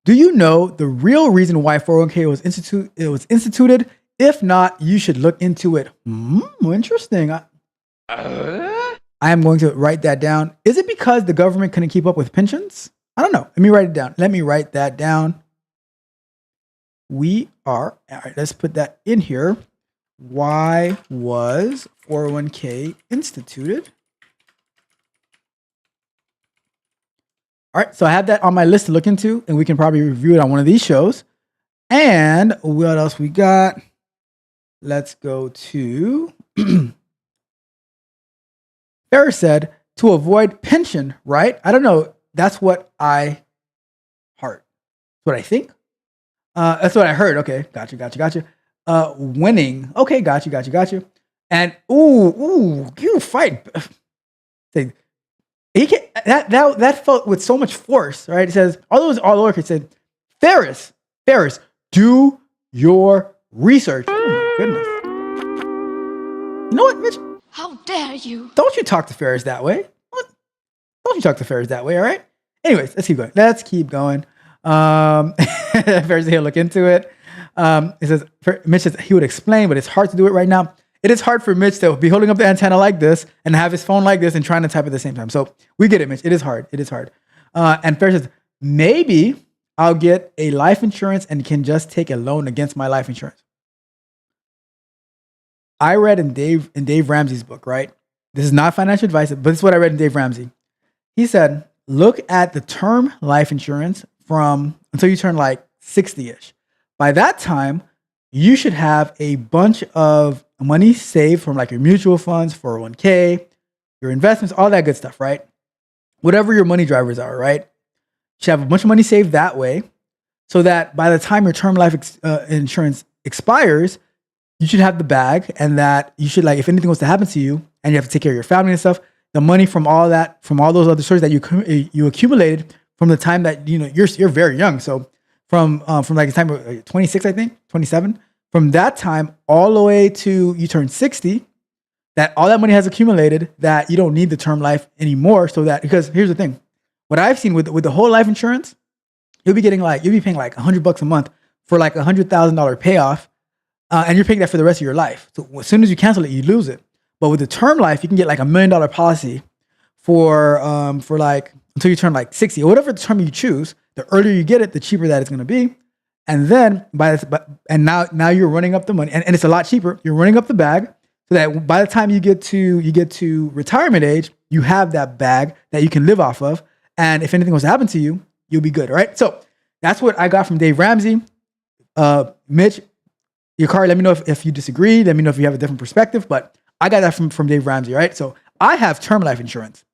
do you know the real reason why 401k was instituted? If not, you should look into it. Interesting. I am going to write that down. Is it because the government couldn't keep up with pensions? I don't know. Let me write it down. Let me write that down. All right, let's put that in here. Why was 401k instituted? All right, so I have that on my list to look into, and we can probably review it on one of these shows. And what else we got? Let's go to Ferris said to avoid pension, right? I don't know. That's what I heard. That's what I think. That's what I heard. Okay, gotcha. Winning. Okay, gotcha. And you fight. He can, that felt with so much force, right? It says, although it's all over, it said, Ferris, do your research. Oh my goodness. You know what, Mitch? How dare you? Don't you talk to Ferris that way. Don't you talk to Ferris that way, all right? Anyways, let's keep going. Ferris, he'll look into it. It says, Mitch says he would explain, but it's hard to do it right now. It is hard for Mitch to be holding up the antenna like this and have his phone like this and trying to type at the same time. So we get it, Mitch. It is hard. And Ferris says, maybe I'll get a life insurance and can just take a loan against my life insurance. I read in Dave Ramsey's book, right? This is not financial advice, but this is what I read in Dave Ramsey. He said, look at the term life insurance from until you turn like 60-ish. By that time, you should have a bunch of money saved from like your mutual funds, 401k, your investments, all that good stuff, right? Whatever your money drivers are, right? You should have a bunch of money saved that way so that by the time your term life insurance expires, you should have the bag, and that you should, like, if anything was to happen to you and you have to take care of your family and stuff, the money from all that, from all those other sources that you accumulated from the time that, you know, you're very young. So from like the time of 26, I think, 27, from that time all the way to you turn 60, that all that money has accumulated, that you don't need the term life anymore. So that, because here's the thing, what I've seen with the whole life insurance, you'll be paying like $100 a month for like $100,000 payoff. And you're paying that for the rest of your life. So as soon as you cancel it, you lose it. But with the term life, you can get like $1 million policy for like until you turn like 60 or whatever the term you choose. The earlier you get it, the cheaper that it's going to be. And then now you're running up the money, and it's a lot cheaper. You're running up the bag so that by the time you get to retirement age, you have that bag that you can live off of. And if anything was to happen to you, you'll be good. Right. So that's what I got from Dave Ramsey. Mitch, your car, let me know if you disagree. Let me know if you have a different perspective. But I got that from Dave Ramsey, right? So I have term life insurance.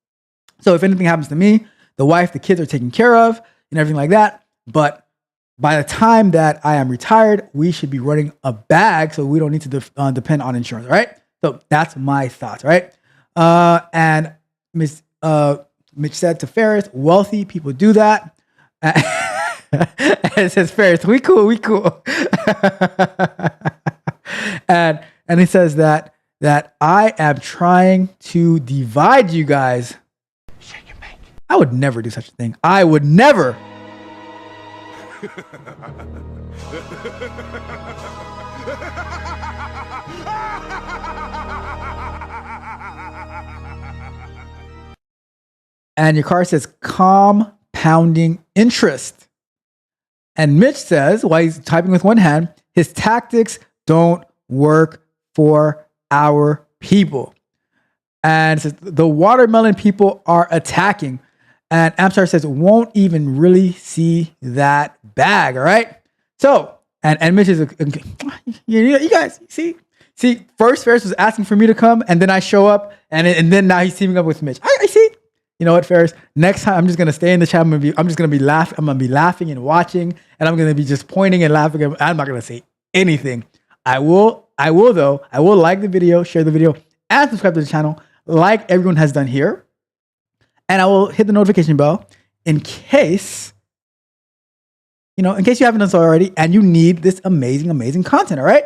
So if anything happens to me, the wife, the kids are taken care of and everything like that. But by the time that I am retired, we should be running a bag so we don't need to depend on insurance, right? So that's my thoughts, right? And Mitch said to Ferris, wealthy people do that. It says, Ferris, we cool. and he says that I am trying to divide you guys. Shake your bank. I would never do such a thing. I would never. And your car says compounding interest. And Mitch says, while he's typing with one hand, his tactics don't work for our people. And it says, the watermelon people are attacking. And Amstar says, won't even really see that bag. All right. So, and Mitch is, you guys see, first Ferris was asking for me to come, and then I show up, and then now he's teaming up with Mitch. I see. You know what, Ferris? Next time, I'm just gonna stay in the chat. I'm just gonna be laughing. I'm gonna be laughing and watching, and I'm gonna be just pointing and laughing. I'm not gonna say anything. I will though. I will like the video, share the video, and subscribe to the channel, like everyone has done here. And I will hit the notification bell in case, you haven't done so already, and you need this amazing content. All right.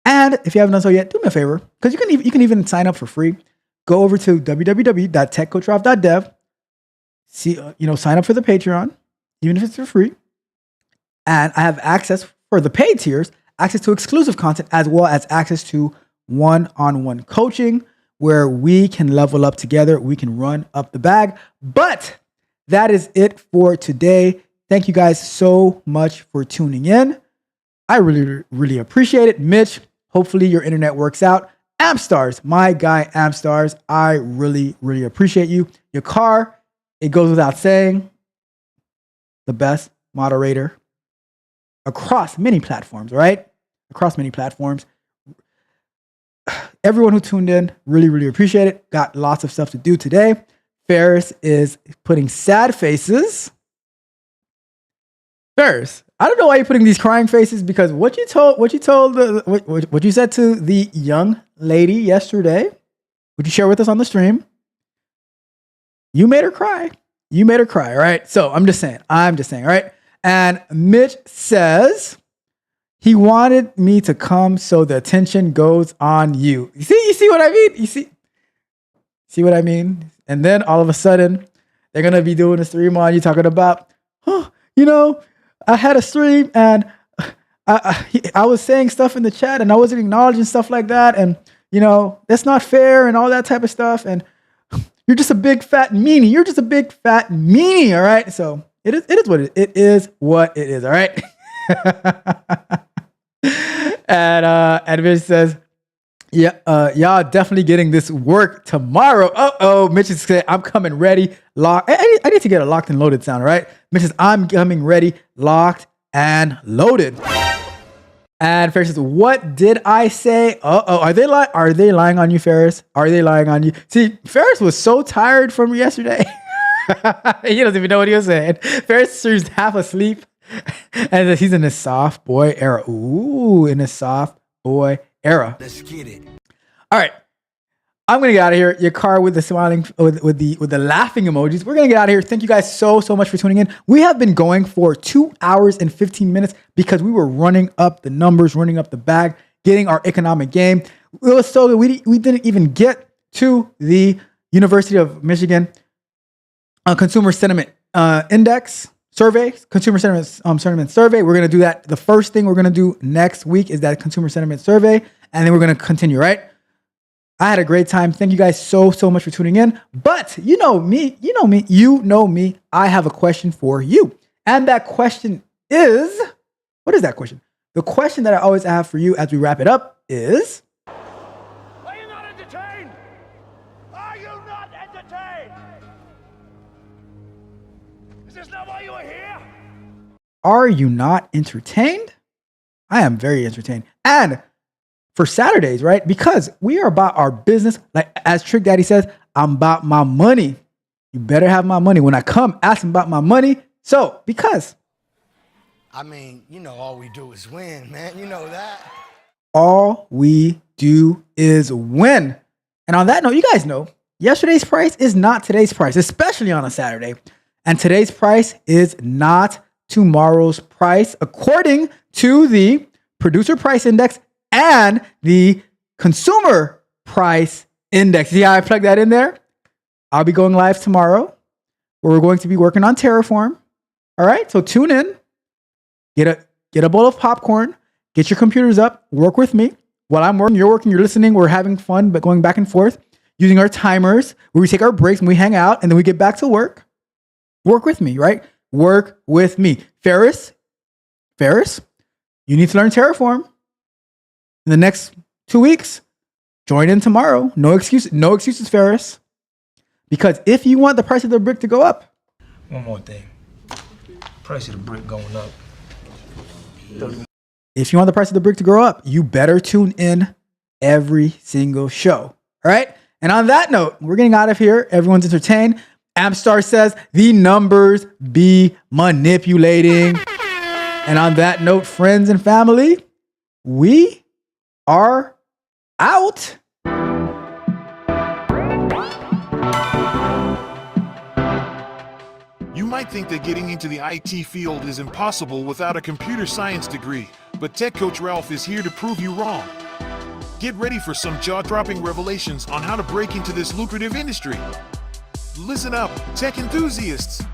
And if you haven't done so yet, do me a favor, because you can even sign up for free. Go over to www.techcoachralph.dev. See, sign up for the Patreon, even if it's for free. And I have access for the paid tiers, access to exclusive content, as well as access to one-on-one coaching where we can level up together. We can run up the bag. But that is it for today. Thank you guys so much for tuning in. I really appreciate it. Mitch, hopefully your internet works out. Amstars, my guy Amstars, I really appreciate you. Your car, it goes without saying, the best moderator across many platforms, right? Across many platforms. Everyone who tuned in, really appreciate it. Got lots of stuff to do today. Ferris is putting sad faces. Ferris, I don't know why you're putting these crying faces, because what you said to the young lady yesterday, would you share with us on the stream? You made her cry. All right. So I'm just saying, all right. And Mitch says he wanted me to come so the attention goes on you. You see what I mean? You see what I mean? And then all of a sudden, they're gonna be doing a stream on you talking about, I had a stream and I was saying stuff in the chat and I wasn't acknowledging stuff like that, and that's not fair and all that type of stuff. And you're just a big fat meanie. All right. So it is what it is. All right. And Mitch says, y'all definitely getting this work tomorrow. Mitch is saying, I'm coming ready, locked. I need to get a locked and loaded sound, right? Mitch says, I'm coming ready, locked and loaded. And Ferris says, what did I say? Are they lying on you, Ferris? Are they lying on you? See, Ferris was so tired from yesterday. He doesn't even know what he was saying. Ferris seems half asleep. And he's in his soft boy era. Ooh, in his soft boy era. Let's get it. All right. I'm gonna get out of here. Your car with the smiling, with the laughing emojis. We're gonna get out of here. Thank you guys so much for tuning in. We have been going for 2 hours and 15 minutes because we were running up the numbers, running up the bag, getting our economic game. It was so good. We didn't even get to the University of Michigan Consumer Sentiment Index survey, Consumer Sentiment Survey. We're gonna do that. The first thing we're gonna do next week is that Consumer Sentiment Survey, and then we're gonna continue, right? I had a great time. Thank you guys so much for tuning in. But you know me. I have a question for you. And that question is, what is that question? The question that I always have for you as we wrap it up is, Are you not entertained? Are you not entertained? Is this not why you are here? are you not entertained? I am very entertained. And for Saturdays, right? Because we are about our business. Like as Trick Daddy says, I'm about my money. You better have my money. When I come, ask him about my money. So, because I mean, all we do is win, man. You know that. all we do is win. And on that note, you guys know, yesterday's price is not today's price, especially on a Saturday. And today's price is not tomorrow's price, according to the Producer Price Index and the Consumer Price Index. See how I plugged that in there? I'll be going live tomorrow, where we're going to be working on Terraform. All right, so tune in, get a bowl of popcorn, get your computers up, work with me. While I'm working, you're working, you're listening, we're having fun, but going back and forth, using our timers, where we take our breaks and we hang out, and then we get back to work. Work with me, right? Work with me. Ferris, you need to learn Terraform. In the next 2 weeks, join in tomorrow. No excuses, Ferris. Because if you want the price of the brick to go up, One more thing. Price of the brick going up. if you want the price of the brick to go up, you better tune in every single show. All right? And on that note, we're getting out of here. Everyone's entertained. Amstar says the numbers be manipulating. And on that note, friends and family, we are out. You might think that getting into the IT field is impossible without a computer science degree, but Tech Coach Ralph is here to prove you wrong. Get ready for some jaw-dropping revelations on how to break into this lucrative industry. Listen up, tech enthusiasts!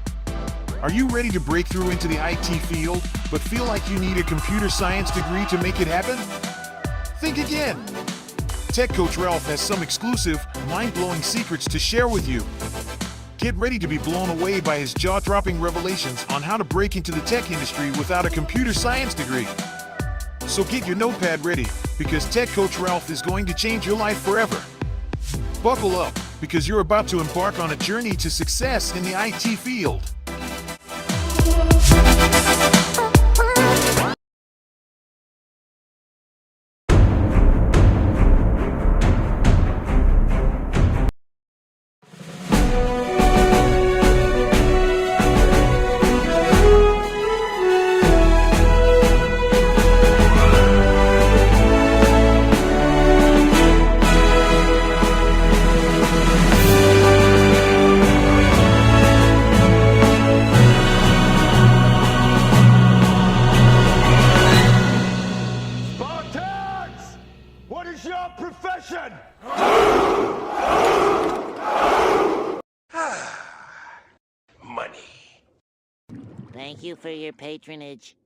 Are you ready to break through into the IT field, but feel like you need a computer science degree to make it happen? Think again! Tech Coach Ralph has some exclusive, mind-blowing secrets to share with you. Get ready to be blown away by his jaw-dropping revelations on how to break into the tech industry without a computer science degree. So get your notepad ready, because Tech Coach Ralph is going to change your life forever. Buckle up, because you're about to embark on a journey to success in the IT field. Spartans! What is your profession? Thank you for your patronage.